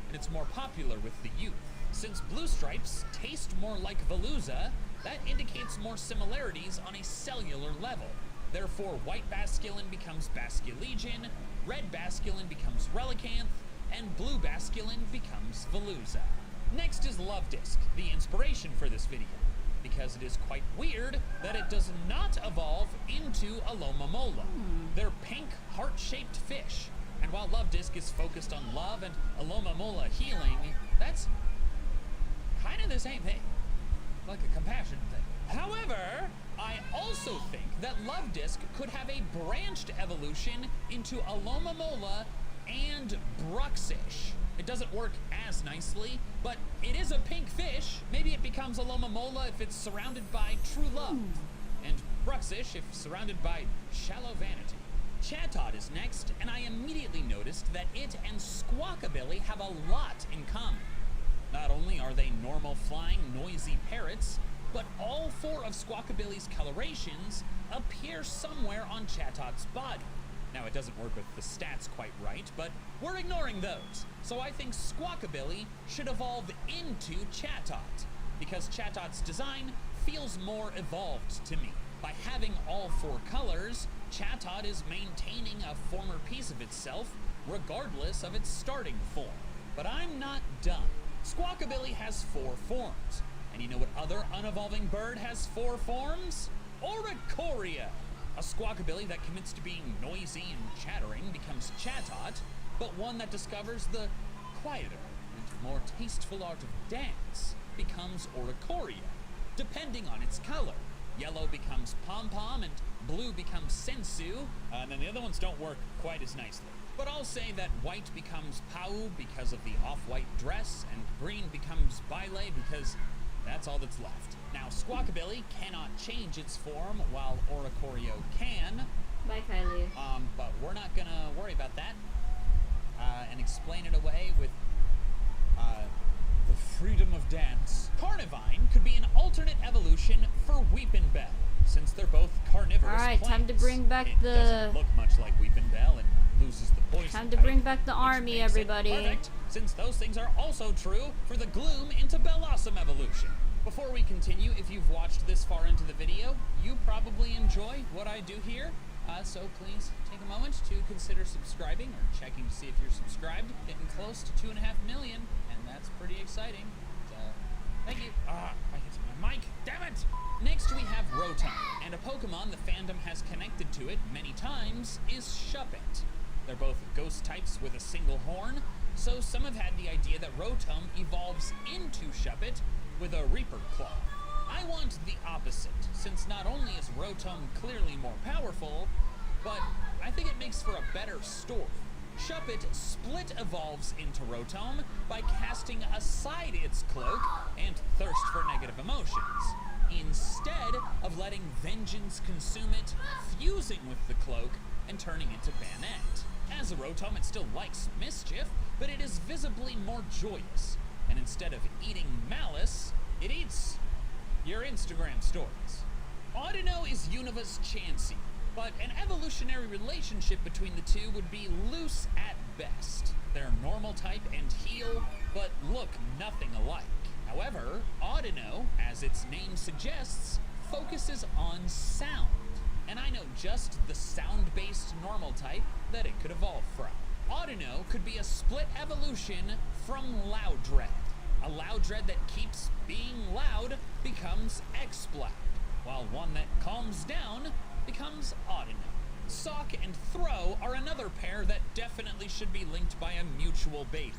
and it's more popular with the youth. Since Blue Stripes taste more like Veluza, that indicates more similarities on a cellular level. Therefore, White Basculin becomes Basculegion, Red Basculin becomes Relicanth, and Blue Basculin becomes Veluza. Next is Love Disc, the inspiration for this video, because it is quite weird that it does not evolve into Alomomola. They're pink, heart-shaped fish, and while Love Disc is focused on love and Alomomola healing, that's kind of the same thing, like a compassion thing. However, I also think that Love Disc could have a branched evolution into Alomomola and Bruxish. It doesn't work as nicely, but it is a pink fish. Maybe it becomes Alomomola if it's surrounded by true love, and Bruxish if surrounded by shallow vanity. Chatot is next, and I immediately noticed that it and Squawkabilly have a lot in common. Not only are they normal flying, noisy parrots, but all 4 of Squawkabilly's colorations appear somewhere on Chatot's body. Now, it doesn't work with the stats quite right, but we're ignoring those. So I think Squawkabilly should evolve into Chatot, because Chatot's design feels more evolved to me. By having all 4 colors, Chatot is maintaining a former piece of itself, regardless of its starting form. But I'm not done. Squawkabilly has 4 forms. And you know what other unevolving bird has 4 forms? Oricorio! A Squawkabilly that commits to being noisy and chattering becomes Chatot, but one that discovers the quieter and more tasteful art of dance becomes Oricorio, depending on its color. Yellow becomes Pom-Pom and blue becomes Sensu, and then the other ones don't work quite as nicely. But I'll say that white becomes Pau because of the off-white dress, and green becomes Baile because that's all that's left. Now, Squawkabilly cannot change its form, while Oricorio can. Bye, Kylie. But we're not gonna worry about that, and explain it away with, the freedom of dance. Carnivine could be an alternate evolution for Weepinbell, since they're both carnivorous Alright, time to bring back it doesn't look much like Weepinbell and loses the poison Time to type, bring back the which army, makes it everybody. Perfect, since those things are also true for the Gloom into Bellossom evolution. Before we continue, if you've watched this far into the video, you probably enjoy what I do here. So please take a moment to consider subscribing or checking to see if you're subscribed. Getting close to 2.5 million, and that's pretty exciting. Thank you. I hit my mic. Damn it! Next we have Rotom, and a Pokemon the fandom has connected to it many times is Shuppet. They're both ghost types with a single horn, so some have had the idea that Rotom evolves into Shuppet with a Reaper Claw. I want the opposite, since not only is Rotom clearly more powerful, but I think it makes for a better story. Shuppet split evolves into Rotom by casting aside its cloak and thirst for negative emotions, instead of letting vengeance consume it, fusing with the cloak, and turning into Banette. As a Rotom, it still likes mischief, but it is visibly more joyous, and instead of eating malice, it eats your Instagram stories. Audino is Univa's Chansey, but an evolutionary relationship between the two would be loose at best. They're normal type and heal, but look nothing alike. However, Audino, as its name suggests, focuses on sound, and I know just the sound-based normal type that it could evolve from. Audino could be a split evolution from Loudred. A Loudred that keeps being loud becomes Exploud, while one that calms down becomes Audino. Sock and Throw are another pair that definitely should be linked by a mutual baby.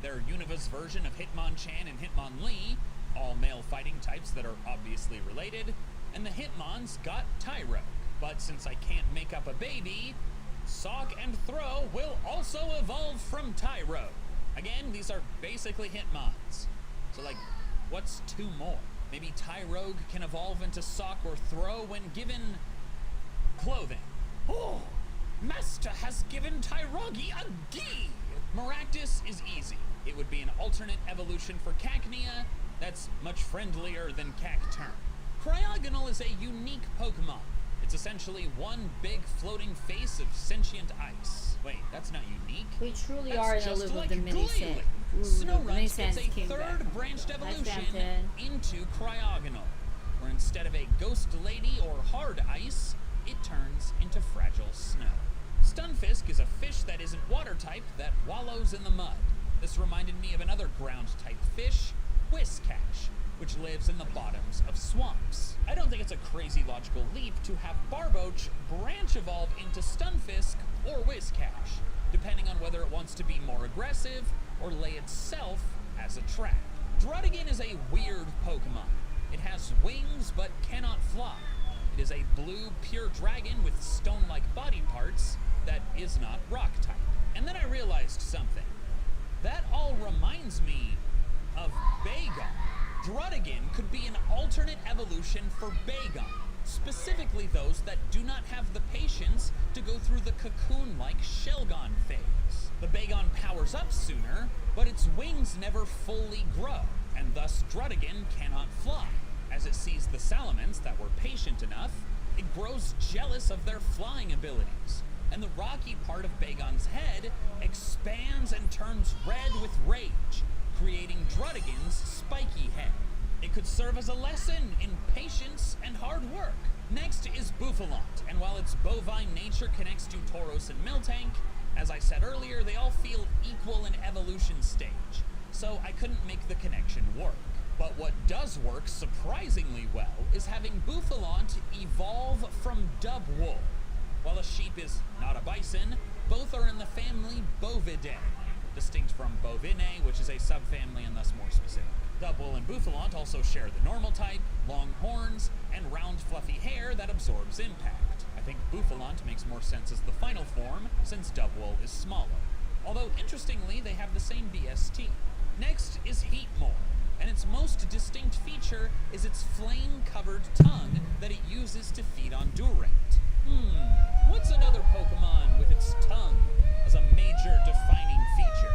They're Univa's version of Hitmonchan and Hitmonlee, all male fighting types that are obviously related, and the Hitmons got Tyrogue. But since I can't make up a baby, Sock and Throw will also evolve from Tyrogue. Again, these are basically Hitmons. So like, what's 2 more? Maybe Tyrogue can evolve into Sock or Throw when given clothing. Oh, Master has given Tyrogue a gi! Maractus is easy. It would be an alternate evolution for Cacnea that's much friendlier than Cacturn. Cryogonal is a unique Pokemon. It's essentially one big floating face of sentient ice. Wait, that's not unique. We truly That's are in the just loop like of the mini set. Snowrunt gets a third branched evolution into Cryogonal, where instead of a ghost lady or hard ice, it turns into fragile snow. Stunfisk is a fish that isn't water type that wallows in the mud. This reminded me of another ground type fish, Whiscash, which lives in the bottoms of swamps. I don't think it's a crazy logical leap to have Barboach branch evolve into Stunfisk or Whiscash, depending on whether it wants to be more aggressive or lay itself as a trap. Druddigan is a weird Pokemon. It has wings but cannot fly. It is a blue pure dragon with stone-like body parts that is not rock type. And then I realized something. That all reminds me of Bagon. Druddigan could be an alternate evolution for Bagon, specifically those that do not have the patience to go through the cocoon-like Shelgon phase. The Bagon powers up sooner, but its wings never fully grow, and thus Druddigan cannot fly. As it sees the salamence that were patient enough, it grows jealous of their flying abilities, and the rocky part of Bagon's head expands and turns red with rage, creating Drudigan's spiky head. It could serve as a lesson in patience and hard work. Next is Bouffalant, and while its bovine nature connects to Tauros and Miltank, as I said earlier, they all feel equal in evolution stage, so I couldn't make the connection work. But what does work surprisingly well is having Bouffalant evolve from dub wool. While a sheep is not a bison, both are in the family Bovidae, distinct from Bovinae, which is a subfamily and thus more specific. Dubwool and Bouffalant also share the normal type, long horns, and round fluffy hair that absorbs impact. I think Bouffalant makes more sense as the final form, since Dubwool is smaller. Although, interestingly, they have the same BST. Next is Heatmore, and its most distinct feature is its flame-covered tongue that it uses to feed on Durant. What's another Pokemon with its tongue as a major defining feature?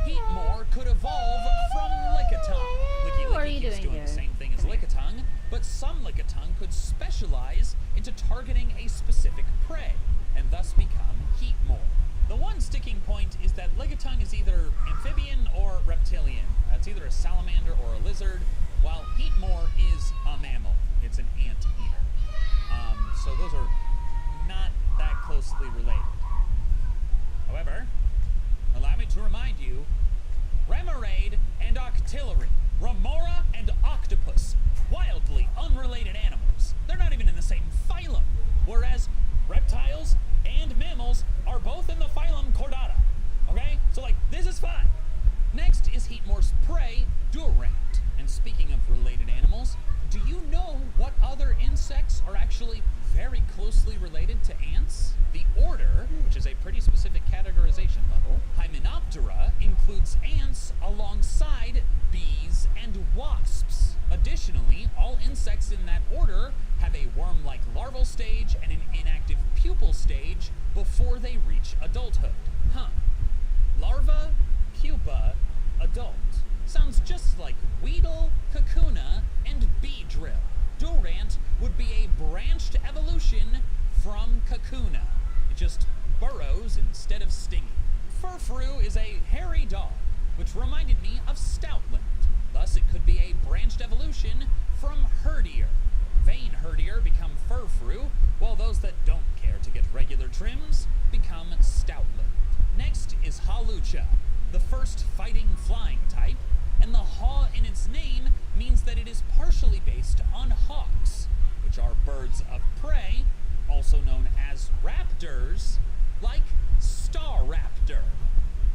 Heatmore could evolve from Lickitung. What are you keeps doing doing here? the same thing as Lickitung, but some Lickitung could specialize into targeting a specific prey, and thus become Heatmore. The one sticking point is that Lickitung is either amphibian or reptilian. It's either a salamander or a lizard, while Heatmore is a mammal. It's an anteater. So those are not that closely related. However, allow me to remind you, Remoraid and Octillery, Remora and Octopus, wildly unrelated animals. They're not even in the same phylum, whereas reptiles and mammals are both in the phylum Chordata. Okay? So this is fine. Next is Heatmore's prey, Durant. And speaking of related animals, do you know what other insects are actually very closely related to ants? The order, which is a pretty specific categorization level, Hymenoptera, includes ants alongside bees and wasps. Additionally, all insects in that order have a worm-like larval stage and an inactive pupal stage before they reach adulthood. Larva, pupa, adult. Sounds just like Weedle, Kakuna, and Beedrill. Durant would be a branched evolution from Kakuna. It just burrows instead of stinging. Furfrou is a hairy dog, which reminded me of Stoutland. Thus, it could be a branched evolution from Herdier. Vain Herdier become Furfrou, while those that don't care to get regular trims become Stoutland. Next is Hawlucha, the first fighting flying type, and the haw in its name means that it is partially based on hawks, which are birds of prey, also known as raptors, like Staraptor.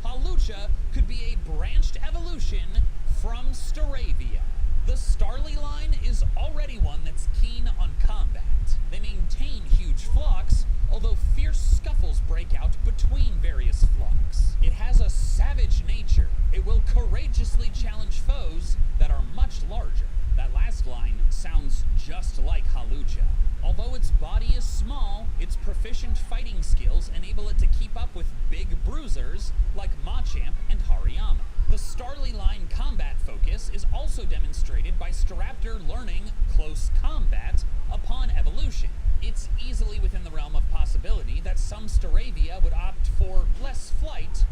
Hawlucha could be a branched evolution from Staravia. The Starly line is already one that's keen on combat. They maintain huge flocks, although fierce scuffles break out between various flocks. It has a savage nature. It will courageously challenge foes that are much larger. That last line sounds just like Hawlucha. Although its body is small, its proficient fighting skills enable it to keep up with big bruisers like Machamp and Hariyama. The Starly line combat focus is also demonstrated by Staraptor learning close combat upon evolution. It's easily within the realm of possibility that some Staravia would opt for less flight,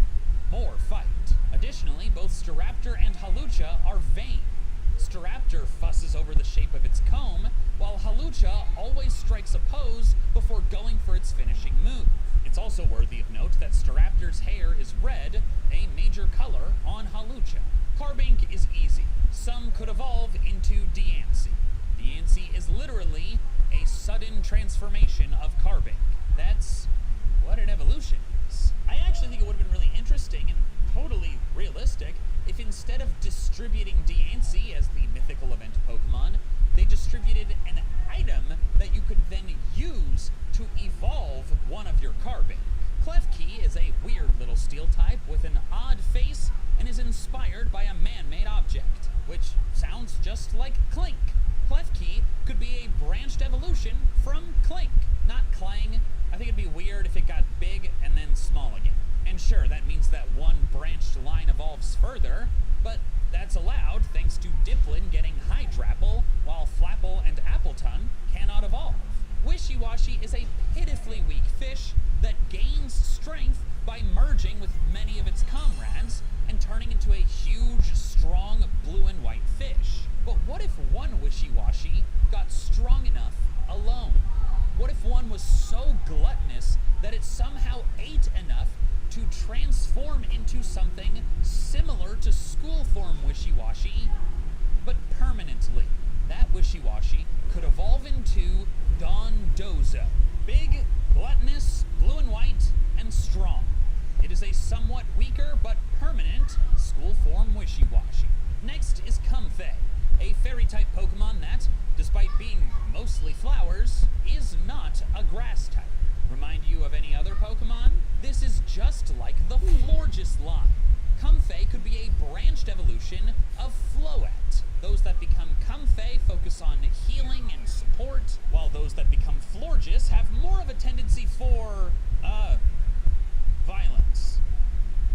more fight. Additionally, both Staraptor and Hawlucha are vain. Staraptor fusses over the shape of its comb, while Hawlucha always strikes a pose before going for its finishing move. It's also worthy of note that Staraptor's hair is red, a major color on Hawlucha. Carbink is easy. Some could evolve into Diancie. Diancie is literally a sudden transformation of Carbink. That's what an evolution is. I actually think it would have been really interesting and totally realistic if instead of distributing Diancie as the mythical event Pokemon, they distributed an item that you could then use to evolve one of your Carbink. Klefki is a weird little steel type with an odd face and is inspired by a man-made object, which sounds just like Clink. Klefki could be a branched evolution from Clink, not Clang. I think it'd be weird if it got big and then small again. And sure, that means that one branched line evolves further, but that's allowed thanks to Diplin getting Hydrapple, while Flap wishy-washy is a pitifully weak fish that gains strength by merging with many of its comrades and turning into a huge, strong blue and white fish. But what if one wishy-washy got strong enough alone? What if one was so gluttonous that it somehow ate enough to transform into something similar to school form wishy-washy, but permanently? That wishy-washy could evolve into Dondozo. Big, gluttonous, blue and white, and strong. It is a somewhat weaker but permanent school form wishy-washy. Next is Comfey, a fairy-type Pokemon that, despite being mostly flowers, is not a grass type. Remind you of any other Pokemon? This is just like the Florges line. Comfey could be a branched evolution of Floette. Those that become Comfey focus on healing and support, while those that become Florges have more of a tendency for, violence.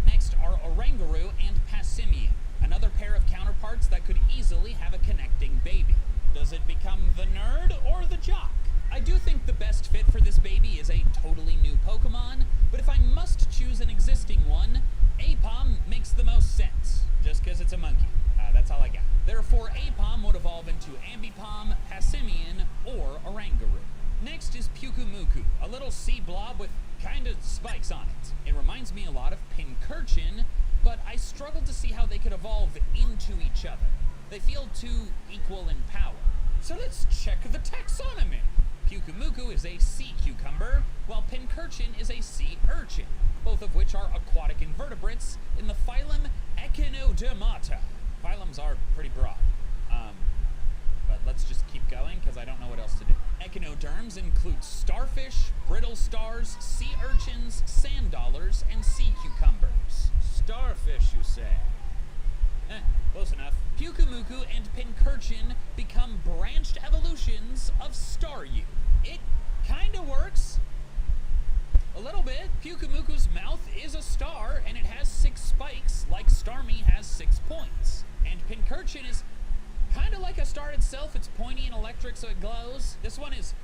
Next are Oranguru and Passimian, another pair of counterparts that could easily have a connecting baby. Does it become the nerd or the jock? I do think the best fit for this baby is a totally new Pokemon, but if I must choose an existing one, Apom makes the most sense, just because it's a monkey. That's all I got. Therefore, Apom would evolve into Ambipom, Passimian, or Oranguru. Next is Pyukumuku, a little sea blob with kinda spikes on it. It reminds me a lot of Pincurchin, but I struggled to see how they could evolve into each other. They feel too equal in power. So let's check the taxonomy. Pyukumuku is a sea cucumber, while Pincurchin is a sea urchin, both of which are aquatic invertebrates in the phylum Echinodermata. Phylums are pretty broad. But let's just keep going, because I don't know what else to do. Echinoderms include starfish, brittle stars, sea urchins, sand dollars, and sea cucumbers. Starfish, you say? Close enough. Pyukumuku and Pincurchin become branched evolutions of Staryu. It kinda works. A little bit. Pyukumuku's mouth is a star, and it has 6 spikes, like Starmie has 6 points. And Pincurchin is kinda like a star itself. It's pointy and electric, so it glows. This one is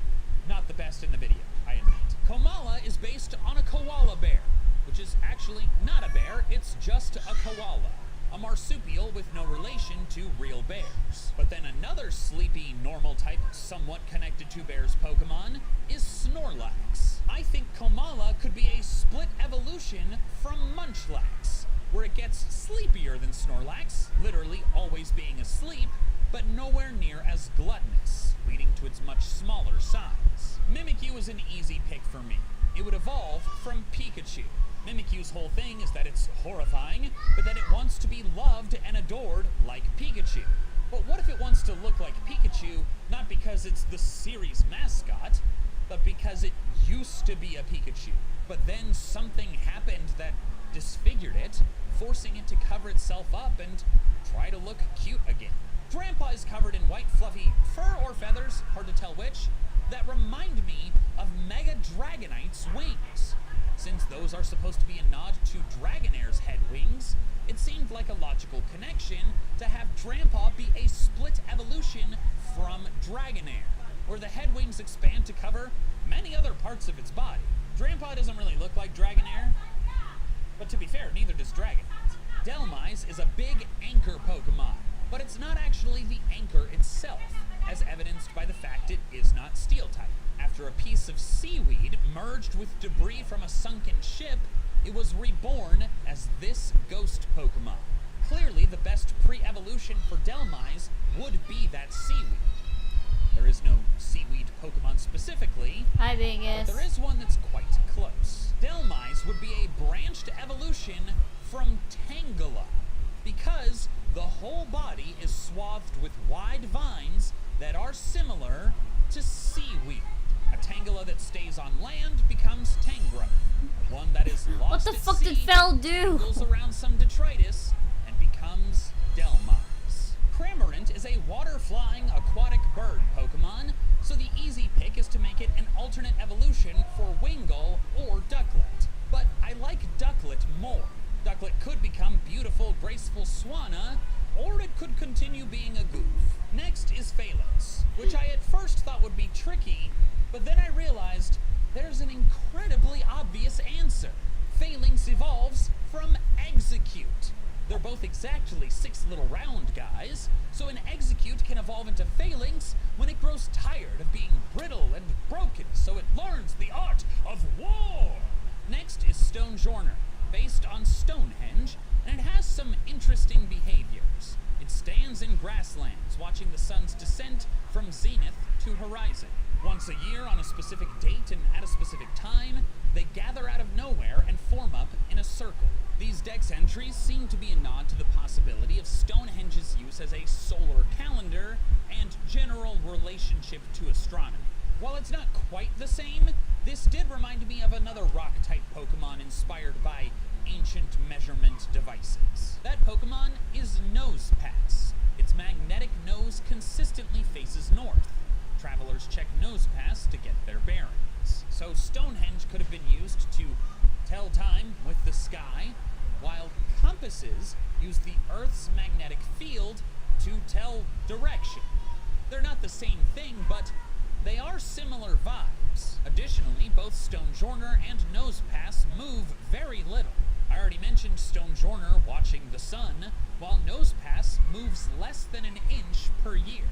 not the best in the video, I admit. Komala is based on a koala bear, which is actually not a bear, it's just a koala. A marsupial with no relation to real bears. But then another sleepy, normal type, somewhat connected to bears Pokemon, is Snorlax. I think Komala could be a split evolution from Munchlax, where it gets sleepier than Snorlax, literally always being asleep, but nowhere near as gluttonous, leading to its much smaller size. Mimikyu is an easy pick for me. It would evolve from Pikachu. Mimikyu's whole thing is that it's horrifying, but that it wants to be loved and adored like Pikachu. But what if it wants to look like Pikachu, not because it's the series mascot, but because it used to be a Pikachu? But then something happened that disfigured it, forcing it to cover itself up and try to look cute again. Drampa is covered in white fluffy fur or feathers, hard to tell which, that remind me of Mega Dragonite's wings. Since those are supposed to be a nod to Dragonair's head wings, it seemed like a logical connection to have Drampa be a split evolution from Dragonair, where the head wings expand to cover many other parts of its body. Drampa doesn't really look like Dragonair, but to be fair, neither does Dragonite. Delmise is a big anchor Pokemon, but it's not actually the anchor itself, as evidenced by the fact it is not steel type. After a piece of seaweed merged with debris from a sunken ship, it was reborn as this ghost Pokemon. Clearly, the best pre-evolution for Delmise would be that seaweed. There is no seaweed Pokemon specifically, Hi, Bingus. but there is one that's quite close. Delmise would be a branched evolution from Tangela, because the whole body is swathed with wide vines that are similar to seaweed. A Tangela that stays on land becomes Tangrowth. One that is lost What the at fuck sea did Fel do? goes around some detritus and becomes Delmise. Cramorant is a water-flying aquatic bird Pokemon, so the easy pick is to make it an alternate evolution for Wingull or Ducklet. But I like Ducklet more. Ducklet could become beautiful, graceful Swanna, or it could continue being a goof. Next is Phalos, which I at first thought would be tricky, but then I realized Phalanx evolves from Execute. They're both exactly 6 little round guys, so an Execute can evolve into Phalanx when it grows tired of being brittle and broken, so it learns the art of war. Next is Stonejourner, based on Stonehenge, and it has some interesting behaviors. It stands in grasslands, watching the sun's descent from zenith to horizon. Once a year, on a specific date and at a specific time, they gather out of nowhere and form up in a circle. These dex entries seem to be a nod to the possibility of Stonehenge's use as a solar calendar and general relationship to astronomy. While it's not quite the same, this did remind me of another rock-type Pokemon inspired by ancient measurement devices. That Pokemon is Nosepass. Its magnetic nose consistently faces north. Travelers check Nosepass to get their bearings. So Stonehenge could have been used to tell time with the sky, while compasses use the Earth's magnetic field to tell direction. They're not the same thing, but they are similar vibes. Additionally, both Stonejourner and Nosepass move very little. I already mentioned Stonejourner watching the sun, while Nosepass moves less than an inch per year.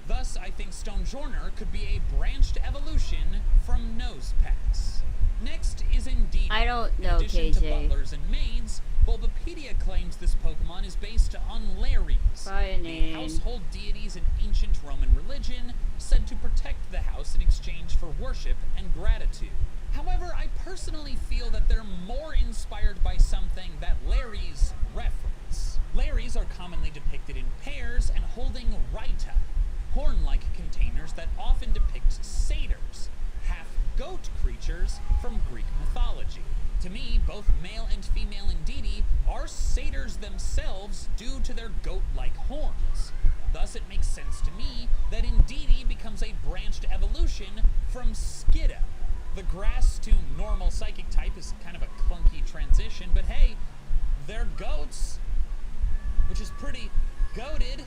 Thus, I think Stonejourner could be a branched evolution from Nosepass. Next is Indeedee. I don't know, In addition to KJ. butlers and maids, Bulbapedia claims this Pokemon is based on Lares, the household deities in ancient Roman religion, said to protect the house in exchange for worship and gratitude. However, I personally feel that they're more inspired by something that Lares reference. Lares are commonly depicted in pairs and holding Rita, horn-like containers that often depict satyrs, half-goat creatures from Greek mythology. To me, both male and female Indeedee are satyrs themselves due to their goat-like horns. Thus, it makes sense to me that Indeedee becomes a branched evolution from Skiddo. The grass to normal psychic type is kind of a clunky transition, but hey, they're goats, which is pretty goated.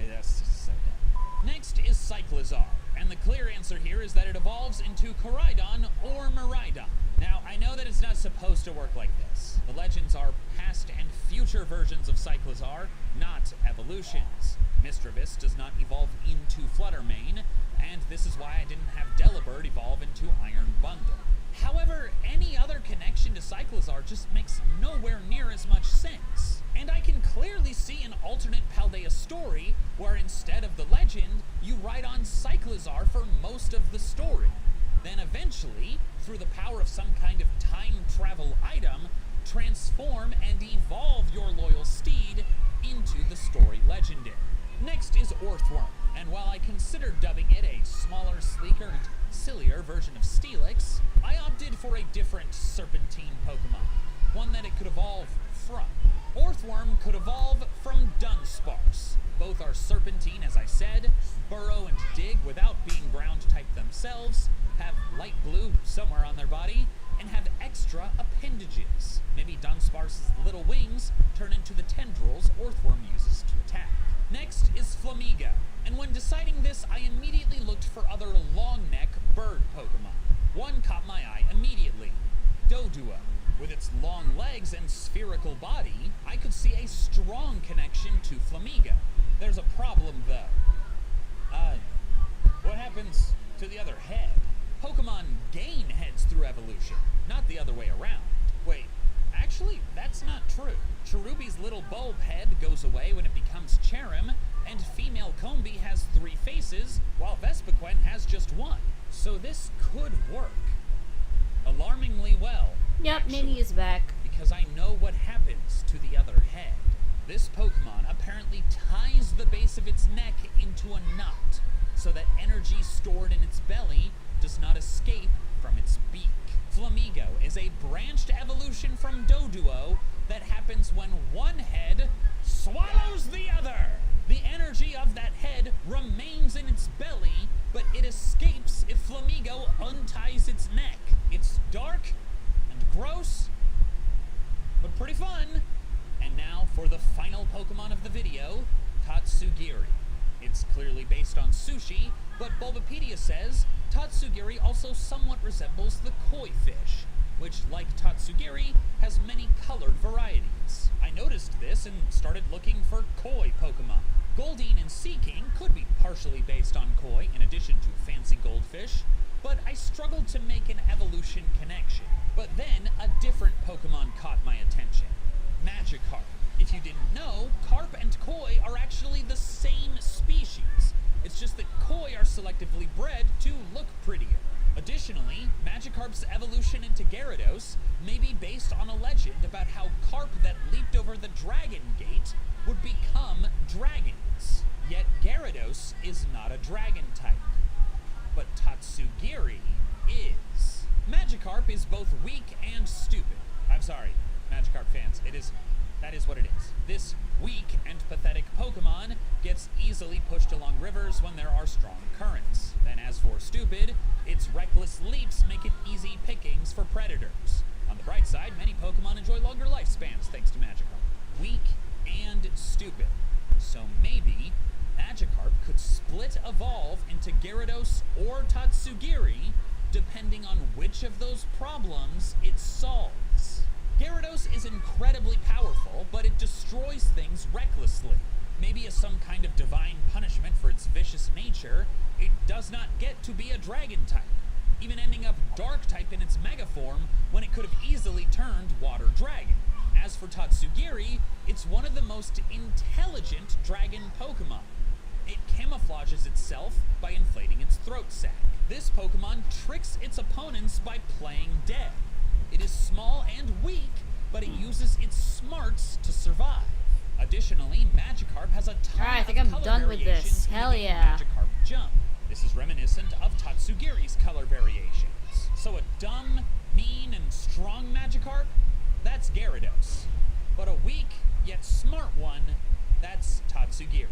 That's just so dumb. Next is Cyclizar, and the clear answer here is that it evolves into Koraidon or Miraidon. Now, I know that it's not supposed to work like this. The legends are past and future versions of Cyclizar, not evolutions. Misdreavus does not evolve into Fluttermane, and this is why I didn't have Delibird evolve into Iron Bundle. However, any other connection to Cyclizar just makes nowhere near as much sense. And I can clearly see an alternate Paldea story where instead of the legend, you ride on Cyclizar for most of the story. Then eventually, through the power of some kind of time travel item, transform and evolve your loyal steed into the story legendary. Next is Orthworm, and while I considered dubbing it a smaller, sleeker, and sillier version of Steelix, I opted for a different Serpentine Pokemon, one that it could evolve from. Orthworm could evolve from Dunsparce. Both are Serpentine, as I said, burrow and dig without being ground type themselves, have light blue somewhere on their body, and have extra appendages. Maybe Dunsparce's little wings turn into the tendrils Orthworm uses to attack. Next is Flamigo, and when deciding this, I immediately looked for other long-neck bird Pokemon. One caught my eye immediately, Doduo. With its long legs and spherical body, I could see a strong connection to Flamigo. There's a problem, though. What happens to the other head? Pokemon gain heads through evolution, not the other way around. Wait, actually, that's not true. Cherubi's little bulb head goes away when it becomes Cherim, and female Combee has 3 faces, while Vespiquen has just 1. So this could work. Alarmingly well. Yep, Minnie is back. Because I know what happens to the other head. This Pokemon apparently ties the base of its neck into a knot, so that energy stored in its belly does not escape from its beak. Flamigo is a branched evolution from Doduo that happens when one head swallows the other. The energy of that head remains in its belly, but it escapes if Flamigo unties its neck. It's dark and gross, but pretty fun. And now for the final Pokemon of the video, Tatsugiri. It's clearly clearly based on sushi, but Bulbapedia says Tatsugiri also somewhat resembles the koi fish, which, like Tatsugiri, has many colored varieties. I noticed this and started looking for koi Pokemon. Goldeen and Seaking could be partially based on koi in addition to fancy goldfish, but I struggled to make an evolution connection. But then a different Pokemon caught my attention. Magikarp. If you didn't know, carp and koi are actually the same species. It's just that koi are selectively bred to look prettier. Additionally, Magikarp's evolution into Gyarados may be based on a legend about how carp that leaped over the Dragon Gate would become dragons. Yet Gyarados is not a dragon type. But Tatsugiri is. Magikarp is both weak and stupid. I'm sorry, Magikarp fans, that is what it is. This weak and pathetic Pokemon gets easily pushed along rivers when there are strong currents. Then as for stupid, its reckless leaps make it easy pickings for predators. On the bright side, many Pokemon enjoy longer lifespans thanks to Magikarp. Weak and stupid. So maybe Magikarp could split evolve into Gyarados or Tatsugiri depending on which of those problems it solves. Gyarados is incredibly powerful, but it destroys things recklessly. Maybe as some kind of divine punishment for its vicious nature, it does not get to be a dragon type, even ending up dark type in its mega form when it could have easily turned water dragon. As for Tatsugiri, it's one of the most intelligent dragon Pokemon. It camouflages itself by inflating its throat sac. This Pokemon tricks its opponents by playing dead. It is small and weak, but it uses its smarts to survive. Additionally, Magikarp has a ton Alright, I think of I'm color done with variations this. in the Hell game yeah. Magikarp Jump. This is reminiscent of Tatsugiri's color variations. So a dumb, mean, and strong Magikarp? That's Gyarados. But a weak, yet smart one, that's Tatsugiri.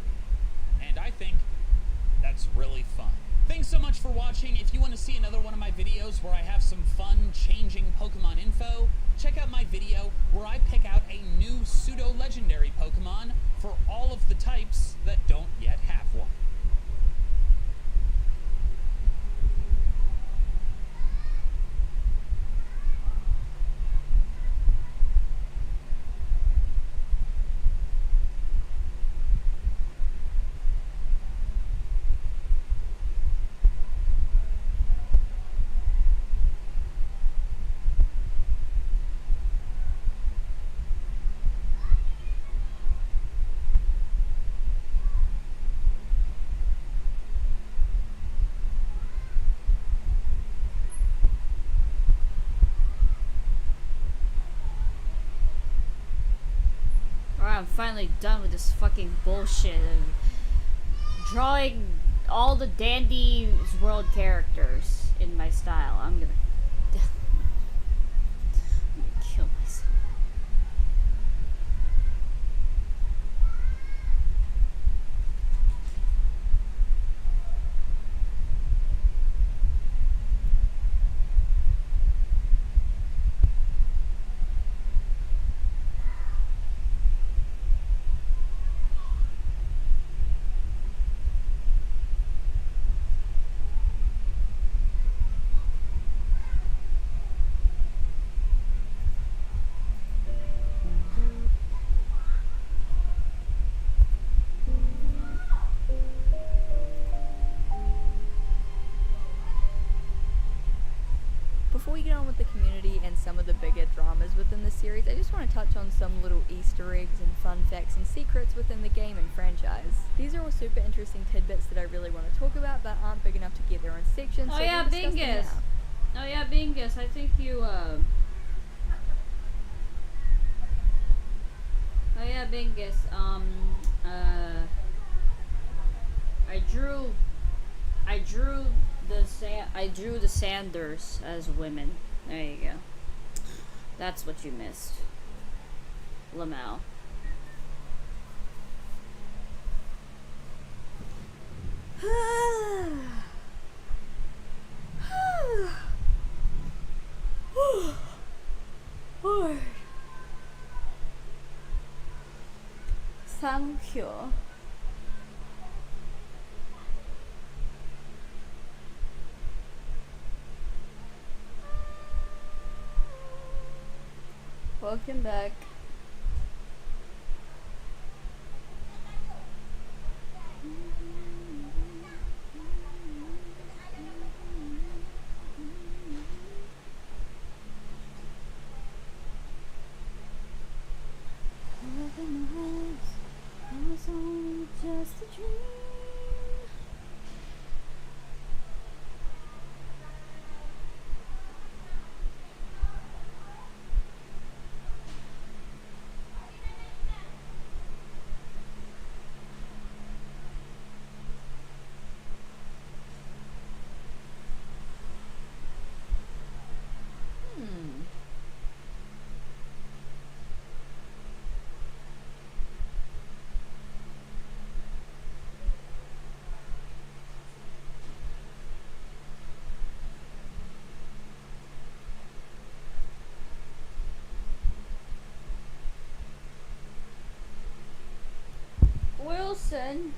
And I think that's really fun. Thanks so much for watching. If you want to see another one of my videos where I have some fun changing Pokemon info, check out my video where I pick out a new pseudo-legendary Pokemon for all of the types that don't yet have one. I'm finally done with this fucking bullshit of drawing all the Dandy's World characters in my style. I'm gonna kill myself. Before we get on with the community and some of the bigger dramas within the series, I just want to touch on some little Easter eggs and fun facts and secrets within the game and franchise. These are all super interesting tidbits that I really want to talk about but aren't big enough to get their own section. Oh so yeah, we'll discuss them Bingus. now. Oh yeah, Bingus. I think you Oh yeah, Bingus. I drew the Sanders as women. There you go. That's what you missed. Lamau. Thank you. Welcome back. Just a dream. Wilson.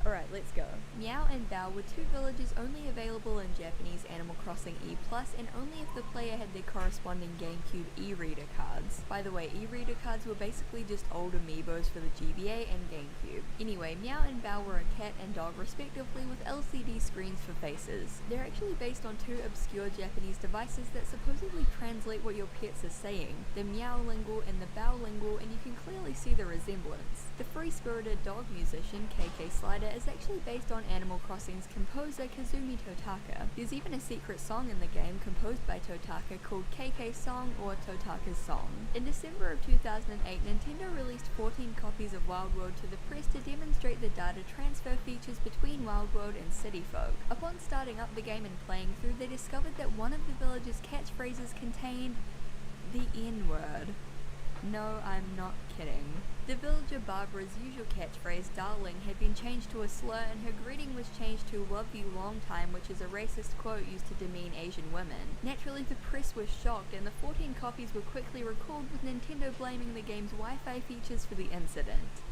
Alright, let's go. Meow and Bao were two villages only available in Japanese Animal Crossing E+, and only if the player had their corresponding GameCube e-reader cards. By the way, e-reader cards were basically just old amiibos for the GBA and GameCube. Anyway, Meow and Bao were a cat and dog respectively with LCD screens for faces. They're actually based on two obscure Japanese devices that supposedly translate what your pets are saying, the Meow lingual and the Bao lingual, and you can clearly see the resemblance. The free-spirited dog musician, KK Slider, is actually based on Animal Crossing's composer Kazumi Totaka. There's even a secret song in the game composed by Totaka called KK Song or Totaka's Song. In December of 2008, Nintendo released 14 copies of Wild World to the press to demonstrate the data transfer features between Wild World and City Folk. Upon starting up the game and playing through, they discovered that one of the village's catchphrases contained the N-word. No, I'm not kidding. The villager Barbara's usual catchphrase, darling, had been changed to a slur, and her greeting was changed to love you long time, which is a racist quote used to demean Asian women. Naturally, the press was shocked, and the 14 copies were quickly recalled, with Nintendo blaming the game's Wi-Fi features for the incident.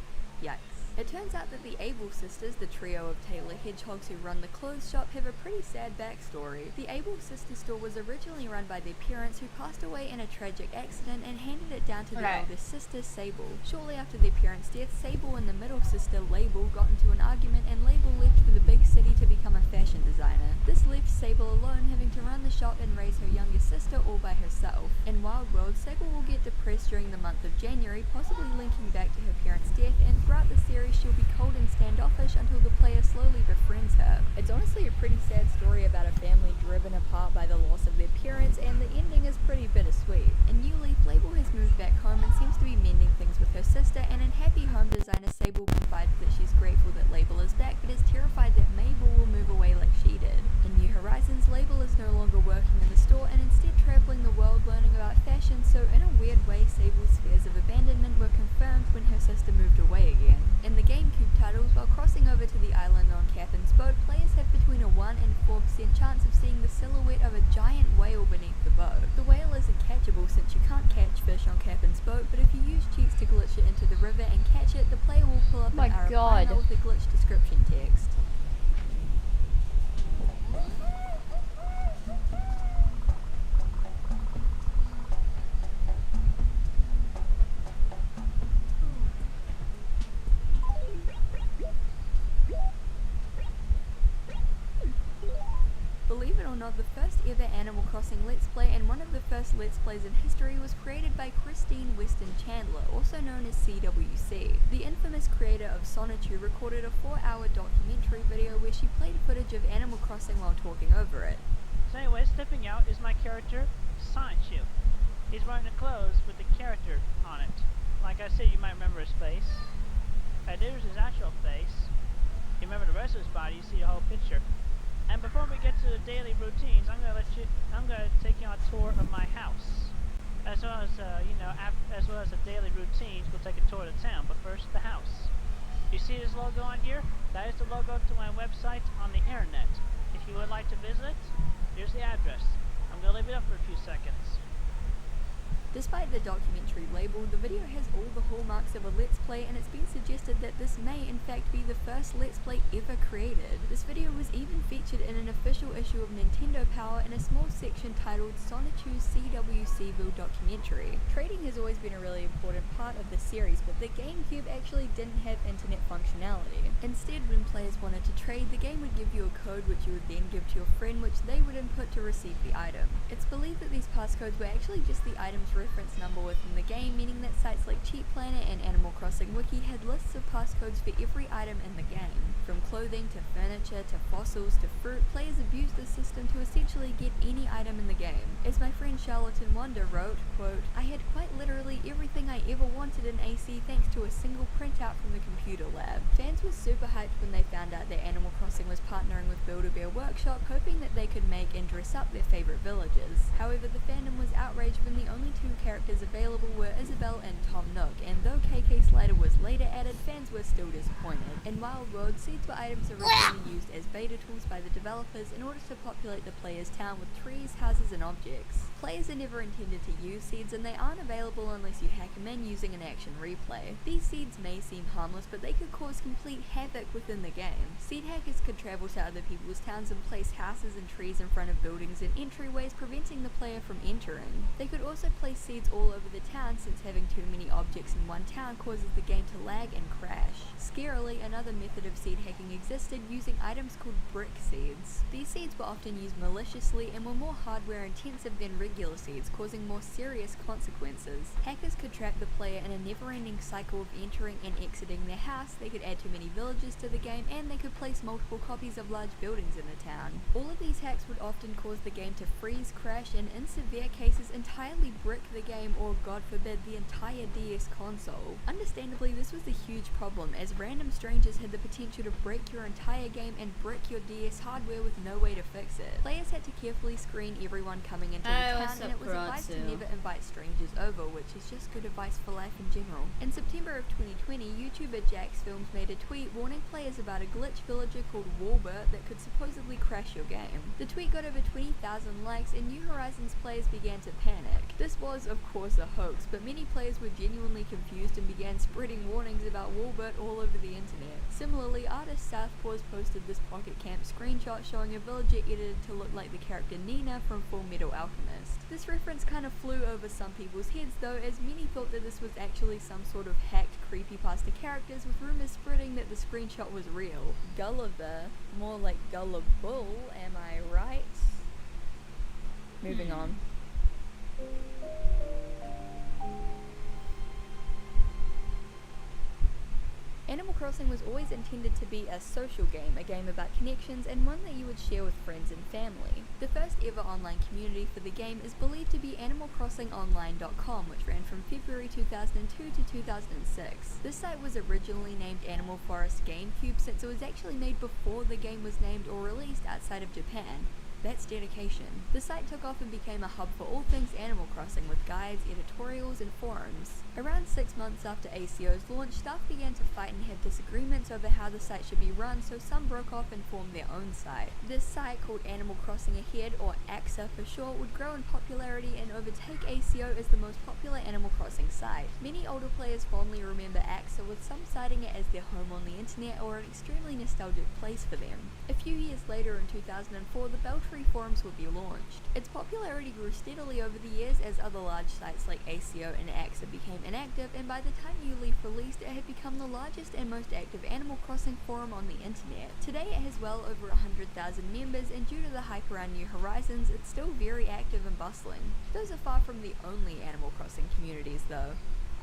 Yikes. It turns out that the Able sisters, the trio of Taylor Hedgehogs who run the clothes shop, have a pretty sad backstory. The Able sister store was originally run by their parents, who passed away in a tragic accident, and handed it down to their eldest sister, Sable. Shortly after their parents' death, Sable and the middle sister, Label, got into an argument, and Label left for the big city to become a fashion designer. This left Sable alone, having to run the shop and raise her younger sister all by herself. In Wild World, Sable will get depressed during the month of January, possibly linking back to her parents' death, and throughout the series she'll be cold and standoffish until the player slowly befriends her. It's honestly a pretty sad story about a family driven apart by the loss of their parents, and the ending is pretty bittersweet. In New Leaf, Label has moved back home and seems to be mending things with her sister, and in Happy Home Designer, Sable confides that she's grateful that Label is back, but is terrified that Mabel will move away like she did. In New Horizons, Label is no longer working in the store and instead traveling the world learning about fashion, so in a weird way, Sable's fears of abandonment were confirmed when her sister moved away again. In the GameCube titles, while crossing over to the island on Captain's boat, players have between a 1 and 4% chance of seeing the silhouette of a giant whale beneath the boat. The whale isn't catchable since you can't catch fish on Captain's boat, but if you use cheats to glitch it into the river and catch it, the player will pull up an Arapaima with the glitch description text. Believe it or not, the first ever Animal Crossing Let's Play and one of the first Let's Plays in history was created by Christine Weston Chandler, also known as CWC. The infamous creator of Sonichu recorded a 4-hour documentary video where she played footage of Animal Crossing while talking over it. So anyway, stepping out is my character, Sonichu. He's wearing the clothes with the character on it. Like I said, you might remember his face. There's his actual face. You remember the rest of his body, you see the whole picture. And before we get to the daily routines, I'm gonna take you on a tour of my house, as well as as well as the daily routines. We'll take a tour of the town, but first the house. You see this logo on here? That is the logo to my website on the internet. If you would like to visit, here's the address. I'm gonna leave it up for a few seconds. Despite the documentary label, the video has all the hallmarks of a Let's Play, and it's been suggested that this may in fact be the first Let's Play ever created. This video was even featured in an official issue of Nintendo Power in a small section titled Sonichu's CWCville documentary. Trading has always been a really important part of the series, but the GameCube actually didn't have internet functionality. Instead, when players wanted to trade, the game would give you a code which you would then give to your friend, which they would input to receive the item. It's believed that these passcodes were actually just the item's reference number within the game, meaning that sites like Cheap Planet and Animal Crossing Wiki had lists of passcodes for every item in the game. From clothing to furniture to fossils to fruit, players abused this system to essentially get any item in the game. As my friend Charlatan Wonder wrote, quote, "I had quite literally everything I ever wanted in AC thanks to a single printout from the computer lab." Fans were super hyped when they found out that Animal Crossing was partnering with Build-A-Bear Workshop, hoping that they could make and dress up their favourite villages. However, the fandom was outraged when the only two characters available were Isabelle and Tom Nook, and though KK Slider was later added, fans were still disappointed. In Wild World, seeds were items originally used as beta tools by the developers in order to populate the player's town with trees, houses, and objects. Players are never intended to use seeds, and they aren't available unless you hack them in using an action replay. These seeds may seem harmless, but they could cause complete havoc within the game. Seed hackers could travel to other people's towns and place houses and trees in front of buildings and entryways, preventing the player from entering. They could also place seeds all over the town, since having too many objects in one town causes the game to lag and crash. Scarily, another method of seed hacking existed, using items called brick seeds. These seeds were often used maliciously and were more hardware intensive than regular seeds, causing more serious consequences. Hackers could trap the player in a never-ending cycle of entering and exiting their house, they could add too many villages to the game, and they could place multiple copies of large buildings in the town. All of these hacks would often cause the game to freeze, crash, and in severe cases entirely brick the game, or god forbid, the entire DS console. Understandably, this was a huge problem, as random strangers had the potential to break your entire game and brick your DS hardware with no way to fix it. Players had to carefully screen everyone coming into the town, and it was advised to never invite strangers over, which is just good advice for life in general. In September of 2020, YouTuber Jax Films made a tweet warning players about a glitch villager called Warbert that could supposedly crash your game. The tweet got over 20,000 likes, and New Horizons players began to panic. This was, of course, a hoax, but many players were genuinely confused and began spreading warnings about Warbert all over the internet. Similarly, artist Southpaws posted this Pocket Camp screenshot showing a villager edited to look like the character Nina from Full Metal Alchemist. This reference kind of flew over some people's heads though, as many thought that this was actually some sort of hacked creepypasta characters, with rumors spreading that the screenshot was real. Gulliver, more like gullible, am I right? Moving on. Animal Crossing was always intended to be a social game, a game about connections, and one that you would share with friends and family. The first ever online community for the game is believed to be AnimalCrossingOnline.com, which ran from February 2002 to 2006. This site was originally named Animal Forest GameCube, since it was actually made before the game was named or released outside of Japan. That's dedication. The site took off and became a hub for all things Animal Crossing, with guides, editorials, and forums. Around 6 months after ACO's launch, staff began to fight and have disagreements over how the site should be run, so some broke off and formed their own site. This site, called Animal Crossing Ahead, or AXA for short, would grow in popularity and overtake ACO as the most popular Animal Crossing site. Many older players fondly remember AXA, with some citing it as their home on the internet or an extremely nostalgic place for them. A few years later, in 2004, the Beltree forums would be launched. Its popularity grew steadily over the years as other large sites like ACO and AXA became inactive, and by the time New Leaf released, it had become the largest and most active Animal Crossing forum on the internet. Today it has well over 100,000 members, and due to the hype around New Horizons, it's still very active and bustling. Those are far from the only Animal Crossing communities though.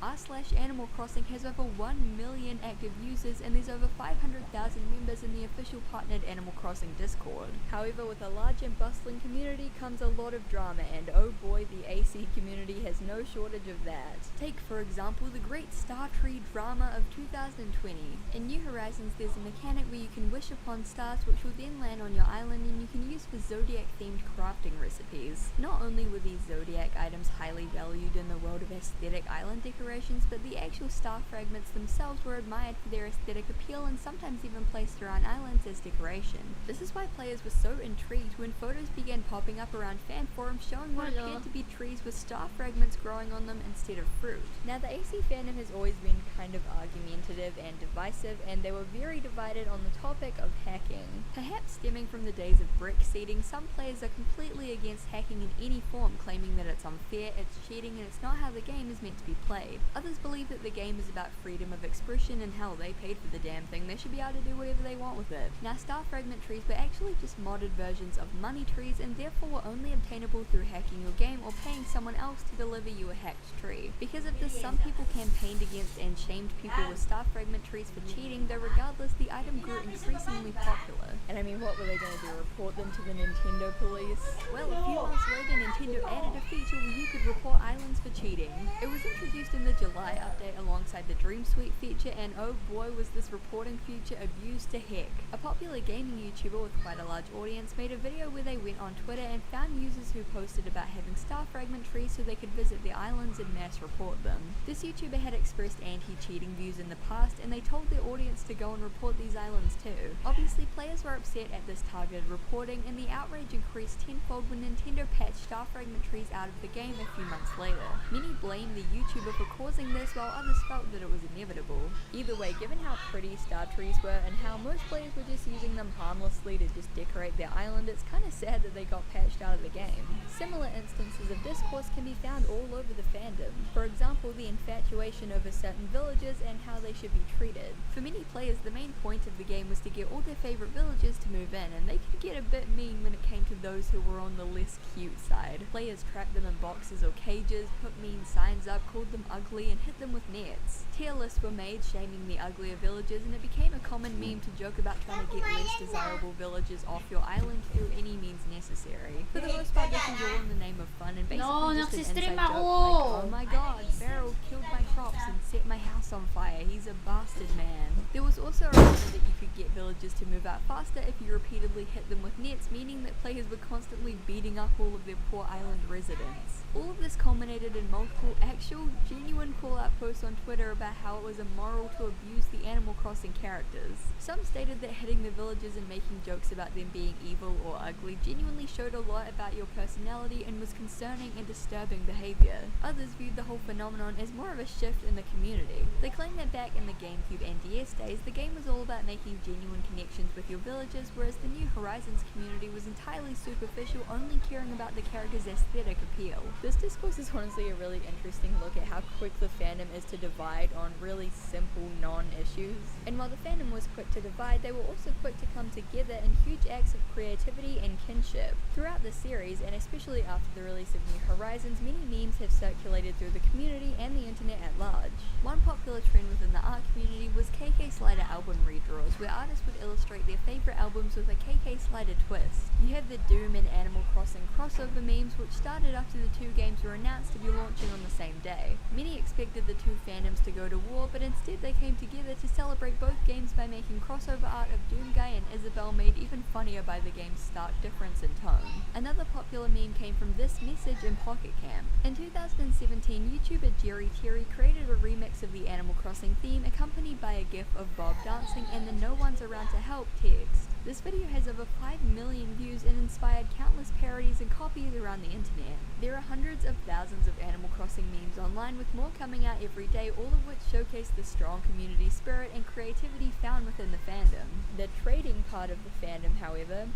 r/Animal Crossing has over 1 million active users, and there's over 500,000 members in the official partnered Animal Crossing Discord. However, with a large and bustling community comes a lot of drama, and oh boy, the AC community has no shortage of that. Take, for example, the Great Star Tree drama of 2020. In New Horizons, there's a mechanic where you can wish upon stars, which will then land on your island, and you can use for Zodiac-themed crafting recipes. Not only were these Zodiac items highly valued in the world of aesthetic island decoration, decorations, but the actual star fragments themselves were admired for their aesthetic appeal and sometimes even placed around islands as decoration. This is why players were so intrigued when photos began popping up around fan forums showing what appeared to be trees with star fragments growing on them instead of fruit. Now the AC fandom has always been kind of argumentative and divisive, and they were very divided on the topic of hacking. Perhaps stemming from the days of brick seeding, some players are completely against hacking in any form, claiming that it's unfair, it's cheating, and it's not how the game is meant to be played. Others believe that the game is about freedom of expression, and hell, they paid for the damn thing, they should be able to do whatever they want with it. Now star fragment trees were actually just modded versions of money trees, and therefore were only obtainable through hacking your game or paying someone else to deliver you a hacked tree. Because of this, some people campaigned against and shamed people with star fragment trees for cheating, though regardless, the item grew increasingly popular. And I mean, what were they going to do, report them to the Nintendo police? Well, a few months later, Nintendo added a feature where you could report islands for cheating. It was introduced in the July update alongside the Dream Suite feature, and oh boy was this reporting feature abused to heck. A popular gaming YouTuber with quite a large audience made a video where they went on Twitter and found users who posted about having star fragment trees so they could visit the islands and mass report them. This YouTuber had expressed anti-cheating views in the past, and they told their audience to go and report these islands too. Obviously, players were upset at this targeted reporting, and the outrage increased tenfold when Nintendo patched star fragment trees out of the game a few months later. Many blamed the YouTuber for causing this, while others felt that it was inevitable. Either way, given how pretty star trees were and how most players were just using them harmlessly to just decorate their island, it's kinda sad that they got patched out of the game. Similar instances of discourse can be found all over the fandom. For example, the infatuation over certain villages and how they should be treated. For many players, the main point of the game was to get all their favorite villagers to move in, and they could get a bit mean when it came to those who were on the less cute side. Players trapped them in boxes or cages, put mean signs up, called them ugly, and hit them with nets. Tier lists were made shaming the uglier villagers, and it became a common meme to joke about trying to get less desirable villagers off your island through any means necessary. For the most part, this is all in the name of fun and basically just an inside joke like, oh my god, Farrell killed my crops and set my house on fire, he's a bastard man. There was also a rumor that you could get villagers to move out faster if you repeatedly hit them with nets, meaning that players were constantly beating up all of their poor island residents. All of this culminated in multiple actual, genuine call-out posts on Twitter about how it was immoral to abuse the Animal Crossing characters. Some stated that hitting the villagers and making jokes about them being evil or ugly genuinely showed a lot about your personality and was concerning and disturbing behavior. Others viewed the whole phenomenon as more of a shift in the community. They claimed that back in the GameCube and DS days, the game was all about making genuine connections with your villagers, whereas the New Horizons community was entirely superficial, only caring about the character's aesthetic appeal. This discourse is honestly a really interesting look at how quick the fandom is to divide on really simple non-issues. And while the fandom was quick to divide, they were also quick to come together in huge acts of creativity and kinship. Throughout the series, and especially after the release of New Horizons, many memes have circulated through the community and the internet at large. One popular trend within the art community was KK Slider album redraws, where artists would illustrate their favorite albums with a KK Slider twist. You have the Doom and Animal Crossing crossover memes, which started after the two games were announced to be launching on the same day. Many expected the two fandoms to go to war, but instead they came together to celebrate both games by making crossover art of Doomguy and Isabelle made even funnier by the game's stark difference in tone. Another popular meme came from this message in Pocket Camp. In 2017, YouTuber Jerry Terry created a remix of the Animal Crossing theme accompanied by a gif of Bob dancing and the "No one's around to help" text. This video has over 5 million views and inspired countless parodies and copies around the internet. There are hundreds of thousands of Animal Crossing memes online, with more coming out every day, all of which showcase the strong community spirit and creativity found within the fandom. The trading part of the fandom, however,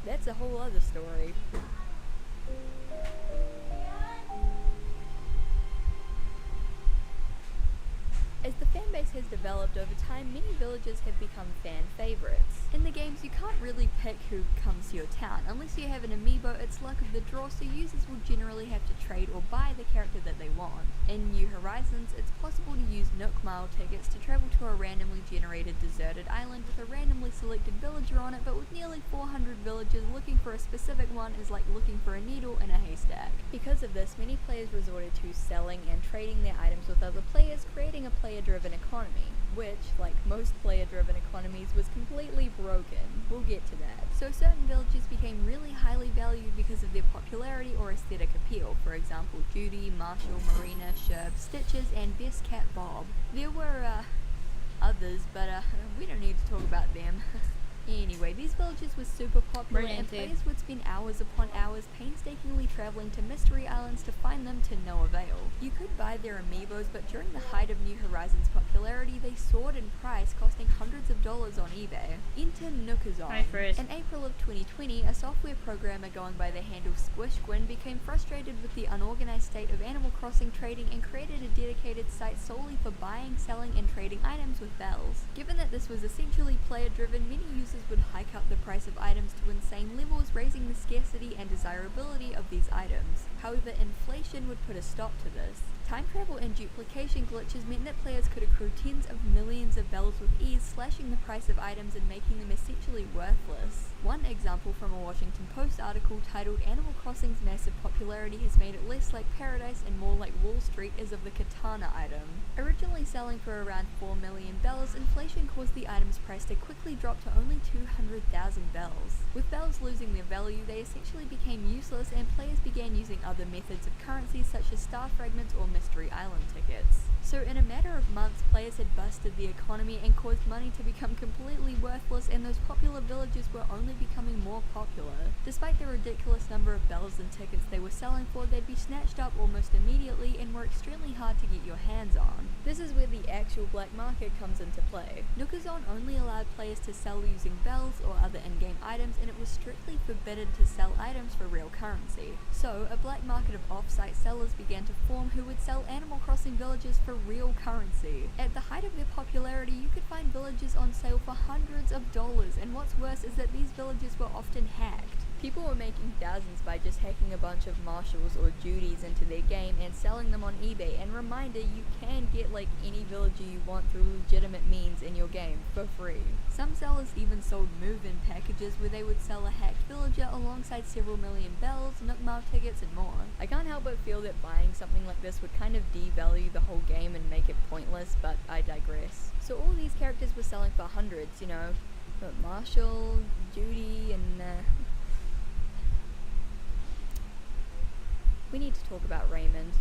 that's a whole other story. As the fanbase has developed over time, many villages have become fan favorites. In the games, you can't really pick who comes to your town. Unless you have an amiibo, it's luck of the draw, so users will generally have to trade or buy the character that they want. In New Horizons, it's possible to use Nook Mile tickets to travel to a randomly generated deserted island with a randomly selected villager on it, but with nearly 400 villagers, looking for a specific one is like looking for a needle in a haystack. Because of this, many players resorted to selling and trading their items with other players, creating a player-driven economy. which, like most player-driven economies, was completely broken. We'll get to that. So certain villages became really highly valued because of their popularity or aesthetic appeal. For example, Judy, Marshall, Marina, Sherb, Stitches, and Best Cat Bob. There were, others, but we don't need to talk about them. Anyway, these villages were super popular and players would spend hours upon hours painstakingly traveling to mystery islands to find them to no avail. You could buy their amiibos, but during the height of New Horizons' popularity, they soared in price, costing hundreds of dollars on eBay. Enter Nookazon. In April of 2020, a software programmer going by the handle Squishquin became frustrated with the unorganized state of Animal Crossing trading and created a dedicated site solely for buying, selling, and trading items with bells. Given that this was essentially player-driven, many users would hike up the price of items to insane levels, raising the scarcity and desirability of these items. However, inflation would put a stop to this. Time travel and duplication glitches meant that players could accrue tens of millions of bells with ease, slashing the price of items and making them essentially worthless. One example from a Washington Post article titled "Animal Crossing's massive popularity has made it less like Paradise and more like Wall Street" is of the katana item. Originally selling for around 4 million bells, inflation caused the item's price to quickly drop to only 200,000 bells. With bells losing their value, they essentially became useless and players began using other methods of currency such as star fragments or mystery island tickets. So in a matter of months, players had busted the economy and caused money to become completely worthless, and those popular villages were only becoming more popular. Despite the ridiculous number of bells and tickets they were selling for, they'd be snatched up almost immediately and were extremely hard to get your hands on. This is where the actual black market comes into play. Nookazon only allowed players to sell using bells or other in-game items, and it was strictly forbidden to sell items for real currency. So, a black market of off-site sellers began to form who would sell Animal Crossing villages for real currency. At the height of their popularity, you could find villages on sale for hundreds of dollars, and what's worse is that these villages were often hacked. People were making thousands by just hacking a bunch of Marshalls or Judys into their game and selling them on eBay. And reminder, you can get like any villager you want through legitimate means in your game for free. Some sellers even sold move-in packages where they would sell a hacked villager alongside several million bells, Nook Mile tickets, and more. I can't help but feel that buying something like this would kind of devalue the whole game and make it pointless, but I digress. So all these characters were selling for hundreds, you know, but Marshall, Judy, and we need to talk about Raymond.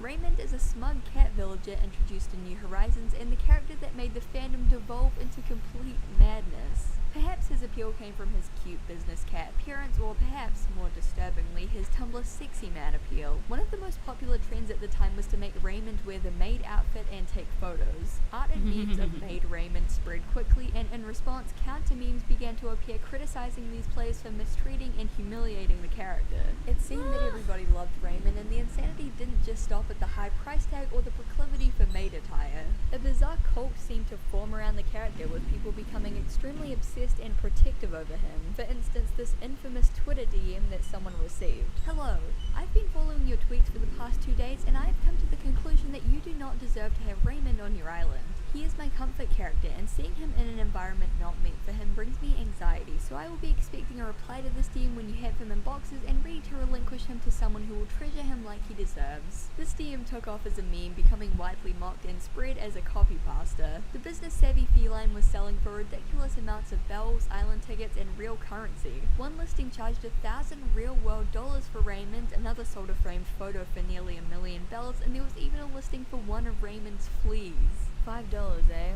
Raymond is a smug cat villager introduced in New Horizons and the character that made the fandom devolve into complete madness. Perhaps his appeal came from his cute business cat appearance, or perhaps, more disturbingly, his Tumblr sexy man appeal. One of the most popular trends at the time was to make Raymond wear the maid outfit and take photos. Art and memes of maid Raymond spread quickly, and in response, counter memes began to appear criticizing these players for mistreating and humiliating the character. It seemed that everybody loved Raymond, and the insanity didn't just stop at the high price tag or the proclivity for maid attire. A bizarre cult seemed to form around the character, with people becoming extremely obsessed and protective over him. For instance, this infamous Twitter DM that someone received. "Hello, I've been following your tweets for the past 2 days and I have come to the conclusion that you do not deserve to have Raymond on your island. He is my comfort character, and seeing him in an environment not meant for him brings me anxiety, so I will be expecting a reply to this DM when you have him in boxes and ready to relinquish him to someone who will treasure him like he deserves." This DM took off as a meme, becoming widely mocked and spread as a copypasta. The business-savvy feline was selling for ridiculous amounts of bells, island tickets, and real currency. One listing charged 1,000 real-world dollars for Raymond, another sold a framed photo for nearly 1 million bells, and there was even a listing for one of Raymond's fleas. $5, eh?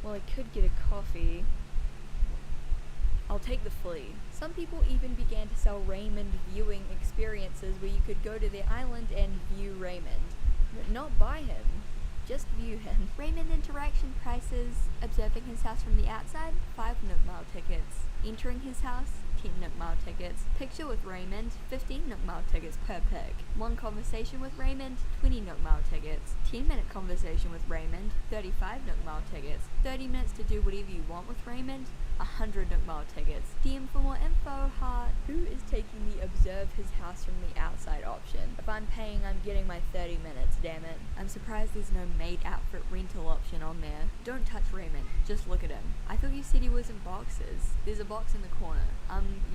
Well, I could get a coffee. I'll take the flea. Some people even began to sell Raymond viewing experiences where you could go to their island and view Raymond. But not buy him, just view him. Raymond interaction prices: observing his house from the outside, 5 Nook Mile tickets. Entering his house, 10 Nook Mile tickets. Picture with Raymond, 15 Nook Mile tickets per pic. One conversation with Raymond, 20 Nook Mile tickets. 10-minute conversation with Raymond, 35 Nook Mile tickets. 30 minutes to do whatever you want with Raymond, 100 Nook Mile tickets. DM for more info, heart. Who is taking the observe his house from the outside option? If I'm paying, I'm getting my 30 minutes, damn it. I'm surprised there's no maid outfit rental option on there. Don't touch Raymond, just look at him. I thought you said he was in boxes. There's a box in the corner.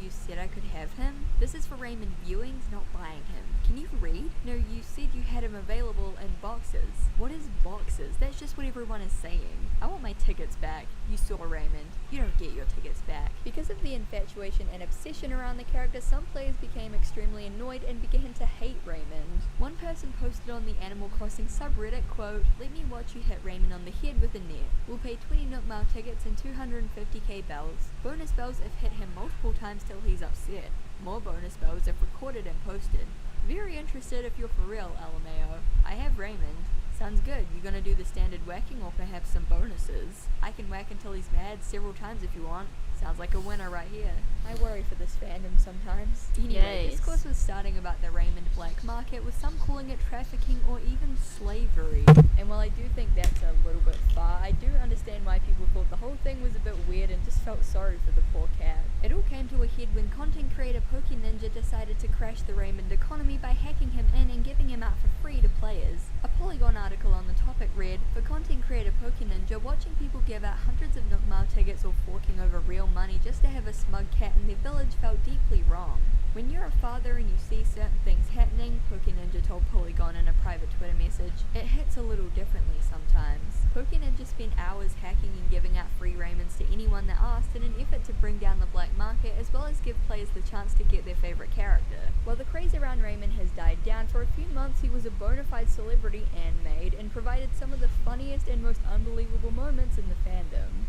You said I could have him? This is for Raymond viewings, not buying him. Can you read? No, you said you had him available in boxes. What is boxes? That's just what everyone is saying. I want my tickets back. You saw Raymond. You don't get your tickets back. Because of the infatuation and obsession around the character, some players became extremely annoyed and began to hate Raymond. One person posted on the Animal Crossing subreddit, quote, "Let me watch you hit Raymond on the head with a net. We'll pay 20 Nook Mile tickets and 250k bells. Bonus bells if hit him multiple times till he's upset. More bonus bells if recorded and posted. Very interested if you're for real, LMAO. I have Raymond. Sounds good. You gonna do the standard whacking or perhaps some bonuses? I can whack until he's mad several times if you want. Sounds like a winner right here." I worry for this fandom sometimes. Anyway, Yes. discourse was starting about the Raymond black market, with some calling it trafficking or even slavery. And while I do think that's a little bit far, I do understand why people thought the whole thing was a bit weird and just felt sorry for the poor cat. It all came to a head when content creator PokeNinja decided to crash the Raymond economy by hacking him in and giving him out for free to players. A Polygon article on the topic read, "For content creator PokeNinja, watching people give out hundreds of Nook Mile tickets or forking over real money just to have a smug cat in their village felt deeply wrong. When you're a father and you see certain things happening," PokeNinja told Polygon in a private Twitter message, "it hits a little differently sometimes." PokeNinja spent hours hacking and giving out free Raymonds to anyone that asked in an effort to bring down the black market as well as give players the chance to get their favorite character. While the craze around Raymond has died down, for a few months he was a bona fide celebrity and maid and provided some of the funniest and most unbelievable moments in the fandom.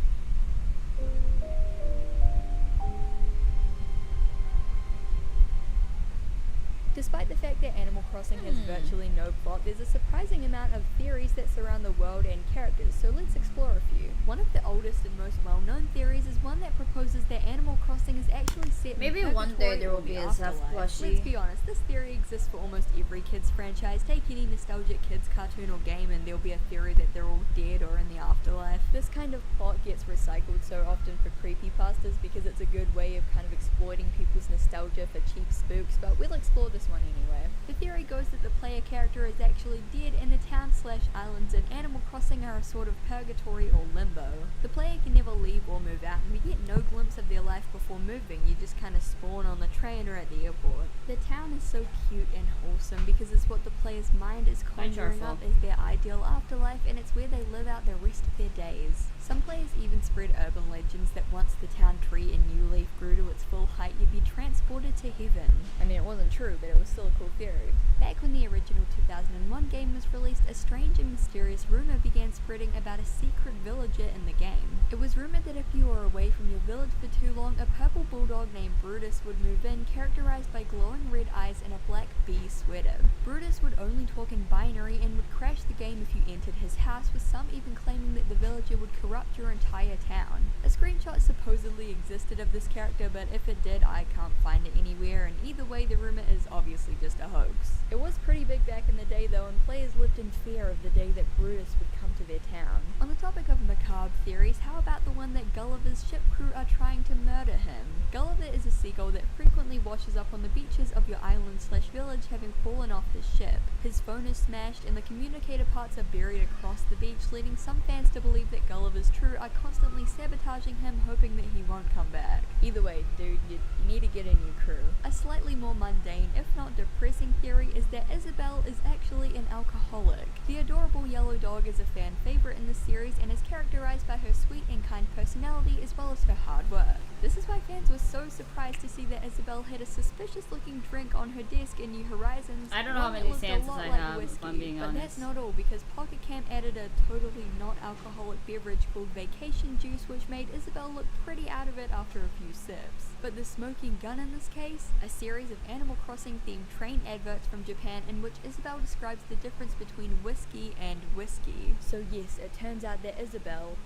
Despite the fact that Animal Crossing has virtually no plot, there's a surprising amount of theories that surround the world and characters, so let's explore a few. One of the oldest and most well-known theories is one that proposes that Animal Crossing is actually set Maybe in one day there will be a Zeph afterlife. plushie. Let's be honest, this theory exists for almost every kids franchise. Take any nostalgic kids cartoon or game and there'll be a theory that they're all dead or in the afterlife. This kind of plot gets recycled so often for creepypastas because it's a good way of kind of exploiting people's nostalgia for cheap spooks, but we'll explore this one anyway. The theory goes that the player character is actually dead and the town/islands in Animal Crossing are a sort of purgatory or limbo. The player can never leave or move out, and we get no glimpse of their life before moving. You just kind of spawn on the train or at the airport. The town is so cute and wholesome because it's what the player's mind is conjuring up as their ideal afterlife, and it's where they live out the rest of their days. Some players even spread urban legends that once the town tree in New Leaf grew to its full height, you'd be transported to heaven. I mean, it wasn't true, but it was still a cool theory. Back when the original 2001 game was released, a strange and mysterious rumor began spreading about a secret villager in the game. It was rumored that if you were away from your village for too long, a purple bulldog named Brutus would move in, characterized by glowing red eyes and a black bee sweater. Brutus would only talk in binary and would crash the game if you entered his house, with some even claiming that the villager would corrupt your entire town. A screenshot supposedly existed of this character, but if it did, I can't find it anywhere, and either way, the rumor is obviously just a hoax. It was pretty big back in the day though, and players lived in fear of the day that Brutus would come to their town. On the topic of macabre theories, how about the one that Gulliver's ship crew are trying to murder him? Gulliver is a seagull that frequently washes up on the beaches of your island/village, having fallen off his ship. His phone is smashed and the communicator parts are buried across the beach, leading some fans to believe that Gulliver's crew are constantly sabotaging him, hoping that he won't come back. Either way, dude, you need to get a new crew. A slightly more mundane, if not depressing theory is that Isabelle is actually an alcoholic. The adorable yellow dog is a fan favorite in the series and is characterized by her sweet and kind personality as well as her hard work. This is why fans were so surprised to see that Isabelle had a suspicious looking drink on her desk in New Horizons. I don't know how many stances I have, if I'm being but honest. that's not all, because Pocket Camp added a totally not alcoholic beverage called Vacation Juice, which made Isabelle look pretty out of it after a few sips. But the smoking gun in this case? A series of Animal Crossing themed train adverts from Japan in which Isabelle describes the difference between whiskey and whiskey. So yes, it turns out that Isabelle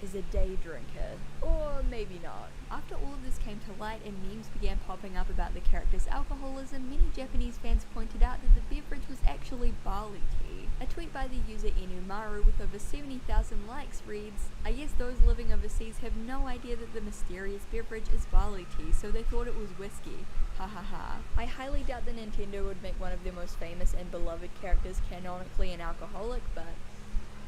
is a day drinker. Or maybe not. After all of this came to light and memes began popping up about the character's alcoholism, many Japanese fans pointed out that the beverage was actually barley tea. A tweet sent by the user Inumaru with over 70,000 likes, reads, I guess those living overseas have no idea that the mysterious beverage is barley tea, so they thought it was whiskey. Ha ha ha. I highly doubt that Nintendo would make one of their most famous and beloved characters canonically an alcoholic, but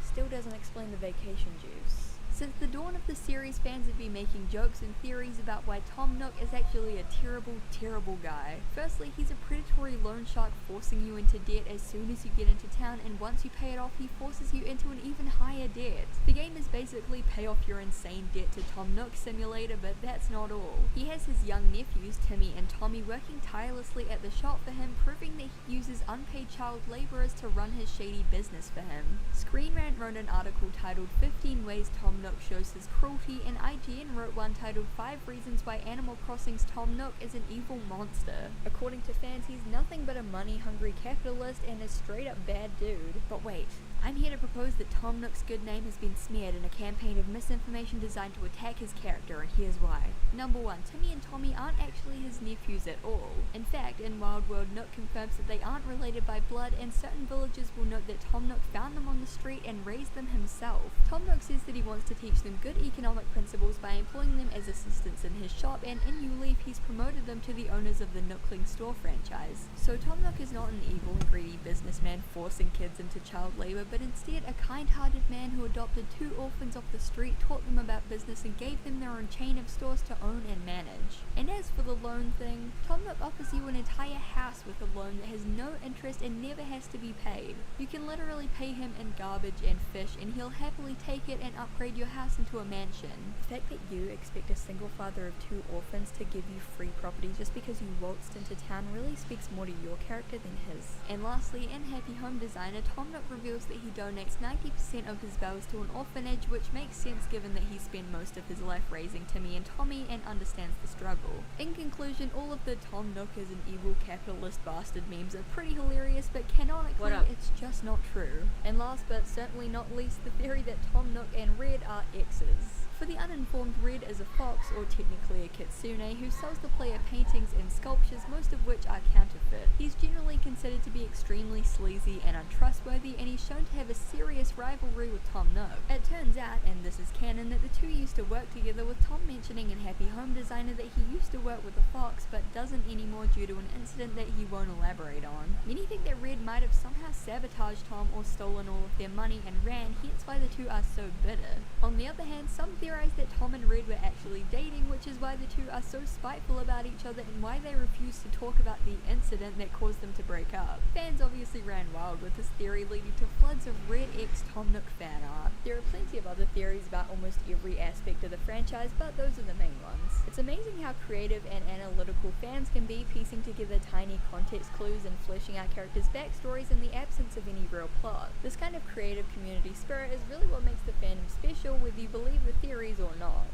still doesn't explain the vacation juice. Since the dawn of the series, fans have been making jokes and theories about why Tom Nook is actually a terrible, terrible guy. Firstly, he's a predatory loan shark forcing you into debt as soon as you get into town, and once you pay it off, he forces you into an even higher debt. The game is basically pay off your insane debt to Tom Nook Simulator, but that's not all. He has his young nephews, Timmy and Tommy, working tirelessly at the shop for him, proving that he uses unpaid child laborers to run his shady business for him. Screen Rant wrote an article titled 15 Ways Tom Nook shows his cruelty, and IGN wrote one titled 5 Reasons Why Animal Crossing's Tom Nook is an evil monster. According to fans, he's nothing but a money-hungry capitalist and a straight-up bad dude. But wait, I'm here to propose that Tom Nook's good name has been smeared in a campaign of misinformation designed to attack his character, and here's why. Number 1, Timmy and Tommy aren't actually his nephews at all. In fact, in Wild World, Nook confirms that they aren't related by blood, and certain villagers will note that Tom Nook found them on the street and raised them himself. Tom Nook says that he wants to teach them good economic principles by employing them as assistants in his shop, and in New Leaf he's promoted them to the owners of the Nookling Store franchise. So Tom Nook is not an evil and greedy businessman forcing kids into child labor, but instead a kind-hearted man who adopted 2 orphans off the street, taught them about business, and gave them their own chain of stores to own and manage. And as for the loan thing, Tom Nook offers you an entire house with a loan that has no interest and never has to be paid. You can literally pay him in garbage and fish, and he'll happily take it and upgrade your house into a mansion. The fact that you expect a single father of 2 orphans to give you free property just because you waltzed into town really speaks more to your character than his. And lastly, in Happy Home Designer, Tom Nook reveals that he donates 90% of his bells to an orphanage, which makes sense given that he spent most of his life raising Timmy and Tommy and understands the struggle. In conclusion, all of the Tom Nook is an evil capitalist bastard memes are pretty hilarious, but canonically it's just not true. And last but certainly not least, the theory that Tom Nook and Red are exes. For the uninformed, Red is a fox, or technically a kitsune, who sells the player paintings and sculptures, most of which are counterfeit. He's generally considered to be extremely sleazy and untrustworthy, and he's shown to have a serious rivalry with Tom Nook. It turns out, and this is canon, that the two used to work together, with Tom mentioning in Happy Home Designer that he used to work with a fox, but doesn't anymore due to an incident that he won't elaborate on. Many think that Red might have somehow sabotaged Tom or stolen all of their money and ran, hence why the two are so bitter. On the other hand, some theorize that Tom and Red were actually dating, which is why the two are so spiteful about each other and why they refuse to talk about the incident that caused them to break up. Fans obviously ran wild with this theory, leading to floods of Red x Tom Nook fan art. There are plenty of other theories about almost every aspect of the franchise, but those are the main ones. It's amazing how creative and analytical fans can be, piecing together tiny context clues and fleshing out characters' backstories in the absence of any real plot. This kind of creative community spirit is really what makes the fandom special, whether you believe the theories or not.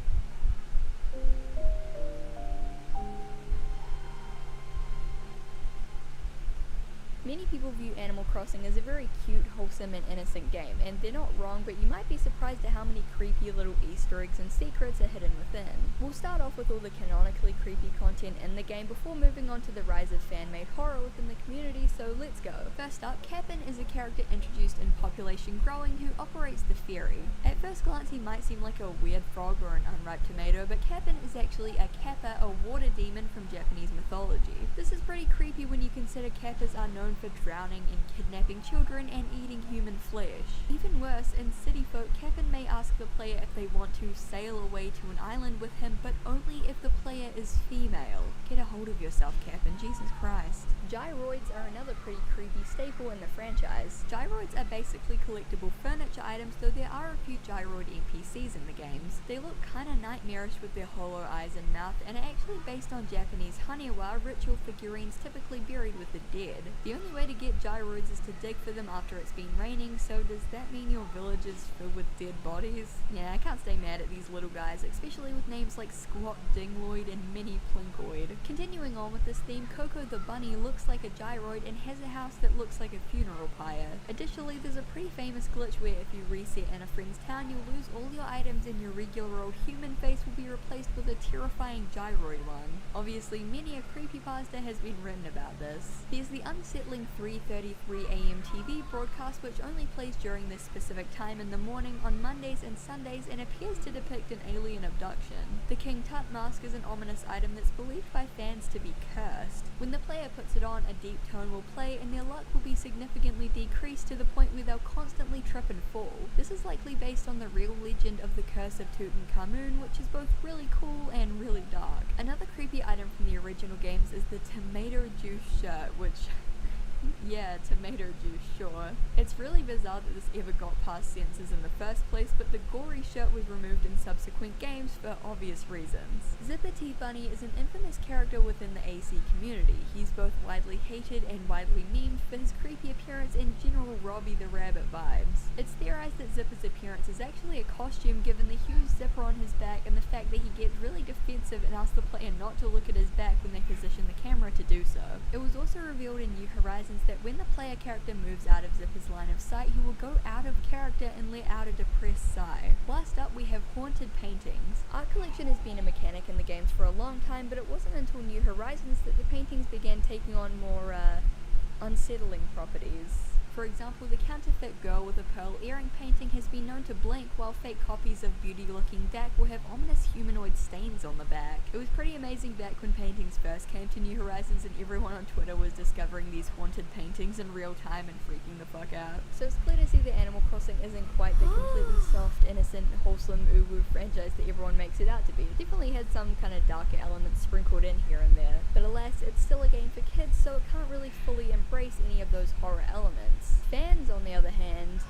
Many people view Animal Crossing as a very cute, wholesome, and innocent game, and they're not wrong, but you might be surprised at how many creepy little Easter eggs and secrets are hidden within. We'll start off with all the canonically creepy content in the game before moving on to the rise of fan-made horror within the community, so let's go. First up, Cap'n is a character introduced in Population Growing who operates the ferry. At first glance he might seem like a weird frog or an unripe tomato, but Cap'n is actually a kappa, a water demon from Japanese mythology. This is pretty creepy when you consider kappas are known for drowning and kidnapping children and eating human flesh. Even worse, in City Folk, Cap'n may ask the player if they want to sail away to an island with him, but only if the player is female. Get a hold of yourself, Cap'n, Jesus Christ. Gyroids are another pretty creepy staple in the franchise. Gyroids are basically collectible furniture items, though there are a few gyroid NPCs in the games. They look kinda nightmarish with their hollow eyes and mouth, and are actually based on Japanese haniwa, ritual figurines typically buried with the dead. The only way to get gyroids is to dig for them after it's been raining, so does that mean your village is filled with dead bodies? Yeah, I can't stay mad at these little guys, especially with names like Squat Dingloid and Mini Plinkoid. Continuing on with this theme, Coco the Bunny looks like a gyroid and has a house that looks like a funeral pyre. Additionally, there's a pretty famous glitch where if you reset in a friend's town, you'll lose all your items and your regular old human face will be replaced with a terrifying gyroid one. Obviously, many a creepypasta has been written about this. There's the unsettling 3:33 AM TV broadcast, which only plays during this specific time in the morning on Mondays and Sundays and appears to depict an alien abduction. The King Tut mask is an ominous item that's believed by fans to be cursed. When the player puts it on, a deep tone will play and their luck will be significantly decreased to the point where they'll constantly trip and fall. This is likely based on the real legend of the Curse of Tutankhamun, which is both really cool and really dark. Another creepy item from the original games is the tomato juice shirt, which yeah, tomato juice, sure. It's really bizarre that this ever got past censors in the first place, but the gory shirt was removed in subsequent games for obvious reasons. Zipper T Bunny is an infamous character within the AC community. He's both widely hated and widely memed for his creepy appearance and general Robbie the Rabbit vibes. It's theorized that Zipper's appearance is actually a costume given the huge zipper on his back and the fact that he gets really defensive and asks the player not to look at his back when they position the camera to do so. It was also revealed in New Horizons that when the player character moves out of Zipper's line of sight, he will go out of character and let out a depressed sigh. Last up, we have haunted paintings. Art collection has been a mechanic in the games for a long time, but it wasn't until New Horizons that the paintings began taking on more, unsettling properties. For example, the counterfeit girl with a pearl earring painting has been known to blink, while fake copies of beauty-looking Dak will have ominous humanoid stains on the back. It was pretty amazing back when paintings first came to New Horizons and everyone on Twitter was discovering these haunted paintings in real time and freaking the fuck out. So it's clear to see that Animal Crossing isn't quite the completely soft, innocent, wholesome, uwu franchise that everyone makes it out to be. It definitely had some kind of darker elements sprinkled in here and there. But alas, it's still a game for kids, so it can't really fully embrace any of those horror elements. Fans, on the other hand,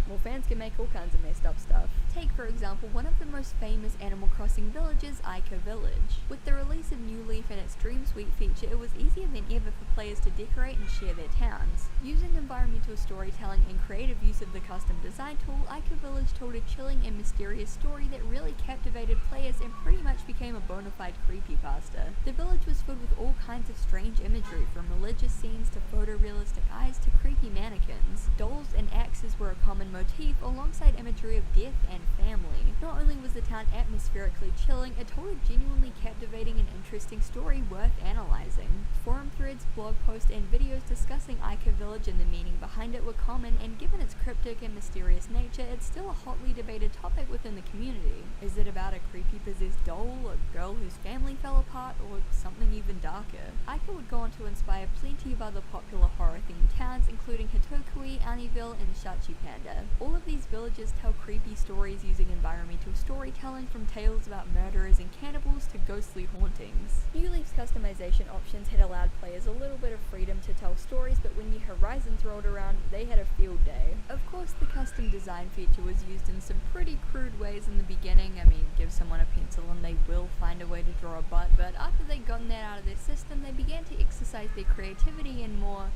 well, fans can make all kinds of messed up stuff. Take, for example, one of the most famous Animal Crossing villages, Ica Village. With the release of New Leaf and its Dream Suite feature, it was easier than ever for players to decorate and share their towns. Using environmental storytelling and creative use of the custom design tool, Ica Village told a chilling and mysterious story that really captivated players and pretty much became a bona fide creepypasta. The village was filled with all kinds of strange imagery, from religious scenes to photorealistic eyes to creepy mannequins. Dolls and axes were a common motif, alongside imagery of death and family. Not only was the town atmospherically chilling, it told a genuinely captivating and interesting story worth analyzing. Forum threads, blog posts, and videos discussing Ica Village and the meaning behind it were common, and given its cryptic and mysterious nature, it's still a hotly debated topic within the community. Is it about a creepy possessed doll, a girl whose family fell apart, or something even darker? Ica would go on to inspire plenty of other popular horror-themed towns, including Hitokui, Anieville, and Shachi Panda. All of these villages tell creepy stories using environmental storytelling, from tales about murderers and cannibals to ghostly hauntings. New Leaf's customization options had allowed players a little bit of freedom to tell stories, but when New Horizons rolled around, they had a field day. Of course, the custom design feature was used in some pretty crude ways in the beginning. I mean, give someone a pencil and they will find a way to draw a butt, but after they'd gotten that out of their system, they began to exercise their creativity in more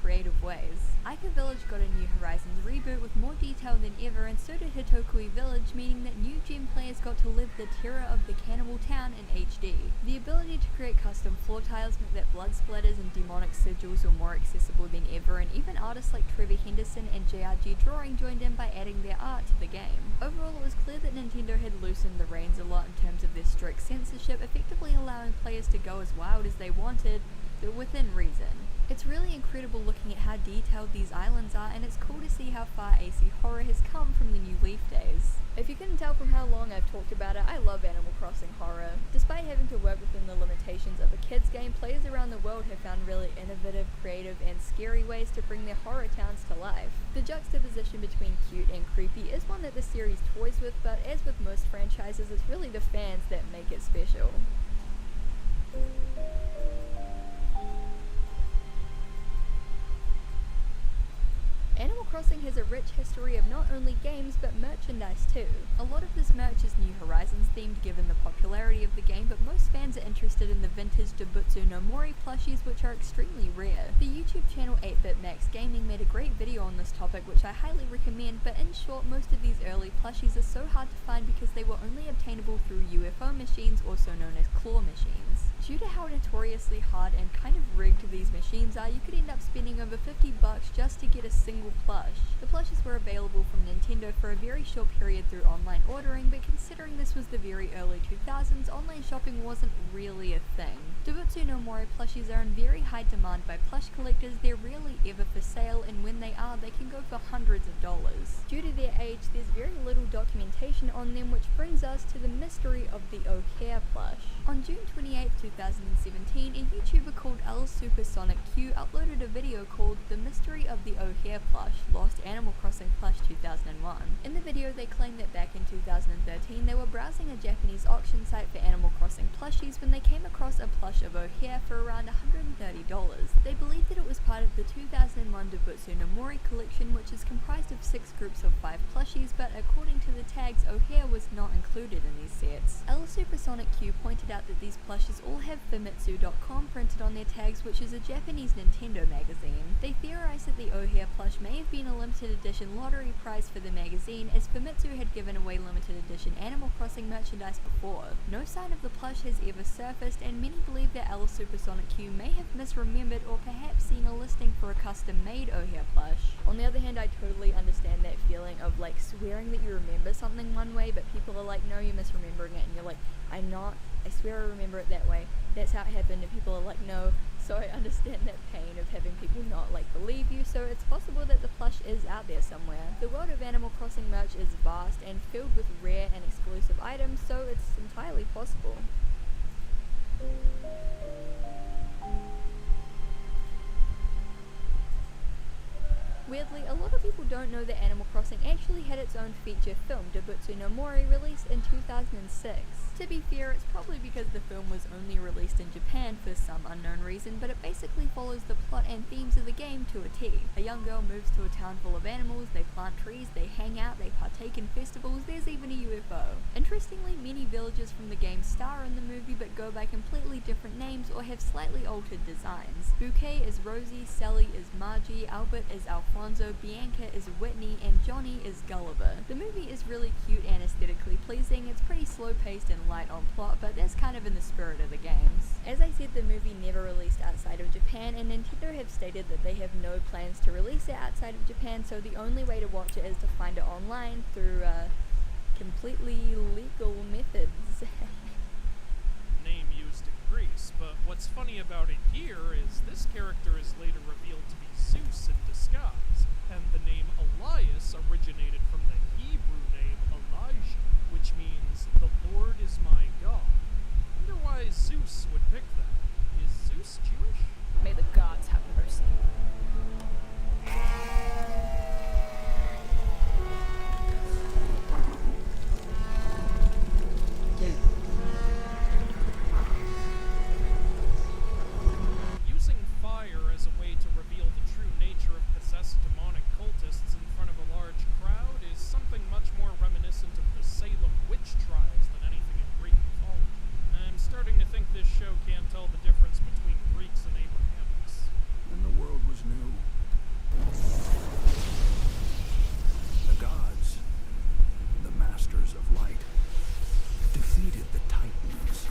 creative ways. Ica Village got a New Horizons reboot with more detail than ever, and so did Hitokui Village, meaning that new gen players got to live the terror of the cannibal town in HD. The ability to create custom floor tiles meant that blood splatters and demonic sigils were more accessible than ever, and even artists like Trevor Henderson and JRG Drawing joined in by adding their art to the game. Overall, it was clear that Nintendo had loosened the reins a lot in terms of their strict censorship, effectively allowing players to go as wild as they wanted, but within reason. It's really incredible looking at how detailed these islands are, and it's cool to see how far AC horror has come from the New Leaf days. If you couldn't tell from how long I've talked about it, I love Animal Crossing horror. Despite having to work within the limitations of a kids game, players around the world have found really innovative, creative, and scary ways to bring their horror towns to life. The juxtaposition between cute and creepy is one that the series toys with, but as with most franchises, it's really the fans that make it special. Animal Crossing has a rich history of not only games, but merchandise too. A lot of this merch is New Horizons themed given the popularity of the game, but most fans are interested in the vintage Dobutsu no Mori plushies, which are extremely rare. The YouTube channel 8-Bit Max Gaming made a great video on this topic, which I highly recommend, but in short, most of these early plushies are so hard to find because they were only obtainable through UFO machines, also known as claw machines. Due to how notoriously hard and kind of rigged these machines are, you could end up spending over $50 just to get a single plush. The plushes were available from Nintendo for a very short period through online ordering, but considering this was the very early 2000s, online shopping wasn't really a thing. Dobutsu no Mori plushies are in very high demand by plush collectors. They're rarely ever for sale, and when they are, they can go for hundreds of dollars. Due to their age, there's very little documentation on them, which brings us to the mystery of the O'Hare plush. On June 28, 2017, a YouTuber called L Supersonic Q uploaded a video called The Mystery of the O'Hare Plush, Lost Animal Crossing Plush 2001. In the video, they claim that back in 2013, they were browsing a Japanese auction site for Animal Crossing plushies when they came across a plush of O'Hare for around $130. They believe that it was part of the 2001 Dobutsu no Mori collection, which is comprised of 6 groups of 5 plushies, but according to the tags, O'Hare was not included in these sets. L Supersonic Q pointed out that these plushes all have Famitsu.com printed on their tags, which is a Japanese Nintendo magazine. They theorize that the O'Hare plush may have been a limited edition lottery prize for the magazine, as Famitsu had given away limited edition Animal Crossing merchandise before. No sign of the plush has ever surfaced, and many believe that L Supersonic Q may have misremembered or perhaps seen a listing for a custom-made O'Hare plush. On the other hand, I totally understand that feeling of like swearing that you remember something one way, but people are like, no, you're misremembering it, and you're like, I swear I remember it that way. That's how it happened, and people are like, no. So I understand that pain of having people not like believe you, so it's possible that the plush is out there somewhere. The world of Animal Crossing merch is vast and filled with rare and exclusive items, so it's entirely possible. Weirdly, a lot of people don't know that Animal Crossing actually had its own feature film, Dobutsu no Mori, released in 2006. To be fair, it's probably because the film was only released in Japan for some unknown reason, but it basically follows the plot and themes of the game to a T. A young girl moves to a town full of animals, they plant trees, they hang out, they partake in festivals, there's even a UFO. Interestingly, many villagers from the game star in the movie but go by completely different names or have slightly altered designs. Bouquet is Rosie, Sally is Margie, Albert is Alfonso, Bianca is Whitney, and Johnny is Gulliver. The movie is really cute and aesthetically pleasing. It's pretty slow paced and light on plot, but that's kind of in the spirit of the games. As I said, the movie never released outside of Japan, and Nintendo have stated that they have no plans to release it outside of Japan, so the only way to watch it is to find it online through completely legal methods. Name used in Greece, but what's funny about it here is this character is later revealed to be Zeus in disguise, and the name Elias originated from the Hebrew name Elijah, which means the Lord is my God. Wonder why Zeus would pick that. Is Zeus Jewish? May the gods have mercy. Using fire as a way to reveal the true nature of possessed demonic cultists in front of a large crowd is something much more reminiscent of the Salem witch trials than anything in Greek mythology. I'm starting to think this show can't tell the difference between Greeks and Abrahamics. And the world was new. The gods, the masters of light, defeated the Titans,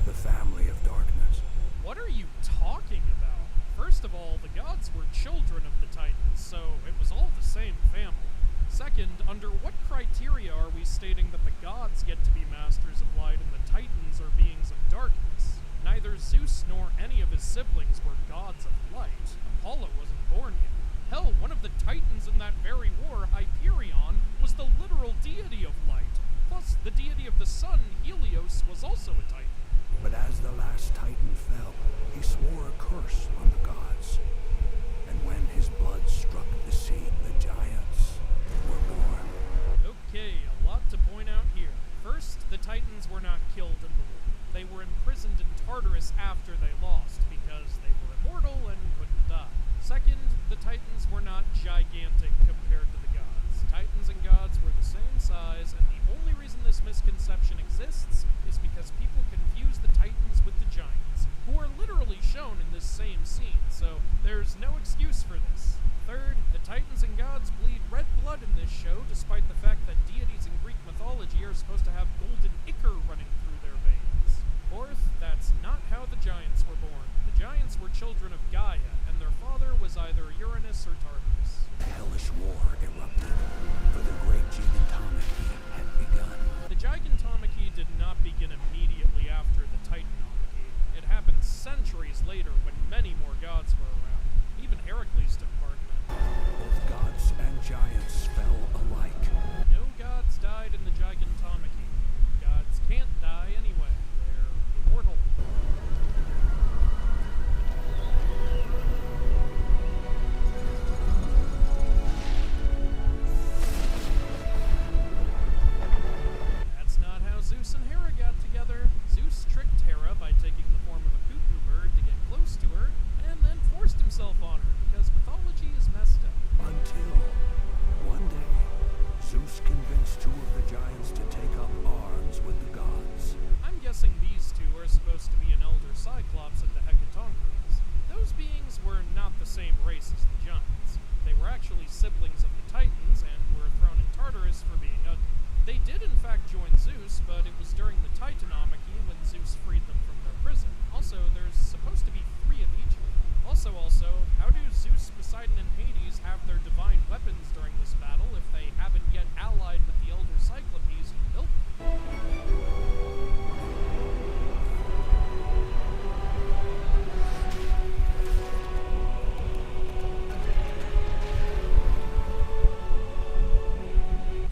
the family of darkness. What are you talking about? First of all, the gods were children of the Titans, so it was all the same family. Second, under what criteria are we stating that the gods get to be masters of light and the Titans are beings of darkness? Neither Zeus nor any of his siblings were gods of light. Apollo wasn't born yet. Hell, one of the Titans in that very war, Hyperion, was the literal deity of light. Plus, the deity of the sun, Helios, was also a Titan. But as the last Titan fell, he swore a curse on the gods. And when his blood struck the sea, the giants were born. Okay, a lot to point out here. First, the Titans were not killed in the war. They were imprisoned in Tartarus after they lost, because they were immortal and couldn't die. Second, the Titans were not gigantic compared to the gods. Titans and gods were the same size, and the only reason this misconception exists is because people confuse the Titans with the giants, who are literally shown in this same scene, so there's no excuse for this. Third, the Titans and gods bleed red blood in this show, despite the fact that deities in Greek mythology are supposed to have golden ichor running through their veins. Fourth, that's not how giants were born. The giants were children of Gaia, and their father was either Uranus or Tartarus. A hellish war erupted, for the great gigantomachy had begun. The gigantomachy did not begin immediately after the titanomachy. It happened centuries later when many more gods were around. Even Heracles took part in it. Both gods and giants fell alike. No gods died in the gigantomachy. Gods can't die anyway. They're immortal. That's not how Zeus and Hera got together. Zeus tricked Hera by taking the form of a cuckoo bird to get close to her, and then forced himself on her because mythology is messed up. Until one day, Zeus convinced two of the giants to take up arms with the gods. I'm guessing these two are supposed to be an elder Cyclops and the Hecatonchires. Those beings were not the same race as the giants. They were actually siblings of the Titans and were thrown in Tartarus for being ugly. They did in fact join Zeus, but it was during the Titanomachy when Zeus freed them from their prison. Also, there's supposed to be 3 of each of them. Also, how do Zeus, Poseidon, and Hades have their divine weapons during this battle if they haven't yet allied with the elder Cyclopes who built them?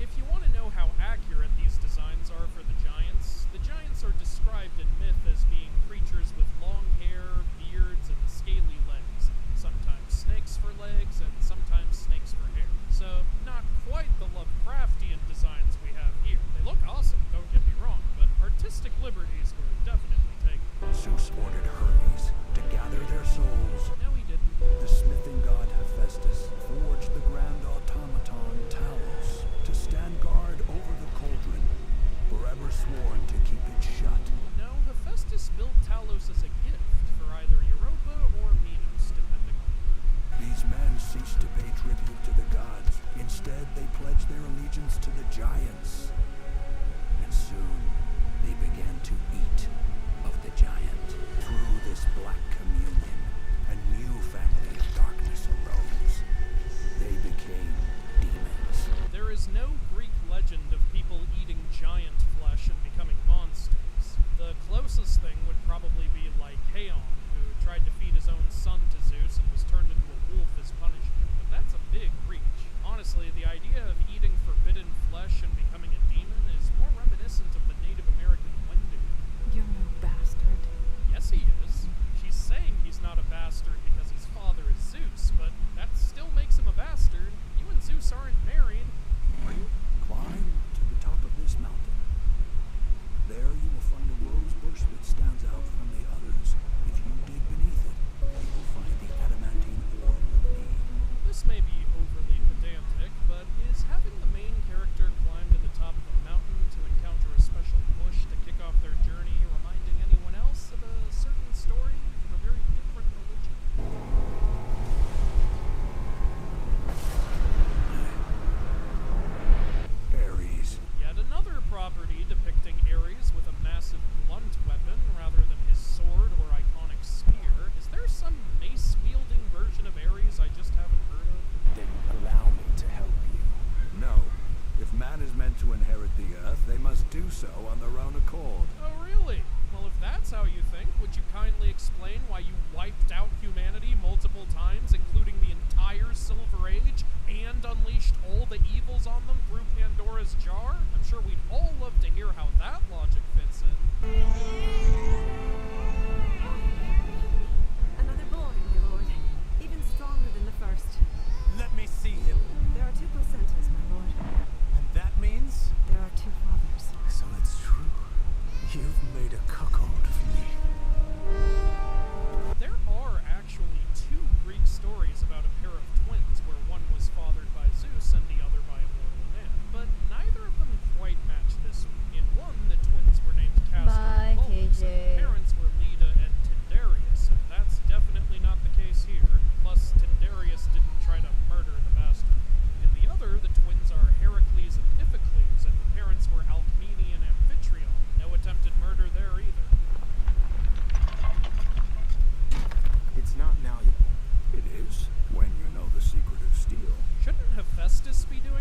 If you want to know how accurate these designs are for the giants are described in myth as being creatures with long hair, beards, and scaly legs. Sometimes snakes for legs, and sometimes snakes for hair. So, not quite the Lovecraftian designs we have here. They look awesome, don't get me wrong, but artistic liberties were definitely taken. Zeus ordered Hermes to gather their souls. No, he didn't. The smithing god Hephaestus forged the grand automaton Talos to stand guard over the cauldron, forever sworn to keep it shut. No, Hephaestus built Talos as a gift for either Europa or Minos, depending on the group. These men ceased to pay tribute to the gods. Instead, they pledged their allegiance to the giants. And soon, they began to eat of the giant. Through this black communion, a new family of darkness arose. They became demons. There is no Greek legend of people eating giant flesh and becoming monsters. The closest thing would probably be like Heion, who tried to feed his own son to Zeus and was turned into a wolf as punishment. But that's a big reach. Honestly, the idea of eating forbidden flesh and becoming a demon is more reminiscent of the Native American Wendigo. You're no bastard. Yes, he is. She's saying he's not a bastard because his father is Zeus, but that still makes him a bastard. You and Zeus aren't married, are you? Climb to the top of this mountain. There you will find a rose bush that stands out from the others. If you dig beneath it, you will find the adamantine ore you need. This may be overly pedantic, but is having the main character climb to the top of a mountain to encounter a special bush to kick off their journey reminding anyone else of a certain story from a very different religion? Ares. Yet another property depicting Ares with a massive blunt weapon rather than his sword or iconic spear. Is there some mace-wielding version of Ares I just haven't heard of? Then allow me to help you. No. If man is meant to inherit the earth, they must do so on their own accord. Oh, really? Well, if that's how you think, would you kindly explain why you wiped out humanity multiple times, including the entire Silver Age, and unleashed all the evils on them through Pandora's jar? I'm sure we'd all love to hear how that logic fits in. Another boy, my lord. Even stronger than the first. Let me see him. There are 2 placentas, my lord. And that means? There are 2 fathers. So it's true. You've made a cuckold of me. There are actually 2 Greek stories about a pair of twins where one was fathered by Zeus and the other by a mortal man. But neither of them quite match this one. In one, the twins were named Castor and Pollux,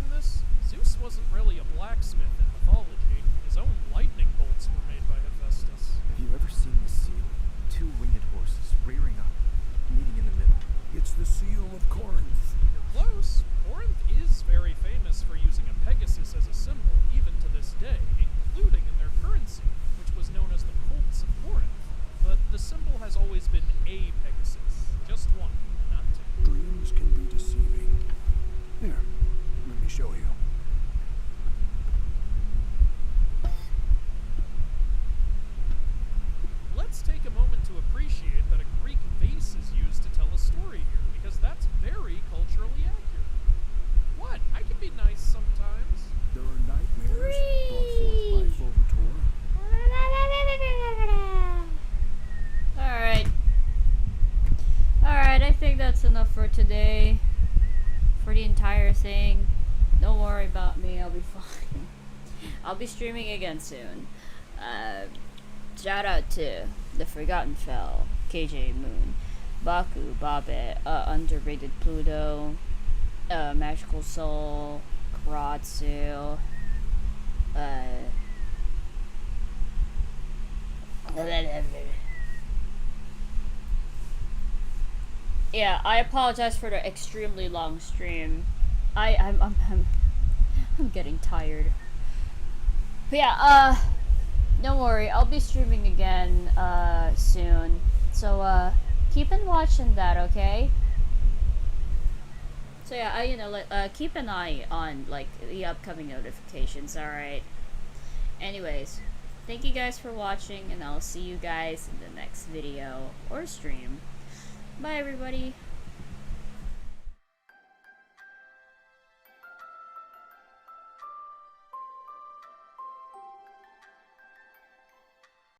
this? Zeus wasn't really a blacksmith in mythology. His own lightning bolts were made by Hephaestus. Have you ever seen the seal? Two winged horses rearing up, meeting in the middle. It's the seal of Corinth. You're close. Corinth is very famous for using a Pegasus as a symbol, even to this day, including in their currency, which was known as the Colts of Corinth. But the symbol has always been a Pegasus. Just one, not two. Dreams can be deceiving. Here, let me show you. Let's take a moment to appreciate that a Greek vase is used to tell a story here, because that's very culturally accurate. What? I can be nice sometimes. There are nightmares brought forth by Fulvator. Alright. Alright, I think that's enough for today. For the entire thing. Don't worry about me, I'll be fine. I'll be streaming again soon. Shout out to The Forgotten Fell, KJ Moon, Baku, Babette, Underrated Pluto, Magical Soul, Karatsu, yeah, I apologize for the extremely long stream. I'm getting tired. But yeah, don't worry, I'll be streaming again soon. So keep on watching that, okay? So yeah, keep an eye on like the upcoming notifications, alright? Anyways, thank you guys for watching, and I'll see you guys in the next video or stream. Bye everybody.